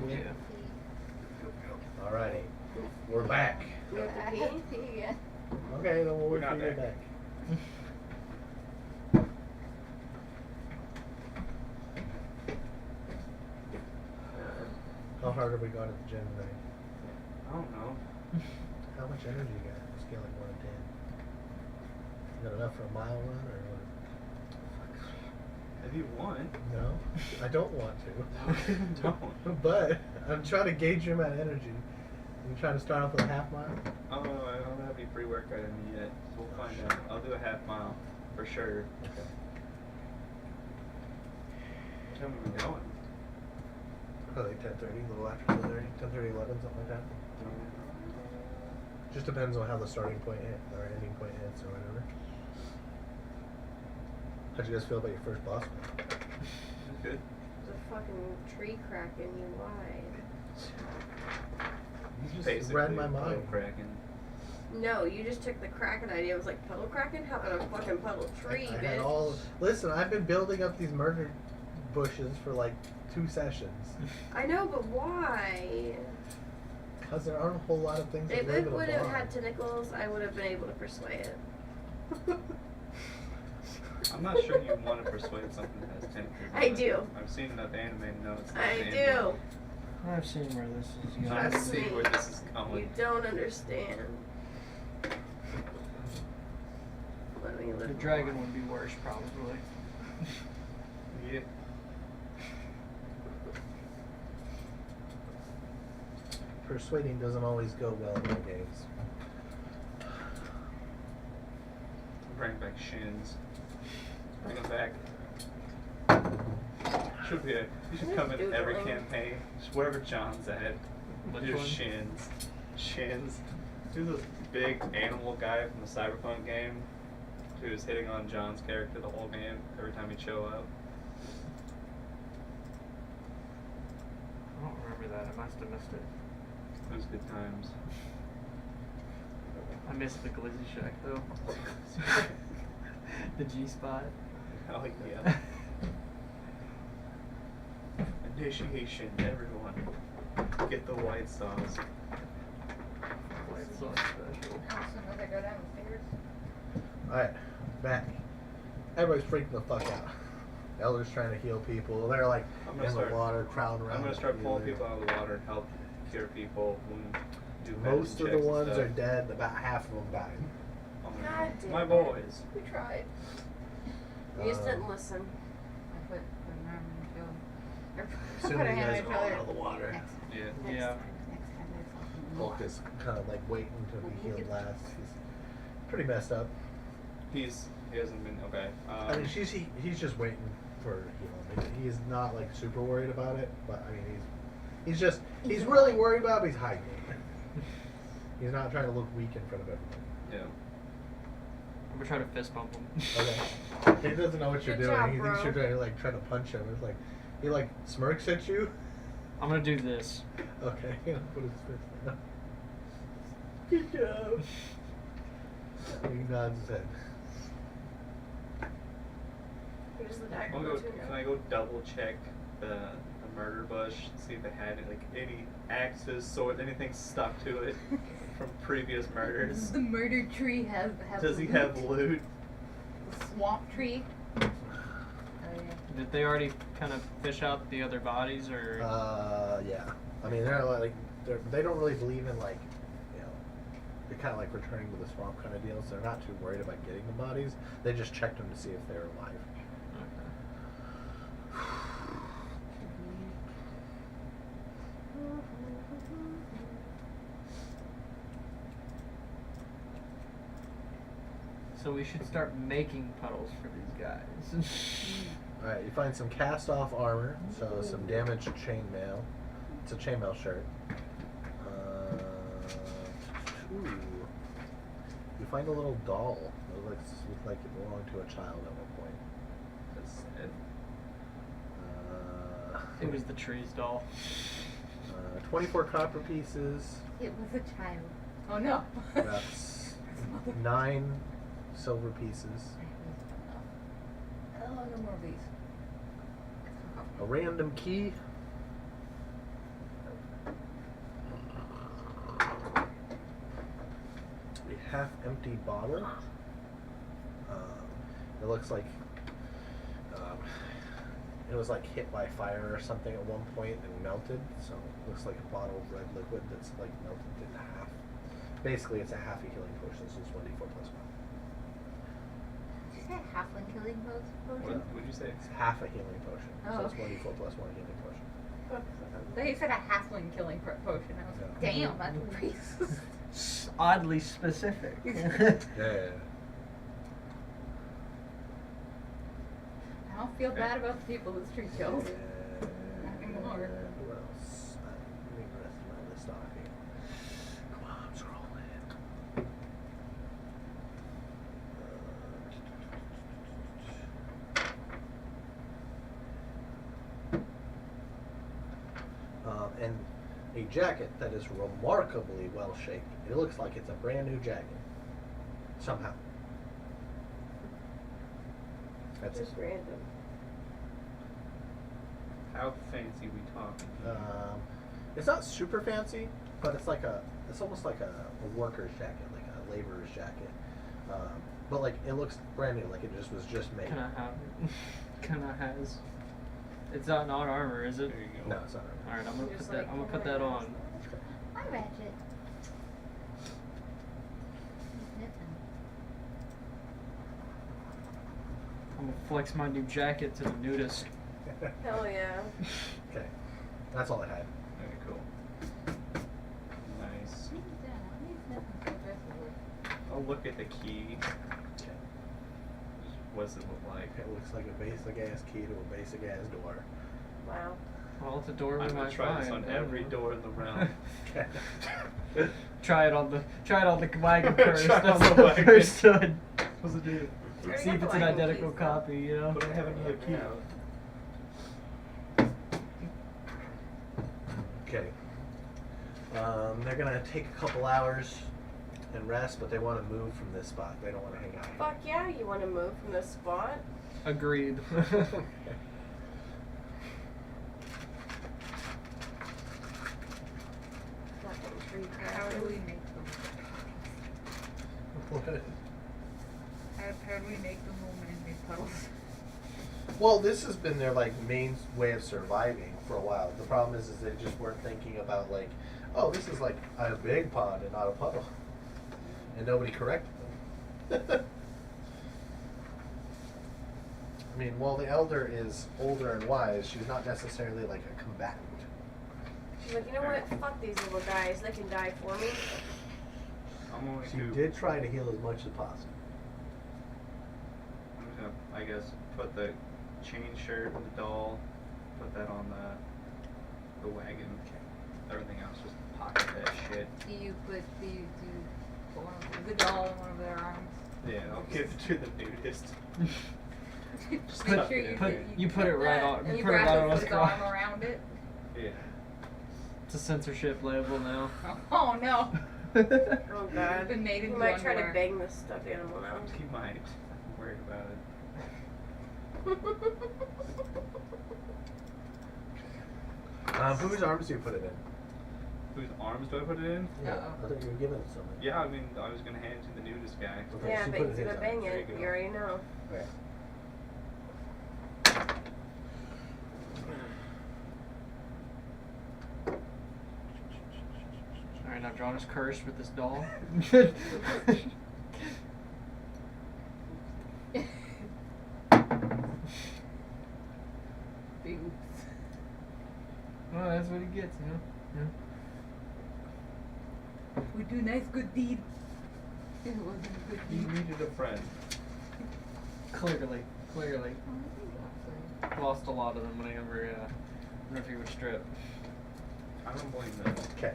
Yeah. Alrighty. We're back. You have to I pee? have to pee again. Okay, then we'll wait We're for not you to get back. back. How hard have we gone at the gym today? I don't know. How much energy you got? Scale like 1 to 10. You got enough for a mile run or what? If you want. No, I don't want to. Don't. But I'm trying to gauge your amount of energy. You trying to start off with a half mile? Oh, I don't have any free workout in me yet. We'll find out. I'll do a half mile for sure. Okay. What time are we going? Probably 10:30, a little after 10:30, 10:30, 11, something like that. Just depends on how the starting point hit or ending point hits or whatever. How'd you guys feel about your first boss fight? Good. There's a fucking tree cracking you wide. You just Basically, read my puddle mind. cracking. No, you just took the kraken idea. It was like puddle cracking? How about a fucking puddle tree, I bitch? had all. Listen, I've been building up these murder bushes for like 2 sessions. I know, but why? Because there aren't a whole lot of things that If live it in a would have barn. had tentacles, I would have been able to persuade it. I'm not sure you want to persuade something that has tentacles. I do. I've seen enough anime to know it's not I an do. anime. I've seen where this is going. I Trust see me. where this is You going. don't understand. Let me live. The dragon would be worse, probably. Yeah. Persuading doesn't always go well in the games. Bring back shins. Bring them back. Should be a. You should come in every campaign. Just wherever John's at. Which Do one? shins. Shins. Who's this big animal guy from the Cyberpunk game? Who's hitting on John's character the whole game every time he'd show up. I don't remember that. I must have missed it. It was good times. I missed the glizzy shack though. The G spot. Oh yeah. Initiation, everyone. Get the white sauce. White sauce special. As soon as I go down the stairs. Alright, back. Everybody's freaking the fuck out. Elder's trying to heal people. They're like I'm in gonna the start- water, crowding around. I'm gonna start the pulling healer. people out of the water and help cure people and do Most medicine of the checks and ones stuff. are dead. About half of them died. Oh, God damn my it. boys. We tried. You just didn't listen. I put an arm in the shoulder. Or As soon put a as you hand guys in the are all shoulder. out of the water. Next time. Yeah. Next Yeah. time. Next time. There's fucking Bulk more. is kind of like waiting to be healed last. He's pretty messed up. He hasn't been okay. I mean, he's just waiting for healing. He's not like super worried about it, but I mean, he's really worried about it, but he's hiding it. He's not trying to look weak in front of everyone. Yeah. I'm gonna try to fist bump him. Okay. He doesn't know what you're Good doing. job, He thinks bro. you're trying to punch him. It's like he like smirks at you. I'm gonna do this. Okay, he'll put his fist down. Good job. He nods his head. Who does the dagger I'll go go, to now? can I go double check the murder bush, see if it had like any axes, swords, anything stuck to it from previous murders? The murder tree has Does he loot. have loot? The swamp tree. Oh yeah. Did they already kind of fish out the other bodies, or? Yeah. I mean, they don't really believe in like, you know, they're kind of like returning to the swamp kind of deal. So they're not too worried about getting the bodies. They just checked them to see if they're alive. So we should start making puddles for these guys. All right, you find some cast-off armor, so some damaged chainmail. It's a chainmail shirt. Ooh. You find a little doll that looks like it belonged to a child at one point. That's sad. It was the trees doll. 24 copper pieces. It was a child. Oh no. That's 9 silver pieces. Oh, no more of these. A random key. A half-empty bottle. It looks like it was like hit by fire or something at one point and melted. So it looks like a bottle of red liquid that's like melted in half. Basically, it's a half a healing potion, so it's 1d4 plus 1. Did you say halfling killing potion? What would you say? It's half a healing potion, so Oh, it's okay. 1d4 plus 1 healing potion. They said a halfling killing potion. I was like, damn, that's racist. Oddly specific. Yeah. I don't feel bad about the people this tree killed. Not anymore. And what else? Let me rest my list off here. Come on, I'm scrolling. And a jacket that is remarkably well shaped. It looks like it's a brand new jacket. Somehow. That's Just random. How fancy we talking? It's not super fancy, but it's almost like a worker's jacket, like a laborer's jacket. But like it looks brand new, like it was just made. Can I have it? Can I has? It's not armor, is it? There you go. No, it's not. All right, I'm gonna Just put that. like I'm gonna put that on. Hi, Ratchet. I'm gonna flex my new jacket to the nudist. Hell yeah. Okay, that's all I had. Very cool. Nice. Oh, look at the key. Okay. What's it look like? It looks like a basic ass key to a basic ass door. Wow. Well, it's a door we I'm gonna might try this find. on I don't every know. door in the realm. Okay. Try it on the wagon first. Try it That's on the the wagon. first one. What's it do? See if it's an identical copy, you know. But I have another key. Okay. They're gonna take a couple hours and rest, but they want to move from this spot. They don't want to hang out. Fuck yeah, you want to move from this spot? Agreed. Fucking tree How do we crashing. make them? What? How do we make them all man-made puddles? Well, this has been their like main way of surviving for a while. The problem is they just weren't thinking about like, oh, this is like a big pond and not a puddle, and nobody corrected them. I mean, while the elder is older and wise, she's not necessarily like a combatant. She's like, you know what? Fuck these little guys. They can die for me. I'm going She to. did try to heal as much as possible. I'm just gonna, I guess, put the chain shirt and the doll, put that on the wagon. Everything else, just pocket that shit. Do you put the doll in one of their arms? Yeah, I'll give it to the nudist. Just Put- make sure you put it right on. And You you put it grab right it on with his the arm crotch. around it. Yeah. It's a censorship label now. Oh no. Oh god. Been made He into might try to underwear. bang this stuffed animal now. He might. I'm worried about it. Whose arms do you put it in? Whose arms do I put it in? Yeah, Uh-oh. I thought you were giving it to somebody. Yeah, I mean, I was gonna hand it to the nudist guy. Okay, Yeah, she but put he's it in gonna his bang arms. There it. you You go. already know. Right. Alright, now John is cursed with this doll. Big oops. Well, that's what he gets, you know? Yeah. We do nice good deed. It wasn't a good He deed. needed a friend. Clearly. Lost a lot of them whenever he was stripped. I don't blame them. Okay.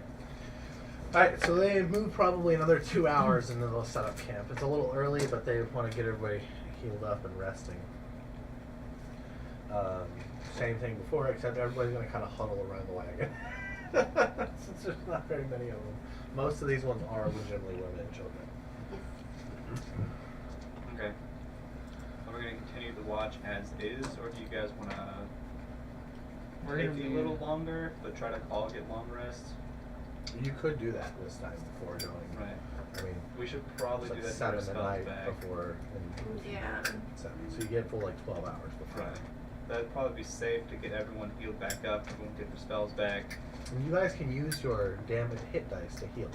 Alright, so they move probably another 2 hours and then they'll set up camp. It's a little early, but they want to get everybody healed up and resting. Same thing before, except everybody's going to kind of huddle around the wagon. Since there's not very many of them. Most of these ones are legitimately women and children. Okay. So we're gonna continue the watch as is, or do you guys wanna We're take gonna a be- little longer, but try to all get long rests? You could do that this time before going. Right. I mean, We should probably it's do like that for 7 our at spells night back. before. And Yeah. 7. So you get full like 12 hours before. Right. That'd probably be safe to get everyone healed back up, everyone get their spells back. And you guys can use your damage hit dice to heal.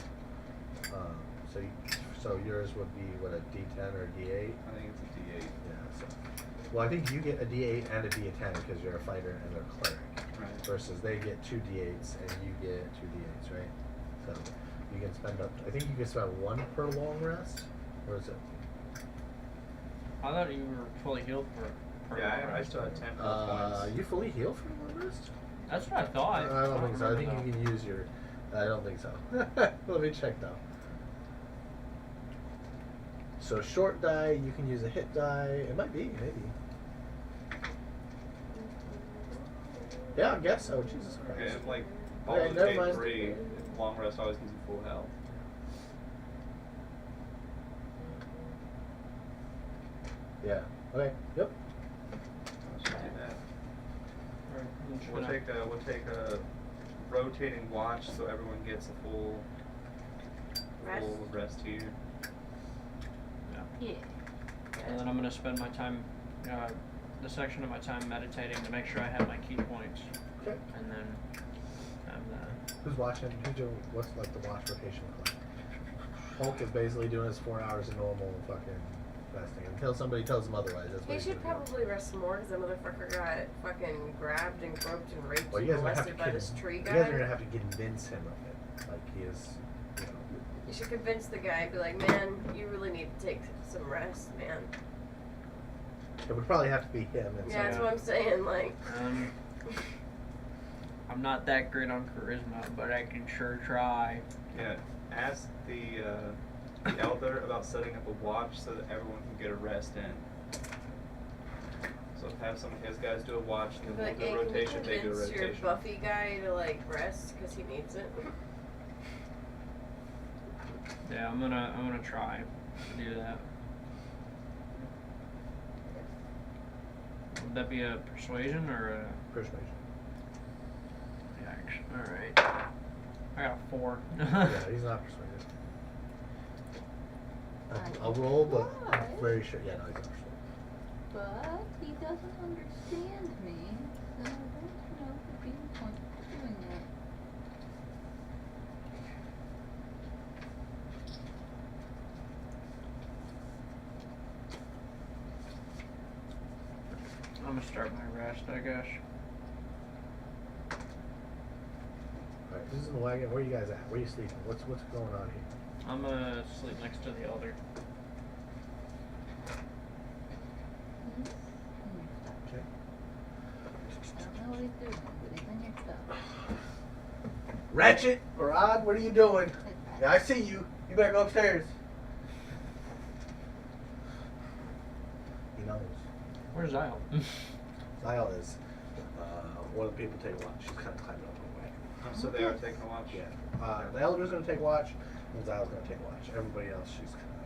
So yours would be what, a D10 or a D8? I think it's a D8. Yeah. So, well, I think you get a D8 and a D10 because you're a fighter and a cleric. Right. versus they get 2 d8s and you get 2 d8s, right? So you can spend up. I think you can spend 1 per long rest, or is it? I thought you were fully healed for Yeah, I still have 10 points. You fully heal for long rest? That's what I thought. I don't think so. I think remember you can use your. I don't think so. Let me check though. So short die, you can use a hit die. It might be, maybe. Yeah, I guess so. Jesus Christ. Okay, I'm like, Okay, always never paid mind. 3. Long rest always gives you full health. Yeah. Okay. Yep. I should do that. Alright, I'm just We'll gonna- take a rotating watch so everyone gets a full rest here. Yeah. And then I'm gonna spend my time, the section of my time meditating to make sure I have my key points, Okay. and then have the. Who's watching? Who's doing? What's like the watch rotation look like? Hulk is basically doing his 4 hours of normal fucking resting until somebody tells him otherwise. That's what He he's should gonna do. probably rest more because that motherfucker got fucking grabbed and groped and raped Well, and you guys are gonna have to molested by this tree you guy. guys are gonna have to convince him of it. Like he is, you know. You should convince the guy, be like, man, you really need to take some rest, man. It would probably have to be him. And Yeah, that's so, what I'm saying, like. I'm not that great on charisma, but I can sure try. Yeah, ask the elder about setting up a watch so that everyone can get a rest in. So have some of his guys do a watch, and Be then like, we'll do hey, a can you rotation, they do a convince your rotation. Buffy guy to, like, rest because he needs it? Yeah, I'm gonna try to do that. Would that be a persuasion or a persuasion. action? All right. I got a 4. Yeah, he's not persuaded. I'll roll, but I'm very sure. Yeah, no, he's not persuaded. But he doesn't understand me, so I don't know if he's comfortable doing that. I'm gonna start my rest, I guess. Alright, this is in the wagon. Where are you guys at? Where are you sleeping? What's going on here? I'm gonna sleep next to the elder. Okay. I don't know what he's doing, but he's in your stuff. Ratchet, Rod, what are you doing? Yeah, I see you. You better go upstairs. He knows. Where's Zyle? Zyle is one of the people taking watch. She's kind of climbing up on the wagon. So they are taking a watch? Yeah. The elder's going to take watch, and Zyle's going to take watch. Everybody else, she's kind of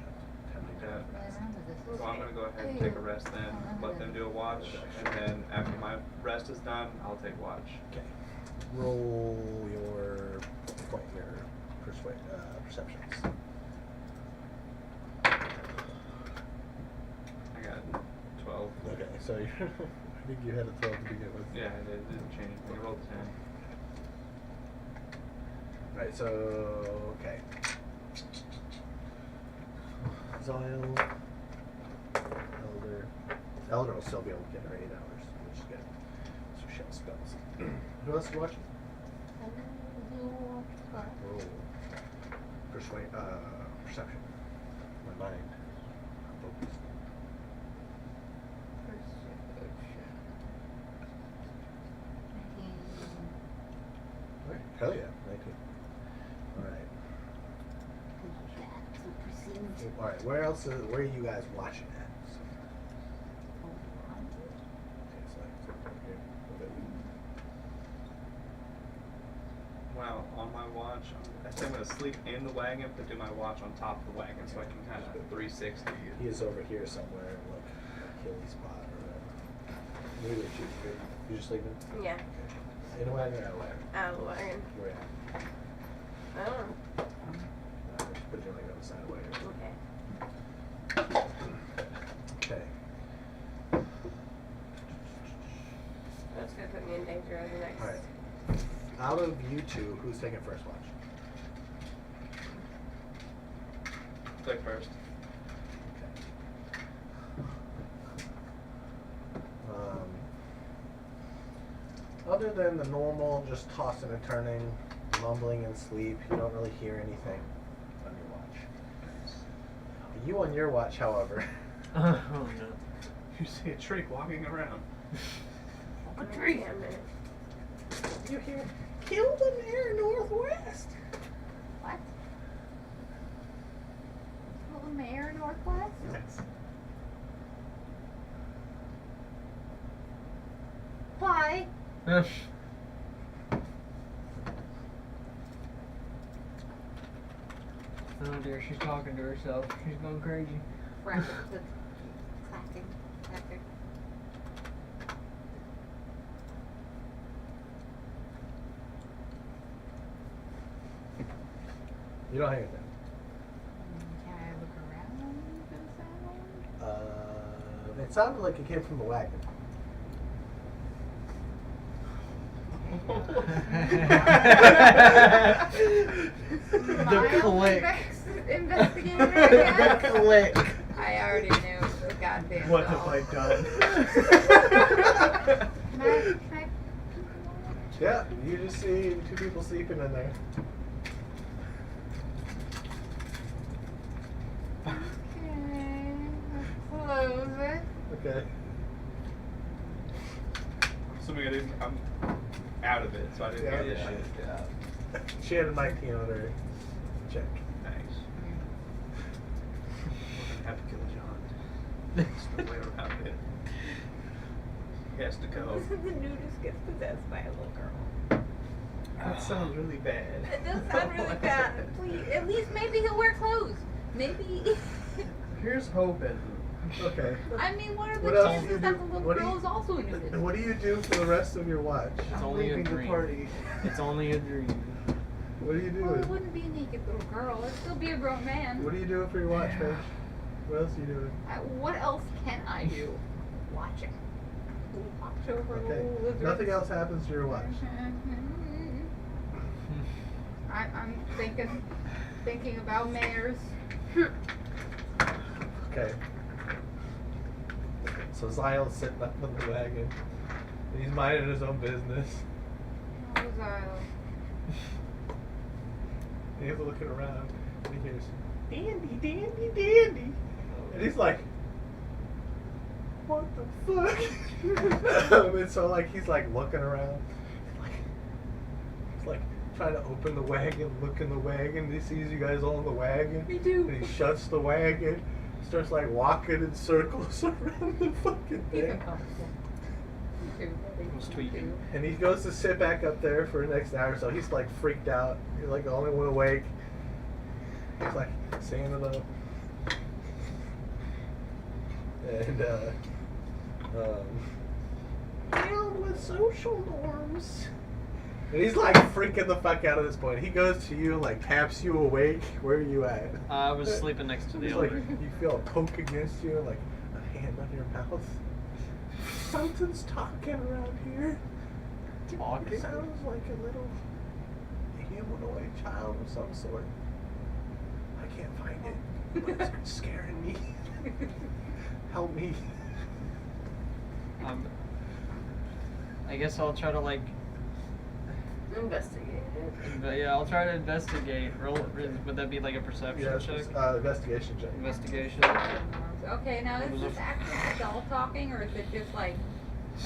tending to. Okay. What round is this? So I'm gonna go ahead and take a rest then, let them do a watch, and then after my rest is done, I'll take watch. Okay. Roll your perceptions. I got 12. Okay, so you're, I think you had a 12 to begin with. Yeah, it didn't change anything. I rolled 10. Right, so, okay. Zyle, Elder will still be able to get her 8 hours, which is good. So she has spells. Who else is watching? Roll. Perception. My mind. Focus. Alright, hell yeah, 19. Alright. Alright, where are you guys watching at? Okay, so that's over here. Okay. Well, on my watch, I think I'm gonna sleep in the wagon, but do my watch on top of the wagon so I can kind of 360. He is over here somewhere, like a hilly spot or whatever. Where did you? You just sleeping? Yeah, Okay. In a wagon or out of a wagon? out of the wagon. Where at? I don't know. Just put you like on the side of the wagon. Okay. Okay. That's gonna put me in danger of the next. Alright. Out of you two, who's taking first watch? Take first. I'll other than the normal, just tossing and turning, mumbling in sleep, you don't really hear anything on your watch. You on your watch, however, Oh no. You see a tree walking around. A tree. Damn it. you hear, kill the mayor northwest. What? Kill the mayor northwest? Yes. Why? Oh dear, she's talking to herself. She's going crazy. Right. That's clacking. Clacking. You don't hear anything. Can I look around for the sound? It sounded like it came from the wagon. The click. Investigating The again? click. I already knew the goddamn What doll. have I done? Can I Yeah, you just see two people sleeping in there. Okay, let's close it. Okay. Assuming I'm out of it, so I didn't Yeah, get this yeah. shit. She had a 19 on her check. Nice. We're gonna have to kill John. There's no way around it. He has to go. The nudist gets possessed by a little girl. That sounds really bad. It does sound really bad. Please, at least maybe he'll wear clothes. Maybe. Here's hoping. Okay. I mean, what are the What else do you chances that do? the little What do girl you- is also a nudist? And what do you do for the rest of your watch? It's only a leaving the dream. party. It's only a dream. What do you Well, it do? wouldn't be a naked little girl. It'd still be a grown man. What do you do for your watch, Paige? What else are you doing? What else can I do? Watching. Watch over Okay. little lizards. Nothing else happens to your watch. I'm thinking about mayors. Okay. So Zyl's sitting up in the wagon. And he's minding his own business. What was I? And he's looking around. And he hears, Dandy, Dandy, Dandy. And he's like, what the fuck? And so like he's like looking around. He's like trying to open the wagon, look in the wagon. He sees you guys all in the wagon. Me too. And he shuts the wagon. Starts like walking in circles around the fucking He's thing. uncomfortable. Me too, buddy. Was Me tweaking. too. And he goes to sit back up there for the next hour, so he's like freaked out. You're like the only one awake. He's like singing it up. And down with social norms. And he's like freaking the fuck out at this point. He goes to you and like taps you awake. Where are you at? I was sleeping next to the He's like, elder. you feel a poke against you, like a hand on your mouth. Something's talking around here. It Talking? sounds like a little humanoid child of some sort. I can't find it. But it's scaring me. Help me. I guess I'll try to like. Investigate it. But yeah, I'll try to investigate. Roll. Would that be like a perception Yeah, check? it's, investigation check. Investigation. Okay, now is this actually the doll talking, or is it just like?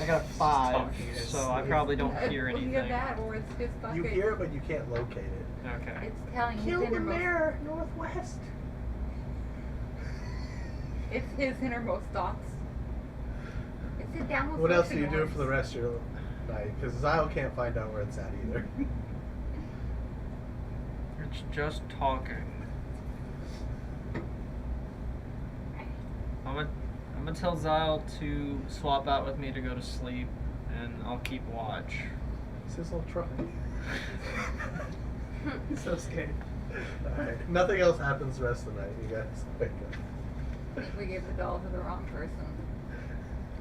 I got a 5, talking, it's- so I probably don't hear Well, anything. either that, or it's just fucking. You hear it, but you can't locate it. Okay. It's telling his Kill the innermost. mayor, northwest. It's his innermost thoughts. It's a downward. What else do you friction do noise. for the rest of your night? Because Zyle can't find out where it's at either. It's just talking. I'm gonna tell Zyle to swap out with me to go to sleep, and I'll keep watch. It's his little truck. He's so scared. Alright. Nothing else happens the rest of the night. You guys wake up. I think we gave the doll to the wrong person.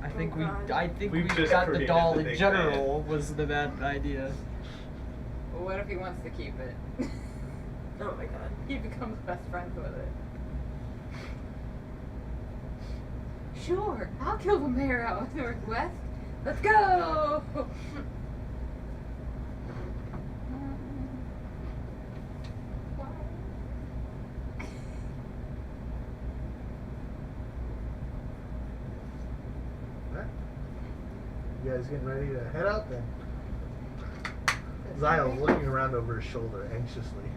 I think God. I think We've we just got the created doll the in big general was the bad idea. Well, what if he wants to keep it? Oh my god. He becomes best friends with it. Sure, I'll kill the mayor out of Northwest. Let's go! You guys getting ready to head out then? Zyle's looking around over his shoulder anxiously.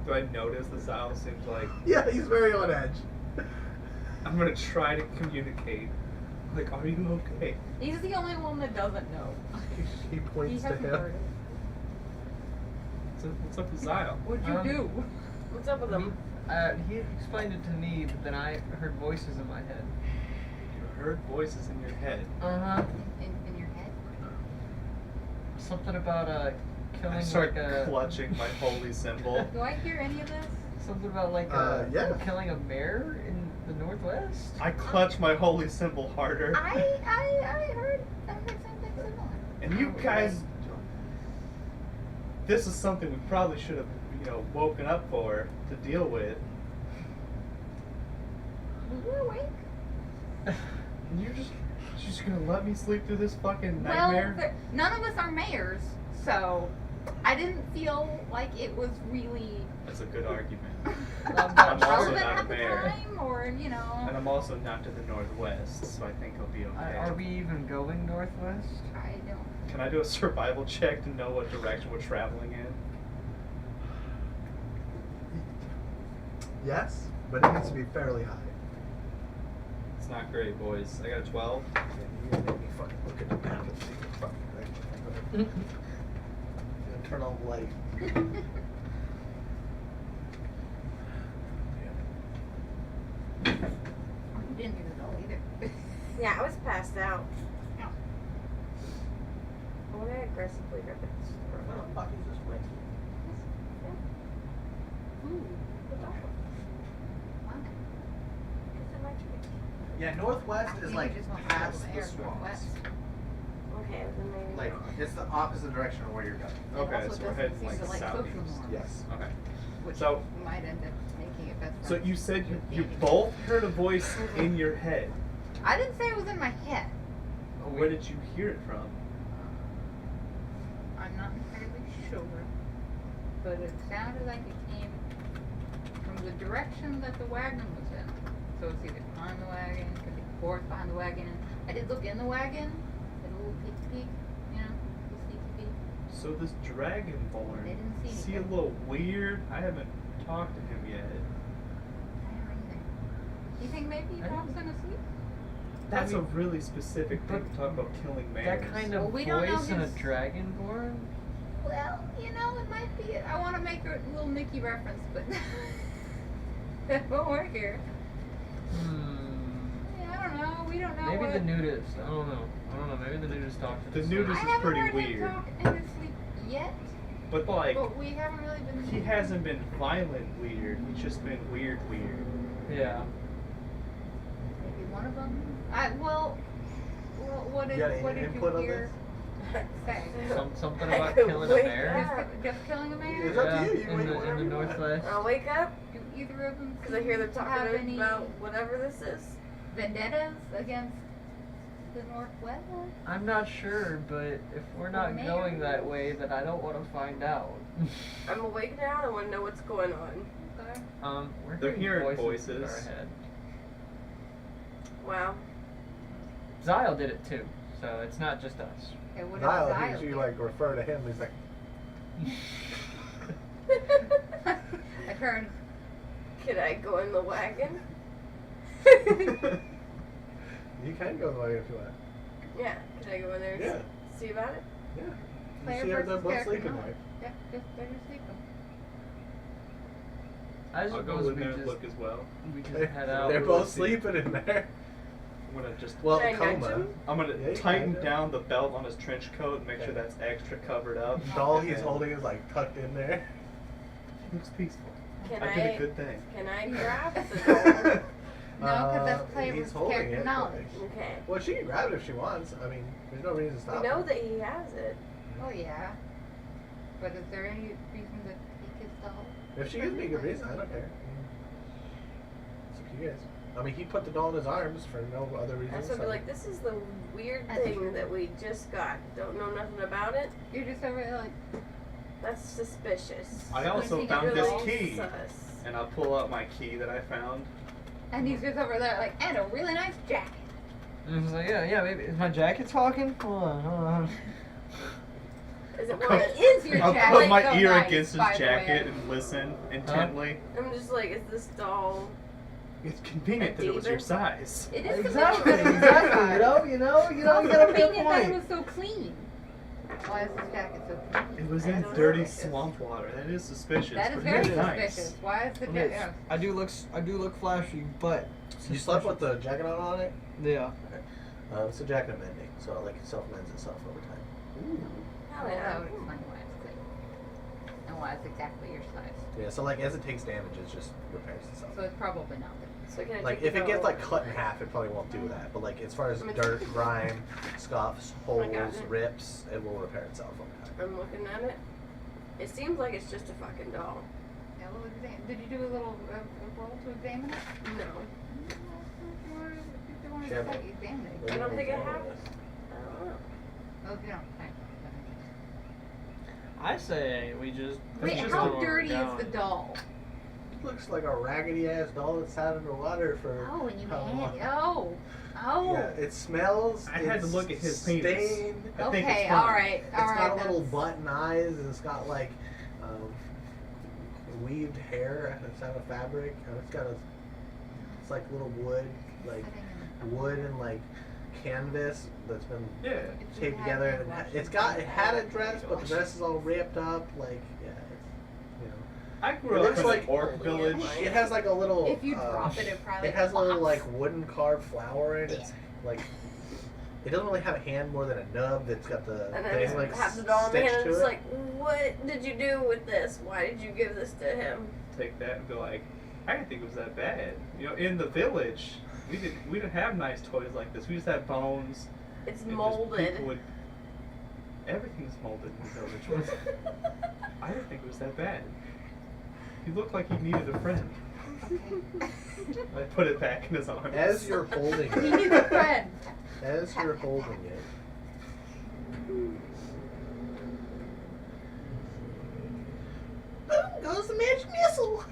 Do I notice the Zyle seems like Yeah, he's very on edge. I'm gonna try to communicate. Like, are you okay? He's the only one that doesn't know. He He points to hasn't him. heard it. What's up with Zyle? What'd you do? What's up with him? He explained it to me, but then I heard voices in my head. You heard voices in your head. Uh-huh. In your head? Something about I killing start like a clutching my holy symbol. Do I hear any of this? something about like yeah. killing a mayor in the Northwest. I clutch my holy symbol harder. I heard something similar. And you guys, this is something we probably should have, woken up for to deal with. We were awake. And you're just gonna let me sleep through this fucking nightmare? Well, none of us are mayors, so I didn't feel like it was really That's a good argument. I'm also relevant not a at the mayor. time, or And I'm also not to the northwest, so I think I'll be okay. Are we even going northwest? I don't. Can I do a survival check to know what direction we're traveling in? Yes, but it needs to be fairly high. It's not great, boys. I got a 12. Yeah, you gotta make me fucking look at the map and see the fucking direction. Gonna turn on the light. You didn't hear it all either. Yeah, I was passed out. No. I want to aggressively rip it. What the fuck is this way? Ooh. Yeah, northwest is You like just want past to the air swamps. northwest. Okay, then maybe. Like it's the opposite direction of where you're going. It Okay, also so we're doesn't heading seem like to, southeast. social norms, Yes. Okay. Which So- might end up making it best So friends you said with you Danny. both heard a voice in your head. I didn't say it was in my head. Where did you hear it from? I'm not entirely sure, but it sounded like it came from the direction that the wagon was in. So it's either behind the wagon, could be forth behind the wagon. I did look in the wagon, did a little peek, little sneaky peek. So this dragonborn, They didn't see is he a anything. little weird? I haven't talked to him yet. I don't either. You think maybe he I talks don't- in his sleep? That's mean, a really specific thing to talk about killing mares. That kind of Well, we don't know voice in a his- dragonborn? Well, it might be. I want to make a little Mickey reference, but that won't work here. Yeah, I don't know. We don't know. Maybe what... the nudist. I don't know. Maybe the nudist talked to The this nudist I is haven't pretty heard weird. him talk in his sleep yet, But like, but we haven't really been. he hasn't been violent weird. He's just been weird. Yeah. Maybe one of them. What You did got any what did input you on hear say? Something about killing a Wake bear? up. Just killing a man? It's up to Yeah, you. You in wait the whatever you want. northwest. I'll wake up Do either of them? because I hear them have talking any about whatever this is. vendettas against the Northwest? I'm not sure, but if we're not Mayor? going that way, then I don't want to find out. I'm awake now and I want to know what's going on. Okay. We're They're hearing voices in our voices. head. Wow. Zyle did it too, so it's not just us. Okay, what Niall did hears you like refer to him. He's like, I heard. Can I go in the wagon? you can go the way if you want. Yeah. Can I go in there and Yeah. see about it? Yeah. Player You see how they're versus both character sleeping knowledge. there. Yeah, they're just sleeping. I I'll go suppose in we there and just look as well. we just head out. They're We'll both see. sleeping in there. I'm gonna just. Well, Can I nudge coma. him? I'm gonna Yeah, you tighten can. down the belt on his trench coat and make sure Okay. that's extra covered up. The doll And he's then- holding is like tucked in there. He looks peaceful. Can I did a good thing. Can I grab the doll? No, because that's player he's versus holding character it, knowledge. Okay. Well, she can grab it if she wants. I mean, there's no reason to stop. We know her. that he has it. Oh yeah. But is there any reason to take his doll? If she gives me a good reason, I don't care. It's up to you guys. I mean, he put the doll in his arms for no other reason. And so I'll be like, this is the weird That's thing true. that we just got. Don't know nothing about it. You're just over there like, That's suspicious. I also think found it this really key, Sus. and I'll pull out my key that I found. and he's just over there like, and a really nice jacket. And it's like, yeah, maybe. Is my jacket talking? Hold on. Is it I'll one? What is your I'll jacket? put my so ear nice, against his by the jacket way? and listen intently. I'm just like, is this doll? It's convenient that it was your Demon? size. It is Exactly, convenient. exactly. You know, you It's gotta make a convenient that it was point. so clean. Why is this jacket so clean? It was I in don't dirty know. swamp water. That is suspicious. That is but very it's nice. suspicious. Why is the It jacket? is. Yeah. I do look flashy, but You slept with the jacket on it? yeah. It's a jacket of mending, so like it self-mends itself over time. Hell Well, that yeah. would explain why it's clean. And why it's exactly your size. Yeah, so like as it takes damage, it just repairs itself. So it's probably not good. So can I Like take if it the gets doll? like cut in half, it probably won't do that. But like as far as I'm gonna dirt, take- grime, scuffs, I holes, got it. rips, it will repair itself over time. I'm looking at it. It seems like it's just a fucking doll. Yeah, we'll did you do a little roll to examine it? No. Yeah, but- Examine but it. I don't think I it's- have it. I don't know. Oh, if you don't. Fine. I say we just. Wait, just how a- dirty is the doll? It looks like a raggedy ass doll that's sat underwater for. Oh, and you how had long? oh. Yeah, it smells. I had to it's look at his penis. stained. I think Okay, it's fine. all right, It's all right. got little that's- button eyes and it's got like weaved hair. It's out of fabric. And it's like little wood, like wood and like canvas that's been Yeah. If you taped had together. been And watching it had a TV, dress, but the dress is all ripped up. Like yeah, it's I It grew up looks in like- an orc village. it has like a little. If you drop it probably It has a little flops. like wooden carved flower in it. It's like it doesn't really have a hand more than a nub that's got the And then thing just like have the doll in my stitched hand and to it's it. like, what did you do with this? Why did you give this to him? Take that and be like, I didn't think it was that bad. You know, in the village, we didn't have nice toys like this. We just had bones. It's and just molded. people would- everything's molded in the village. I didn't think it was that bad. He looked like he needed a friend. I put it back in his arms. As you're holding He needs a it, friend. as you're holding it, boom goes the magic missile.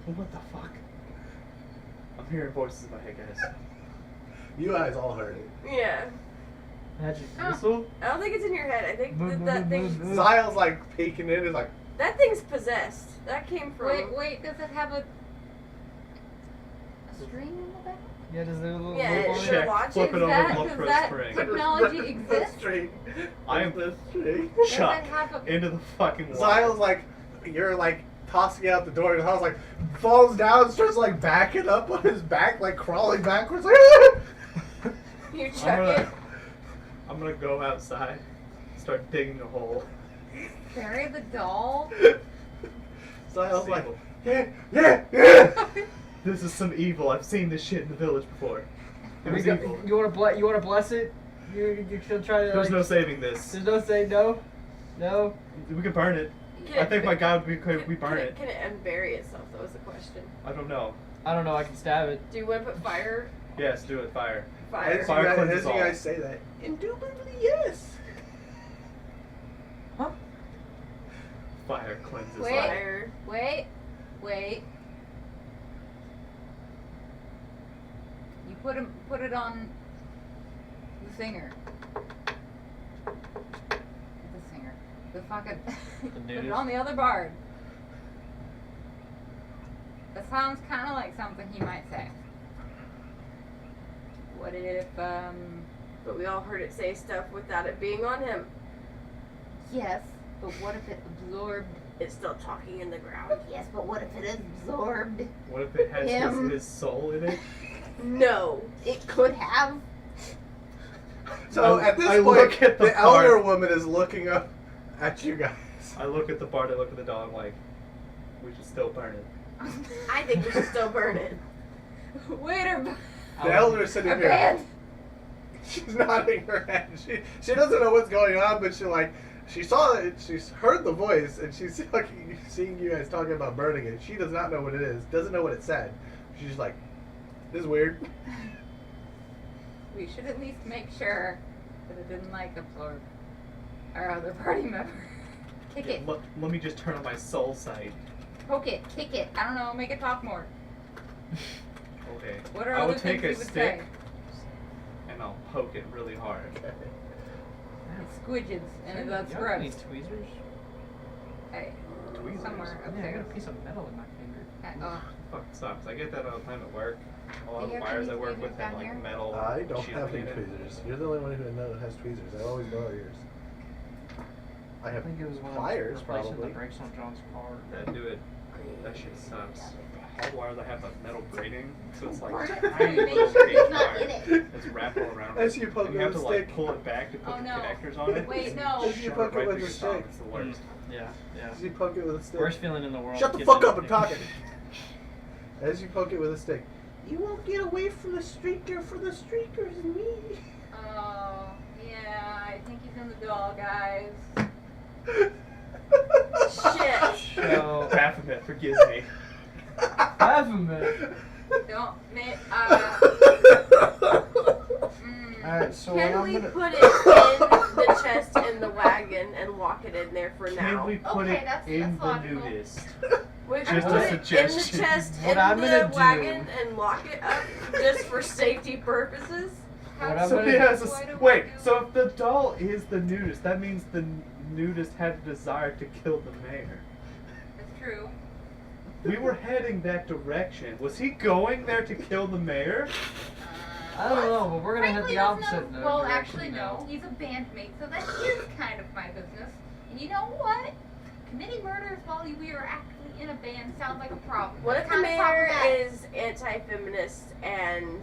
What the fuck? I'm hearing voices in my head, guys. You guys all heard it. Yeah. Magic Oh. missile. I don't think it's in your head. I think that thing, Zyle's like peeking in, is like, that thing's possessed. That came from. Wait, does it have a string in the back? Yeah, does there a little Yeah, rope it on should it? Check. watch Flip it. it over That- and look does for a that spring. put- Technology The exists? string. I am the string. Chuck Does it have a- into the fucking water. Zyle's like, you're like tossing out the door, and Zyle's like falls down, starts like backing up on his back, like crawling backwards, like. You I'm chuck gonna, it. I'm gonna go outside, start digging a hole. Bury the doll? Zyle's like, Evil. yeah. This is some evil. I've seen this shit in the village before. It was evil. You want to bless it? You should try to. There's like, no saving this. There's no say no. No. We can burn it. Can I think my God would be can- we burn can it. Can it unbury itself? That was the question. I don't know. I don't know. I can stab it. Do you want to put fire? Yes, do it. Fire. Fire. As Fire you guys, cleanses as you all. guys say that, indubitably yes. Huh? Fire cleanses. Wait. all. Fire. Wait. You put it on the singer. The singer. The fucking put it nudist? on the other bard. That sounds kinda like something he might say. What if But we all heard it say stuff without it being on him. yes, but what if it absorbed It's still talking in the ground. yes, but what if it absorbed What if it has Him. his soul in it? No. it could have So I- at this I point, look at the the elder part. woman is looking up at you guys. I look at the bard, I look at the dog, I'm like, we should still burn it. I think we should still burn it. Waiter The elder is sitting a here. band. She's nodding her head. She doesn't know what's going on, but she saw it. She's heard the voice, and she's like seeing you guys talking about burning it. She does not know what it is. Doesn't know what it said. She's just like, this is weird. We should at least make sure that it didn't like absorb our other party member. Kick it. Let me just turn on my soul sight. Poke it, kick it. I don't know. Make it talk more. Okay. What are I other will take things a you would stick say? and I'll poke it really hard. It squidges, and that's you don't have any gross. tweezers? Hey, Tweezers? somewhere Yeah, I got a upstairs. piece of metal in my finger. Fucking sucks. I get that all the time at work. A lot Do of you the have wires I any work tweezers with have down here? like metal. I don't shielding have any in it. tweezers. You're the only one who has tweezers. I always borrow yours. I I have think it was one pliers, of replacing probably. the brakes on John's car. Yeah, do it. That shit sucks. All the wires I have like metal braiding, so it's like Make tiny sure little it's gauge not wire in it. that's wrapped all around As it. you poke And you it have to with a like stick. pull it back to put Oh, the no. connectors on it. Wait, and no. shove You it poke it right with through a your thumb. stick. It's the worst. Yeah, yeah. As you poke it with a stick. Worst feeling in the world. Shut the getting fuck up! I'm anything. talking. As you poke it with a stick. You won't get away from the streaker, for the streaker's me. Oh, yeah. I think he's in the doll, guys. Shit. So, Baphomet, forgive me. half a minute. Don't make. Alright, so Can what we I'm gonna... put it in the chest in the wagon and lock it in there for Can now? we put Okay, it that's in the logical. nudist? We can Just put a it in the suggestion. chest What in I'm the gonna do- wagon and lock it up just for safety purposes. What I'm So gonna- he has a Why do wait. I do- So if the doll is the nudist, that means the nudist had a desire to kill the mayor. It's true. We were heading that direction. Was he going there to kill the mayor? I don't know, but we're gonna head Frankly, the that's opposite not- Well, direction actually, now. no. He's a bandmate, so that is kind of my business. And you know what? Committing murders while we are actually in a band sounds like a problem. What It's if the kinda mayor problematic. is anti-feminist and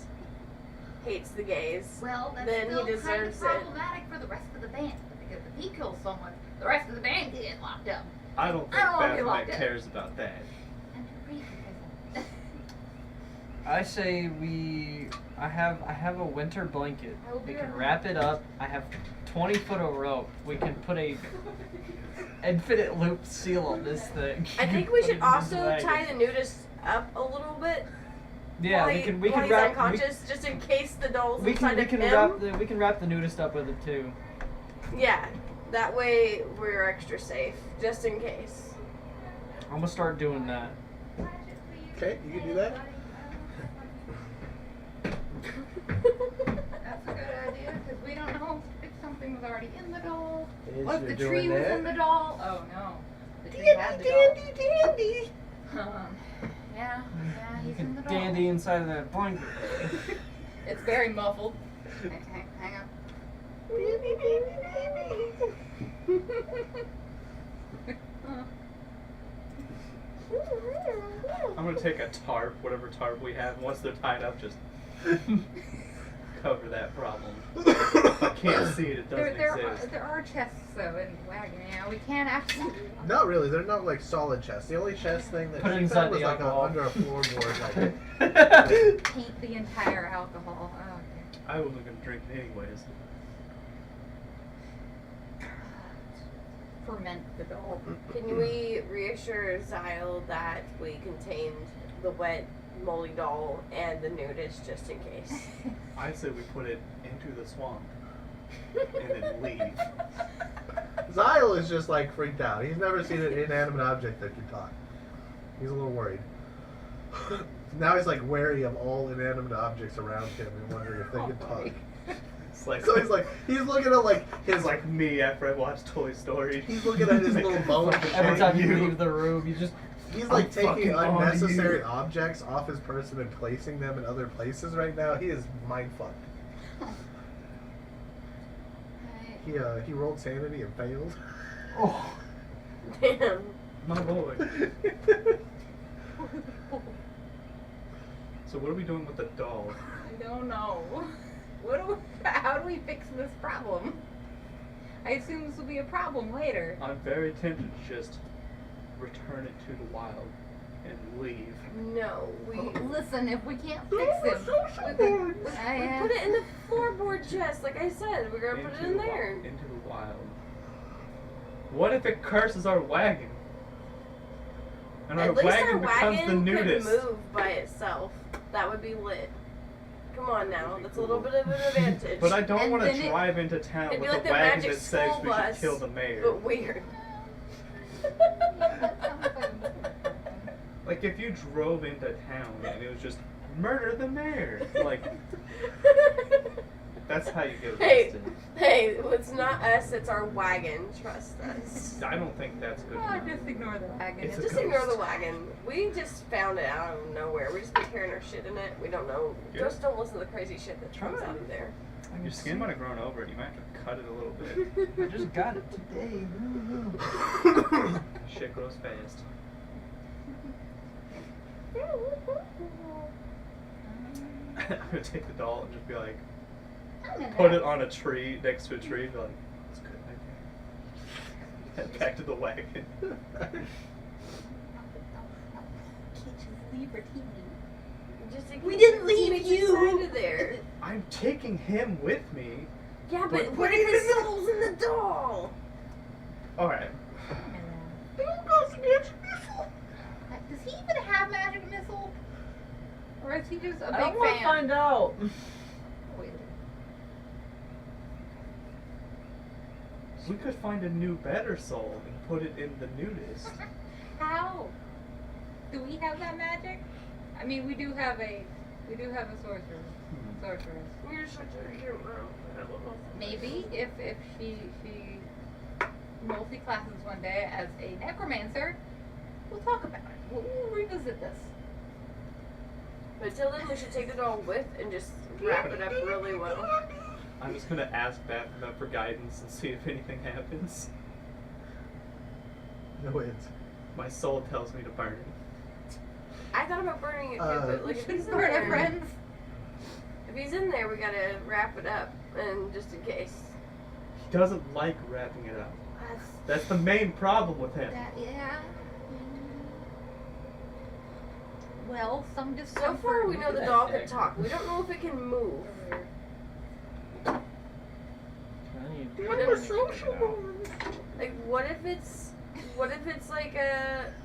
hates the gays? Well, that's then still he deserves kind it. of problematic for the rest of the band. Because if he kills someone, the rest of the band can get locked up. I don't I think don't wanna be Baphomet locked in. cares about that. And you're right, I say I have a winter blanket. I will We be can right wrap it up. I have 20 foot of rope. We can put a infinite loop seal on this thing. I think we Put it should in also this tie wagon. the nudist up a little bit. Yeah, while we can we while can he's wrap unconscious, just in case the doll's we inside can of him. we can wrap the nudist up with it too. Yeah, that way we're extra safe, just in case. I'm gonna start doing that. Okay, you can do that. That's a good idea, because we don't know if something was already in the doll. As What if you're the tree doing was that. in the doll? Oh no. The tree had the doll. dandy. Yeah, You he's in the can doll. dandy inside of that blanket. It's very muffled. Hang on. I'm gonna take a tarp, whatever tarp we have, and once they're tied up, just cover that problem. If I can't see it, it doesn't exist. There are chests though in the wagon. Yeah, we can actually. Not really. They're not like solid chests. The only chest thing that Put it she inside found was the like alcohol. under a floorboard. Like Paint the entire alcohol. Oh, okay. I wasn't gonna drink it anyways. Ferment the doll. Can we reassure Zyle that we contained the wet, moldy doll and the nudist just in case? I say we put it into the swamp and then leave. Zyle is just like freaked out. He's never seen an inanimate object that can talk. He's a little worried. Now he's like wary of all inanimate objects around him and wondering if they can talk. It's like So he's looking at like his it's like me after I watched Toy Story. he's looking at his Like, little bones. Every time you you. leave the room, you just He's like I'm taking fucking on unnecessary you. objects off his person and placing them in other places right now. He is mind fucked. He rolled sanity and failed. oh. Damn. My boy. So what are we doing with the doll? I don't know. How do we fix this problem? I assume this will be a problem later. I'm very tempted to just return it to the wild and leave. No, we Listen, if we can't fix him, we put it in the floorboard chest, like I said. We're gonna put it in the there. Into the wild. What if it curses our wagon? And our At least wagon our becomes wagon the nudist. could move by itself. That would be lit. Come on now, that's a little bit of an advantage. But I don't And want to then it- drive into town It'd be with like a the wagon magic that says school we should bus, kill the mayor. But weird. Like if you drove into town and it was just murder the mayor, like that's how you get Hey, arrested. hey, it's not us, it's our wagon. Trust us. I don't think that's good Oh, enough. just ignore the wagon. It's a Just ghost. ignore the wagon. We just found it out of nowhere. We just been carrying our shit in it. We don't know. Good. Just don't listen to the crazy shit that comes out of there. Your skin might have grown over it. You might have to cut it a little bit. I just got it today. Shit grows fast. I'm gonna take the doll and just be like, put it on a tree next to a tree and be like, it's good, okay. Head back to the wagon. Can't just leave her TV. Just in We case didn't it leave makes you. it out of there. I'm taking him with me. Yeah, But but what if his soul's in the doll? Alright. Does he even have magic missile? Or is he just a I don't big want fan? to find out. Wait. We could find a new, better soul and put it in the nudist. How? Do we have that magic? I mean, we do have a sorcerer. Sorceress. You're such a hero. Maybe if she multi-classes one day as a necromancer, we'll talk about it. We'll revisit this. But till then, we should take the doll with and just wrap it up really well. I'm just gonna ask Baphomet for guidance and see if anything happens. No answer. My soul tells me to burn it. I thought about burning it too, but like if he's in Burn our there, friends. if he's in there, we gotta wrap it up, and just in case. He doesn't like wrapping it up. That's the main problem with him. Yeah. Well, some So discomfort. far, we know the doll can talk. We don't know if it can move. Like, what if it's like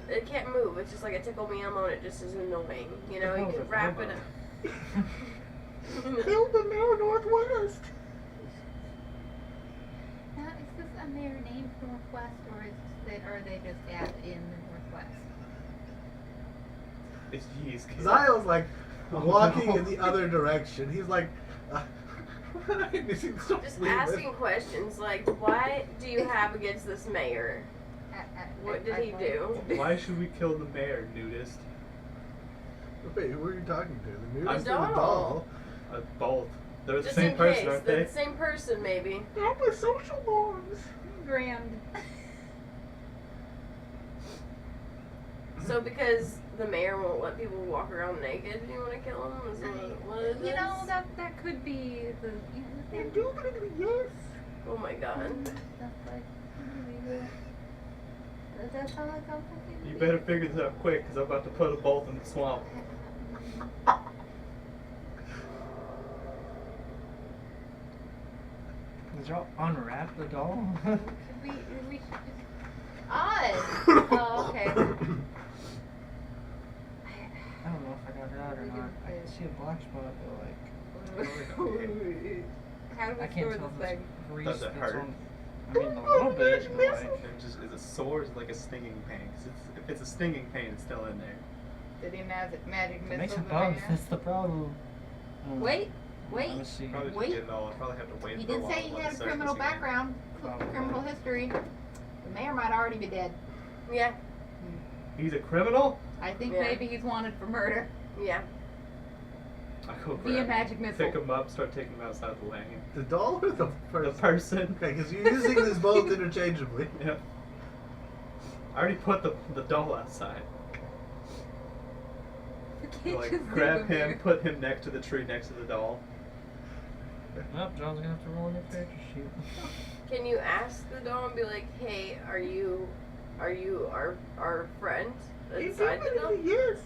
it can't move? It's just like a tickle me elmo, and it just is annoying. You know, you can wrap it up. Kill the mayor northwest. Now, is this a mayor named Northwest, or are they just add in the Northwest? It's yeast. Zio's like walking no. in the other direction. He's like, Just asking questions like, what do you have against this mayor? What did he do? Why should we kill the mayor, nudist? Wait, who are you talking to? The I'm nudist or the doll. doll? Both. They're the Just same in person, case, aren't they're they? the same person, maybe. Not with social norms. Grand. So because the mayor won't let people walk around naked, you want to kill him? Is that what it is? You know, that could be the thing. Indubitably, yes. Oh my god. That's like, that's how I come from. You better figure this out quick, because I'm about to put them both in the swamp. Did y'all unwrap the doll? We should just. Odd. Oh, okay. I don't know if I got it out or not. I can see a black spot, but How do I we can't store tell this if thing? it's grease Does it that's hurt? on. I mean, a little bit, but like. Is it sore or is it like a stinging pain? 'Cause if it's a stinging pain, it's still in there. Did he magic It makes missile it the both. man? That's the problem. Wait. Let's see. Probably just Wait. get it all. I'll probably have to wait He for a did while say to he let had it a surface criminal again. background, Probably. criminal history. The mayor might already be dead. Yeah, He's a criminal? I think Yeah. maybe he's wanted for murder yeah. I go via grab him, magic missile. pick him up, start taking him outside the wagon. The doll or the person? The person. Okay, because you're using this both interchangeably. Yep. I already put the doll outside. You can't Like, just leave grab him, here. put him next to the tree next to the doll. Nope, John's gonna have to roll in your character sheet. Can you ask the doll and be like, hey, are you our friend inside the doll? Indubitably, yes.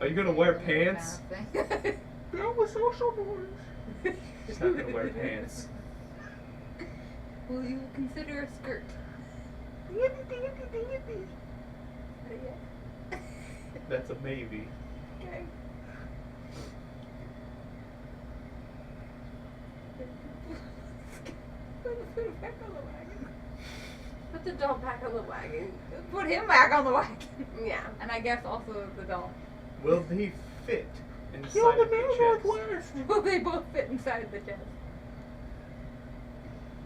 Are you gonna wear pants? That was social norms. He's not gonna wear pants. Will you consider a skirt? That's a maybe. Okay. Put it back on the wagon. Put the doll back on the wagon. Put him back on the wagon. Yeah. And I guess also the doll. Will he fit inside of the chest? Will they both fit inside the chest?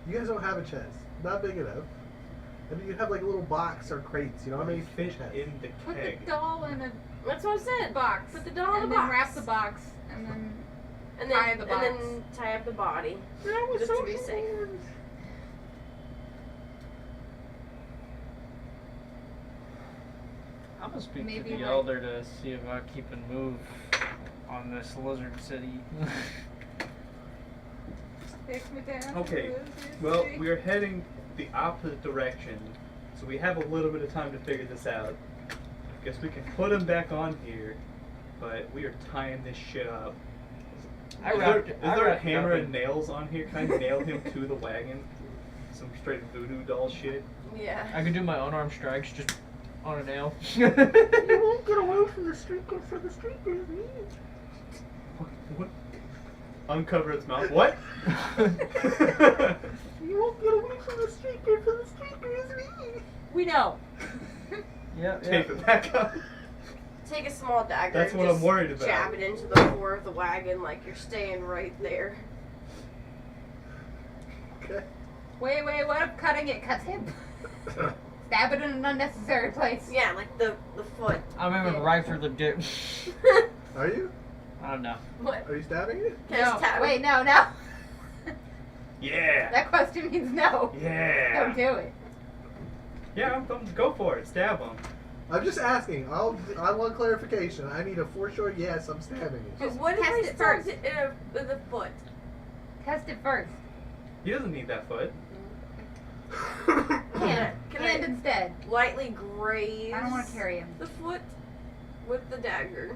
You guys don't have a chest. Not big enough. I mean, you have like a little box or crates. You know how Will he many fit chests? in the Put the keg? doll in a That's what I said. box. Put the doll in and the then box. wrap the box and then And then, tie the box. And then tie up the body. That was Just so to be safe. hard. I'm gonna speak Maybe to the like- elder to see if I keep and move on this lizard city. Take me down. Okay, to the well, city. we're heading the opposite direction, so we have a little bit of time to figure this out. Guess we can put him back on here, but we are tying this shit up. Is there a hammer and nails on here? Can I nail him to the wagon? Some straight voodoo doll shit? Yeah. I could do my unarmed strikes just on a nail. You won't get away from the streaker for the streaker's me. What? Uncover its mouth. What? You won't get away from the streaker for the streaker is me. We know. Yep. Tape it back up. Take a small dagger. That's and what just I'm worried about. Jab it into the floor of the wagon like you're staying right there. Okay. Wait, what if cutting it cuts him? Stab it in an unnecessary place. Yeah, like the foot. I'm aiming right for the dip. Are you? I don't know. What? Are you stabbing it? Can I just tap Wait, it? no. Yeah. That question means no. Yeah. Don't do it. Yeah, go for it. Stab him. I'm just asking. I want clarification. I need a for sure yes. I'm stabbing you. But what if Test I it stabbed first. it with a foot? Test it first. He doesn't need that foot. Can Hand I instead. lightly graze I don't want to carry him. the foot with the dagger?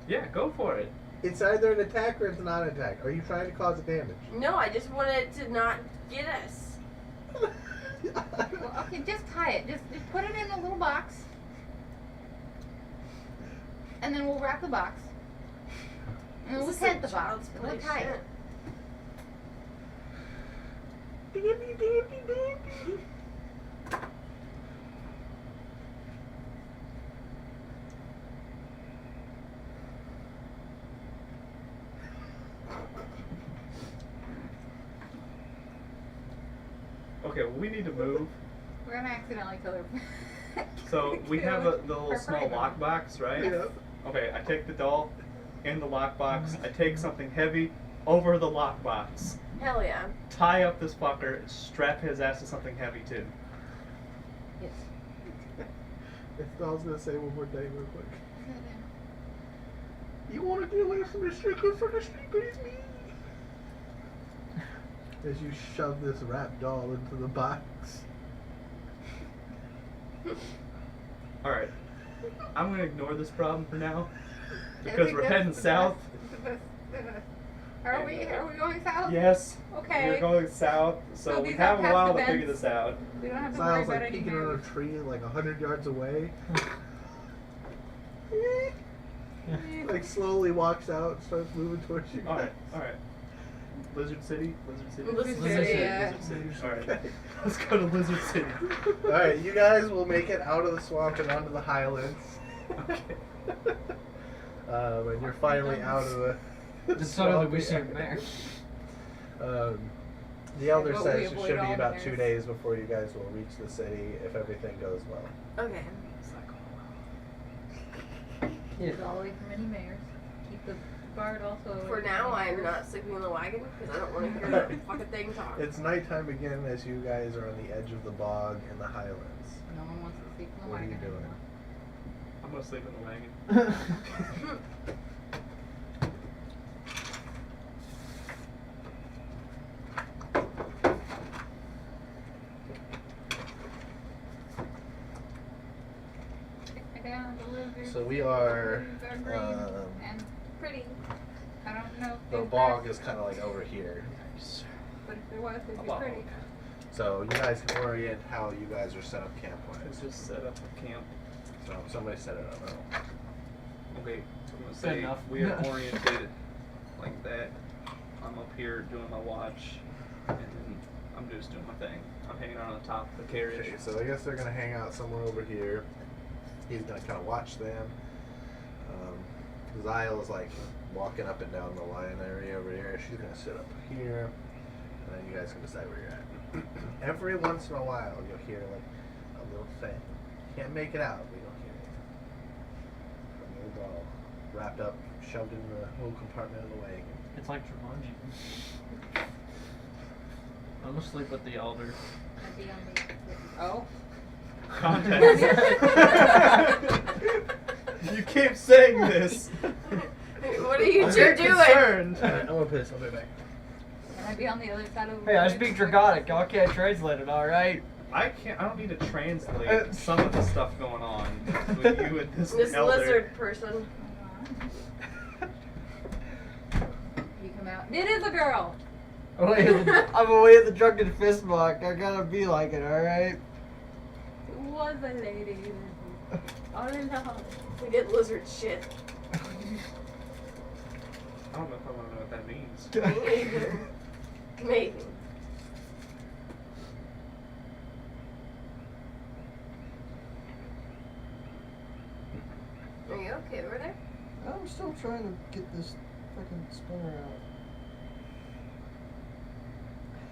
Yeah, go for it. It's either an attack or it's not an attack. Are you trying to cause a damage? No, I just want it to not get us. Well, okay, just tie it. Just put it in a little box. And then we'll wrap the box. And we'll This is tent like the box. child's And we'll play tie shit. it. Okay, well, we need to move. We're gonna accidentally kill her. So we have the little Her small friend. lockbox, right? Yeah. Okay, I take the doll in the lockbox. I take something heavy over the lockbox. Hell yeah. Tie up this fucker. Strap his ass to something heavy too. Yes. I was gonna say one more thing real quick. You want to get away from the streaker for the streaker is me. As you shove this wrapped doll into the box. Alright. I'm gonna ignore this problem for now. I Because think we're that's heading the south. best. Are we going south? Yes. Okay. We're going south, so So we these have are a while to past figure events. this out. We don't have to worry Silas about like any peeking on a marriage. tree like 100 yards away. Like slowly walks out and starts moving towards you. Alright, alright. Lizard City? Lizard City? Lizard City, yeah. Lizard City. Alright. Let's go to Lizard City. Alright, you guys will make it out of the swamp and onto the highlands. Okay. And you're finally out of the Just so that swamp we see area. him there. The elder But we says it avoid should be all about bears. 2 days before you guys will reach the city if everything goes well. Okay. Keep all away from any mares. Keep the guard also away For from now, any I'm mares. not sleeping in the wagon because I don't want to hear that fucking thing talk. It's nighttime again as you guys are on the edge of the bog in the highlands. No one wants to sleep in the What are you wagon doing? anymore. I'm gonna sleep in the wagon. Take me down to lizard. So we are, Lizards are green and Pretty. I don't know if the these bog grass- is kind of like over here. But if there was, it'd A be bog. pretty. So you guys can orient how you guys are set up camp Let's wise. just set up a camp. So somebody set it up. Okay, I'm gonna say enough. we are oriented like that. I'm up here doing my watch, and then I'm just doing my thing. I'm hanging out on the top of the carriage. Okay, so I guess they're gonna hang out somewhere over here. He's gonna kind of watch them. Zyle is like walking up and down the line area over here. She's gonna sit up here, and then you guys can decide where you're at. Every once in a while, you'll hear like a little thing. Can't make it out, but you'll hear it. From the little doll, wrapped up, shoved in the little compartment of the wagon. It's like Jumanji. I'm gonna sleep with the elder. I'd be on the. Oh. Context. You keep saying this. What are you I'm two very doing? concerned. Alright, I'm gonna put this. I'll be back. Can I be on the other side of the Hey, I village? speak Dragonic. Y'all can't translate it, all right? I don't need to translate some of the stuff going on with you and this This elder. lizard person. You come out. It is a girl. I'm away at the drunken fist mark. I gotta be like it, all right? It was a lady. All in love. We did lizard shit. I don't know if I want to know what that means. Me either. Maybe. Are you okay over there? I'm still trying to get this fucking spinner out.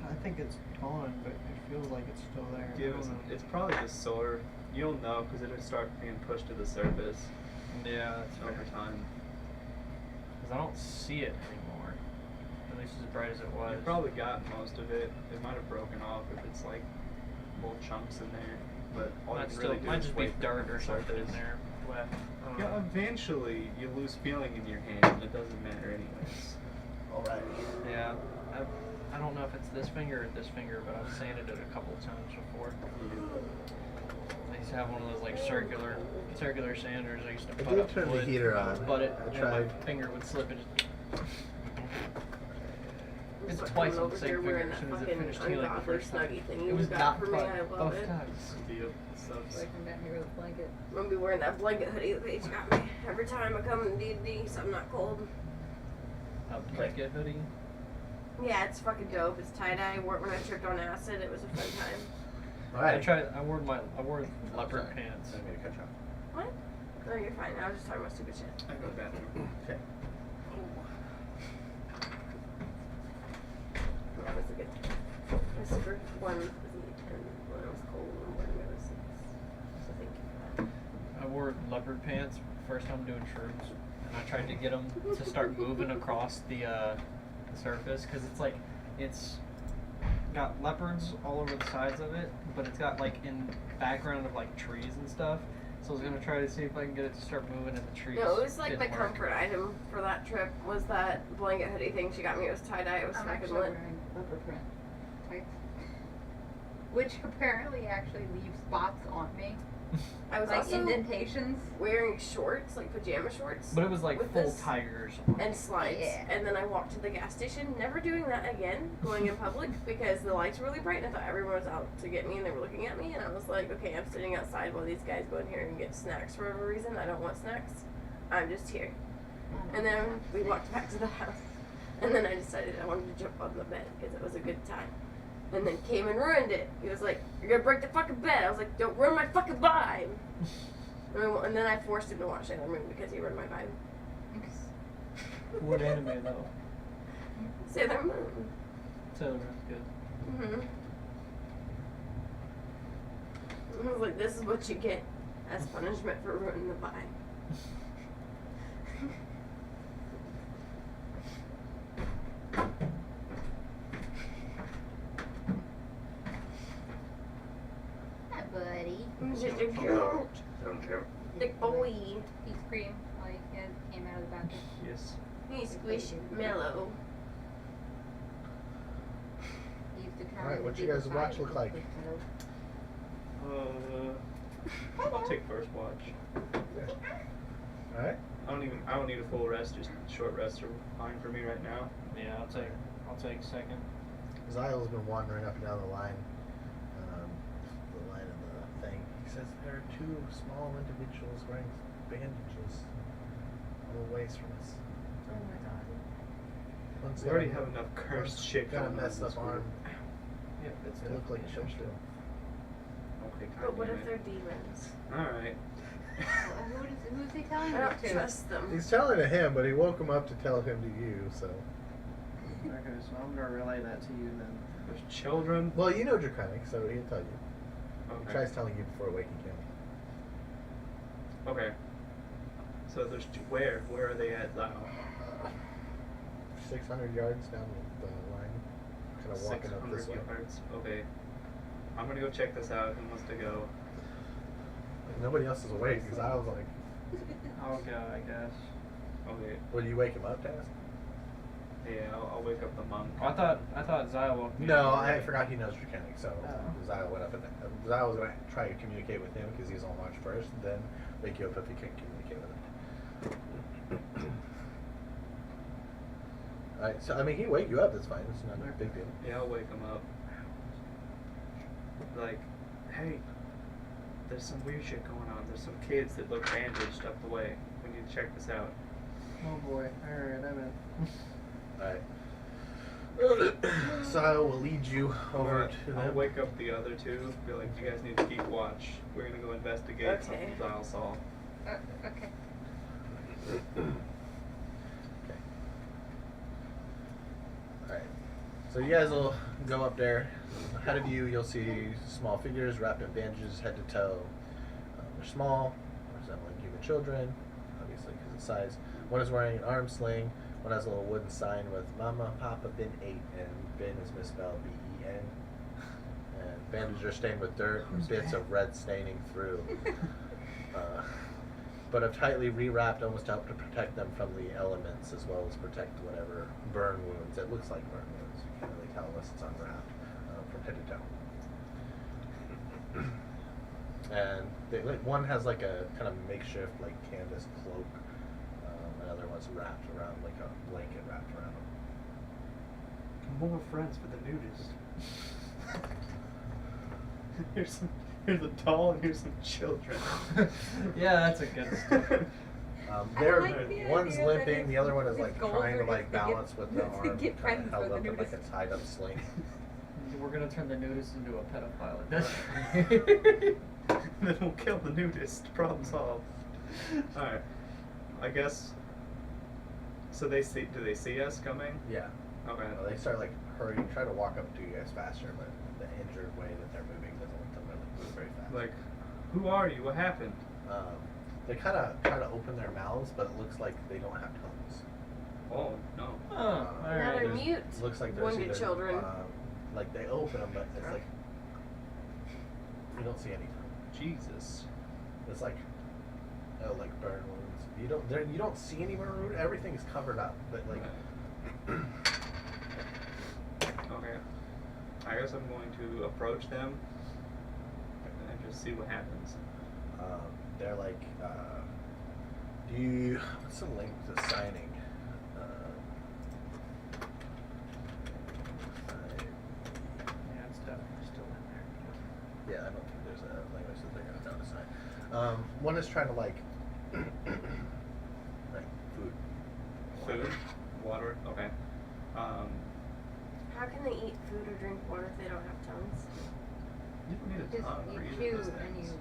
I think it's gone, but it feels like it's still there. I don't know. It's probably just sore. You'll know because it'll start being pushed to the surface Yeah, that's over fair. time. Because I don't see it anymore. At least as bright as it was. You probably got most of it. It might have broken off if it's like little chunks in there. But all you Might can still, really do might is just be wait for dirt the or something in surface. there. Wet. I don't Yeah, know. eventually you lose feeling in your hand. It doesn't matter anyways. Alright. Yeah. I don't know if it's this finger or this finger, but I've sanded it a couple of times before. I used to have one of those like circular sanders I used to I put did up turn the wood, heater on. but it I and my tried. finger would slip and just I'm It's just twice coming on over the same here finger wearing as that soon as it fucking finished healing the ungodly first time. snuggie thing It you was got not for me. fun I love both it. times. It's a deal. It sucks. So I come down here with a blanket. I'm gonna be wearing that blanket hoodie that Paige got me every time I come in D&D, so I'm not cold. A blanket hoodie. Yeah, it's fucking dope. It's tie-dye. I wore it when I tripped on acid. It was a fun time. Alright. I wore leopard Sorry. pants. I didn't mean to cut you off. What? No, you're fine. I was just talking about stupid shit. I go to the bathroom. Okay. That was a good time. My super one was in the 10 when I was cold and one when I was 6. So thank you for that. I wore leopard pants first time doing shrooms, and I tried to get them to start moving across the surface because it's got leopards all over the sides of it, but it's got like in background of like trees and stuff. So I was gonna try to see if I can get it to start moving in the trees. No, it was like my Didn't work. comfort item for that trip was that blanket hoodie thing she got me. It was tie-dye. It was I'm fucking actually lit. wearing leopard print tights, which apparently actually leave spots on me, I was like also indentations. wearing shorts, like pajama shorts. But it was like with full this tigers. and slides. Yeah. And then I walked to the gas station, never doing that again, going in public because the lights were really bright and I thought everyone was out to get me and they were looking at me and I was like, okay, I'm sitting outside while these guys go in here and get snacks for whatever reason. I don't want snacks. I'm just here. And then we walked back to the house. And then I decided I wanted to jump on the bed because it was a good time. And then came and ruined it. He was like, you're gonna break the fucking bed. I was like, don't ruin my fucking vibe. And then I forced him to watch Sailor Moon because he ruined my vibe. What anime though? Sailor Moon. Sailor Moon's good. I was like, this is what you get as punishment for ruining the vibe. Hi, buddy. Just a cute, big boy. He screamed like it came out of the bathroom. Yes. He's squishy, mellow. He used to come Alright, and what be you the guys' watch side look of like? the pillow. I'll take first watch. Alright. I don't need a full rest. Just short rests are fine for me right now. Yeah, I'll take second. Zyle's been wandering up and down the line of the thing. He says there are two small individuals wearing bandages a little ways from us. Oh my god. One's We already got a- have enough cursed one's shit got a going on in messed this up arm. group. Yep, it's They look like definitely children. Okay, But what damn if it. they're demons? Alright. Who's he telling I this don't to? trust them. He's telling to him, but he woke him up to tell him to you. So, Okay, so I'm gonna relay that to you then. There's children. well, you know Draconic, so he'll tell you. He Okay. tries telling you before waking him. Okay. So there's where? Where are they at now? 600 yards down the line, kind of walking up this way. 600 yards. Okay. I'm gonna go check this out. Who wants to go? Nobody else is awake because I was like, I'll go, I guess. Okay. "Will you wake him up, Taz?" Yeah, I'll wake up the monk. I thought Zaya woke me No, up. I forgot he knows Draconic, so Oh. Zyle went up and Zyle was going to try to communicate with him because he's on watch first, then wake you up if he can't communicate with him. Alright, so I mean, he wake you up, that's fine, it's not a big deal. Yeah, I'll wake him up. Like, hey, there's some weird shit going on. There's some kids that look bandaged up the way. We need to check this out. Oh boy. Alright, I'm in. Alright. Zyle will lead you over to I'll them. wake up the other two. Be like, you guys need to keep watch. We're gonna go investigate Okay. something Zyle saw. Okay. Okay. Alright. So you guys will go up there. Ahead of you, you'll see small figures wrapped in bandages head to toe. They're small, resembling human children, obviously because of size. One is wearing an arm sling. One has a little wooden sign with Mama, Papa, Bin 8, and Bin is misspelled B-E-N. And bandages are stained with dirt and bits of red staining through. But have tightly rewrapped almost to help to protect them from the elements as well as protect whatever burn wounds. It looks like burn wounds. You can't really tell unless it's unwrapped from head to toe. And they, like, one has like a kind of makeshift like canvas cloak. Another one's wrapped around like a blanket wrapped around them. More friends for the nudist. Here's a doll and here's some children. Yeah, that's a good start. They're like the one's idea that limping, the other one is his like goals trying to are like just to get- balance with the to arm get kind friends of held for the up in like a nudist. tied up sling. We're gonna turn the nudist into a pedophile at this point. Then we'll kill the nudist. Problem solved. Alright. I guess. So they see. Do they see us coming? Yeah. Okay. They start like hurrying, try to walk up to you guys faster, but the injured way that they're moving doesn't let them really move very fast. Like, who are you? What happened? They kind of try to open their mouths, but it looks like they don't have tongues. Oh no. Oh, Now alright. they're There's- mute. Looks like there's Wounded either, children. like they open them, but it's like you don't see any tongue. Jesus. It's like like burn wounds. You don't see any burn wounds. Everything's covered up, but like. Okay. I guess I'm going to approach them and just see what happens. They're like, what's the link to signing? Yeah, it's definitely still in there. Yeah, I don't think there's a language that they're gonna know to sign. One is trying to like, like food. Food, water. Okay. How can they eat food or drink water if they don't have tongues? You don't need a Just tongue for you either of chew those and things.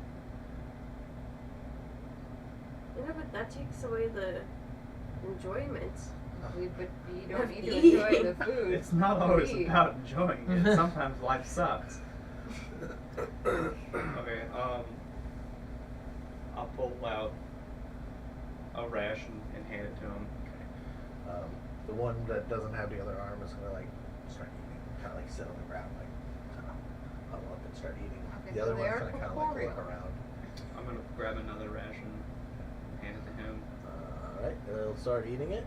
You know, but that takes away the enjoyment. But you don't Of need to eating. enjoy the food. It's not you always eat. about enjoying it. Sometimes life sucks. Okay. I'll pull out a ration and hand it to him. The one that doesn't have the other arm is gonna like start eating, kind of like sit on the ground, like huddle up and start eating. Okay, The so other they one's are gonna kind of like corporeal. look around. I'm gonna grab another ration and hand it to him. Alright, they'll start eating it.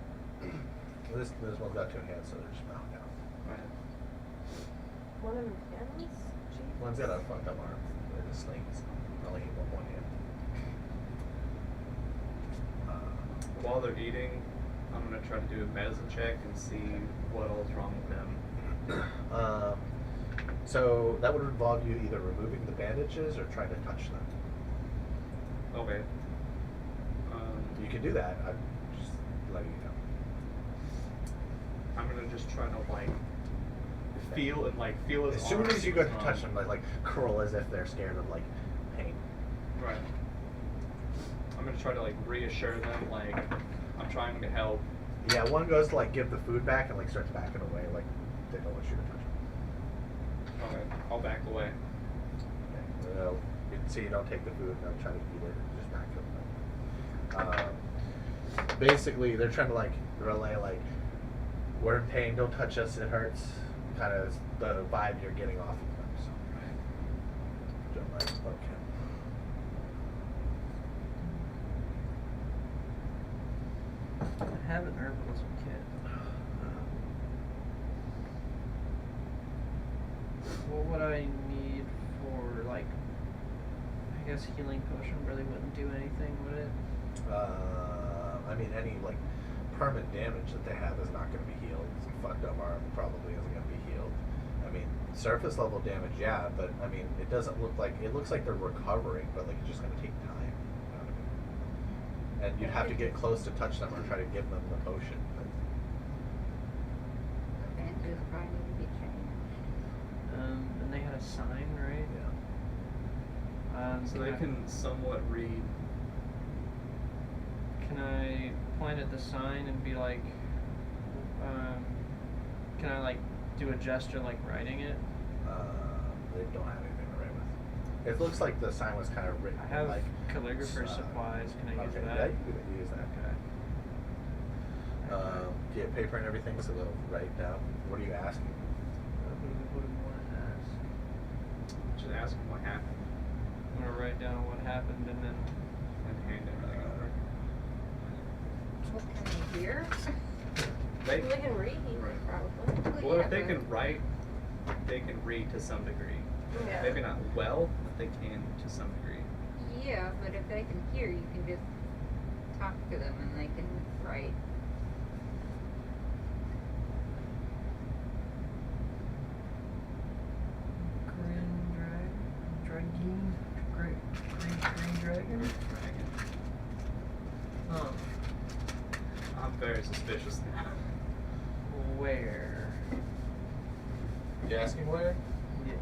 This one's got 2 hands, so they're just mouthing down. Right. One of them hands? Jeez. One's got a fucked up arm with a sling. It's only one hand. While they're eating, I'm gonna try to do a medicine check and see what all's wrong with them. So that would involve you either removing the bandages or trying to touch them. Okay. You can do that. I'm just letting you know. I'm gonna just try to like feel and like feel his As soon arms as you go to strong. touch them, like curl as if they're scared of like pain. Right. I'm gonna try to like reassure them, like I'm trying to help. Yeah, one goes to like give the food back and like starts backing away, like they don't want you to touch them. Okay, I'll back away. Okay. Well, you can see you don't take the food and they'll try to eat it and just back up. Basically, they're trying to like relay like we're in pain, don't touch us, it hurts. Kind of the vibe you're getting off of them. So. Don't like okay. I haven't herbalism kit. What would I need for, like, I guess healing potion really wouldn't do anything, would it? I mean, any like permanent damage that they have is not going to be healed. Some fucked up arm probably isn't going to be healed. I mean, surface level damage, yeah, but I mean, it doesn't look like it looks like they're recovering, but like it's just going to take time. You know what I mean? And you'd have to get close to touch them or try to give them the potion. But Bandages probably need to be changed. And they had a sign, right? yeah. So they can somewhat read. Can I point at the sign and be like, can I like do a gesture like writing it? They don't have anything to write with. It looks like the sign was kind of written I have like calligrapher supplies. Can I use okay, that? yeah, you can use that. Okay. Do you have paper and everything so they'll write down? What are you asking? What do we want to ask? Just ask them what happened I'm gonna write down what happened and then. and hand everything over. What can they hear? They They can read, Right. probably. Well, yeah, if they but- can write, they can read to some degree. Yeah. Maybe not well, but they can to some degree. Yeah, but if they can hear, you can just talk to them and they can write. Green dragon? Dragon. Huh. I'm very suspicious now. Where? You asking where? Yes.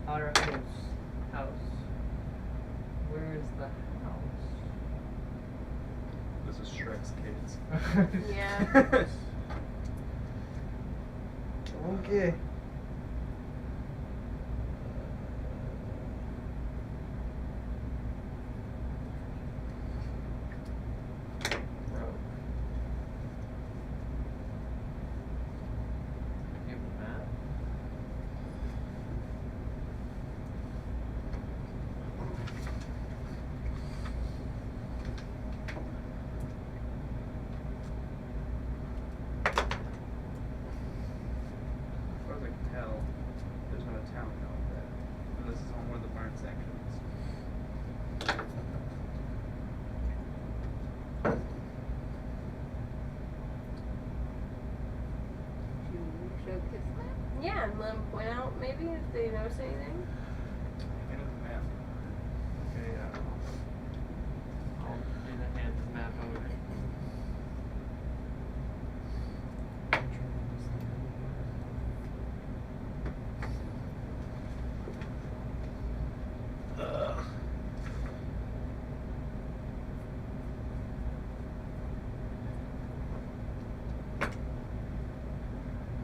Our house. Where is the house? This is Shrek's kids. Yeah. Okay. Rope. You have a map? As far as I can tell, there's not a town called that. And this is on one of the burn sections. Do you show this map? Yeah, and let them point out maybe if they notice anything. Hand of the map. Okay, I'll do the hand map over.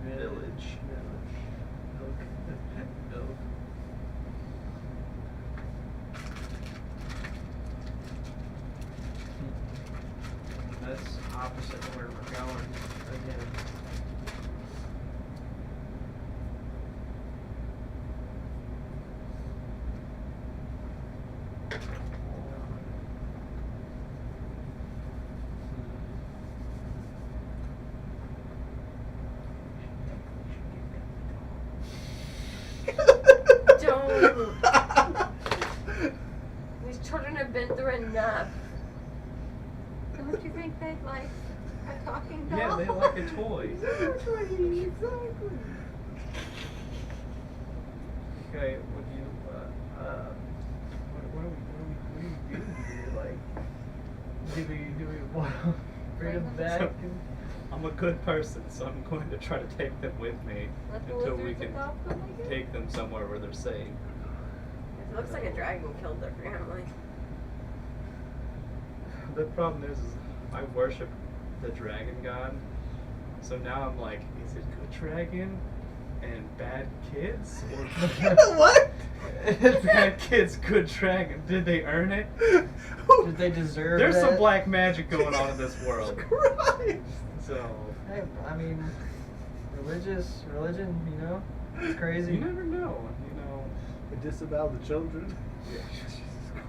Village. Milk. That's opposite of where we're going again. Don't. These children have been through enough. Don't you think they'd like a talking dragon doll. Yeah, they like a toy. Exactly. Okay, would you, what do we do here? Like, do we want to bring them back? So, I'm a good person, so I'm going to try to take them with me Let the until we lizards can adopt them, I guess? take them somewhere where they're safe. It looks like a dragon killed their family. The problem is I worship the dragon god, so now I'm like, is it good dragon and bad kids, or What? bad kids, good dragon? Did they earn it? Did they deserve There's some that? black magic going on in this world, Christ. so Hey, I mean, religion, you know, it's crazy. you never know. You know, They disavow the children.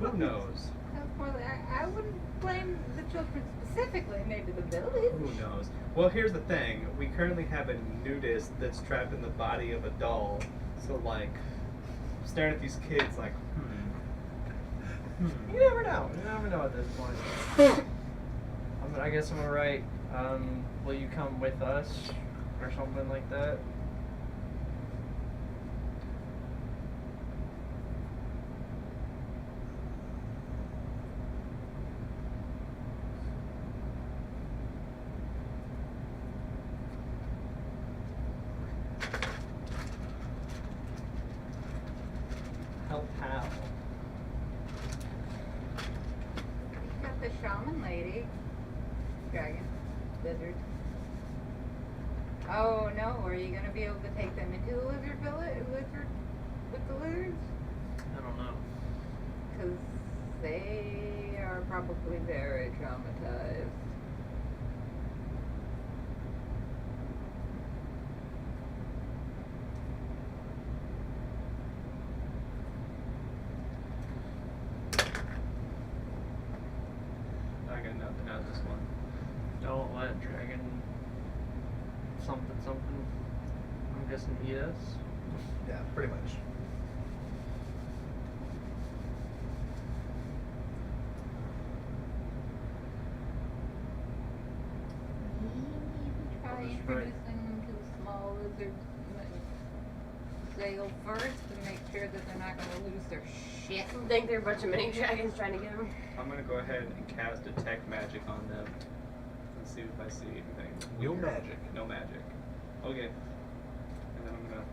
who knows? That's more like, I wouldn't blame the children specifically, maybe the village. Who knows? Well, here's the thing. We currently have a nudist that's trapped in the body of a doll. So, like, staring at these kids like, You never know. You never know at this point. I guess I'm gonna write, will you come with us? Or something like that. Help how? You got the shaman lady. Dragon. Lizard. Oh no, are you gonna be able to take them into the lizard village? Lizard? With the lizards? I don't know. Because they are probably very traumatized. I got nothing out of this one. Don't let dragon something. I'm guessing eat us. Yeah, pretty much. Maybe try I'll just introducing them to the small lizards Zale first to make sure that they're not gonna lose their shit. I think there are a bunch of mini dragons trying to get him. I'm gonna go ahead and cast detect magic on them and see if I see anything. No weird. magic. No magic. Okay. And then I'm gonna.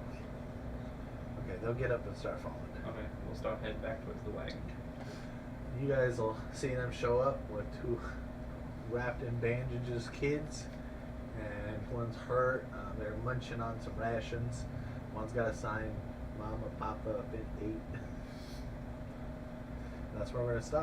Okay, they'll get up and start following. Okay, we'll start heading back towards the wagon. You guys will see them show up with two wrapped in bandages kids, and one's hurt. They're munching on some rations. One's got a sign, "Mama, Papa, been ate." That's where we're gonna stop.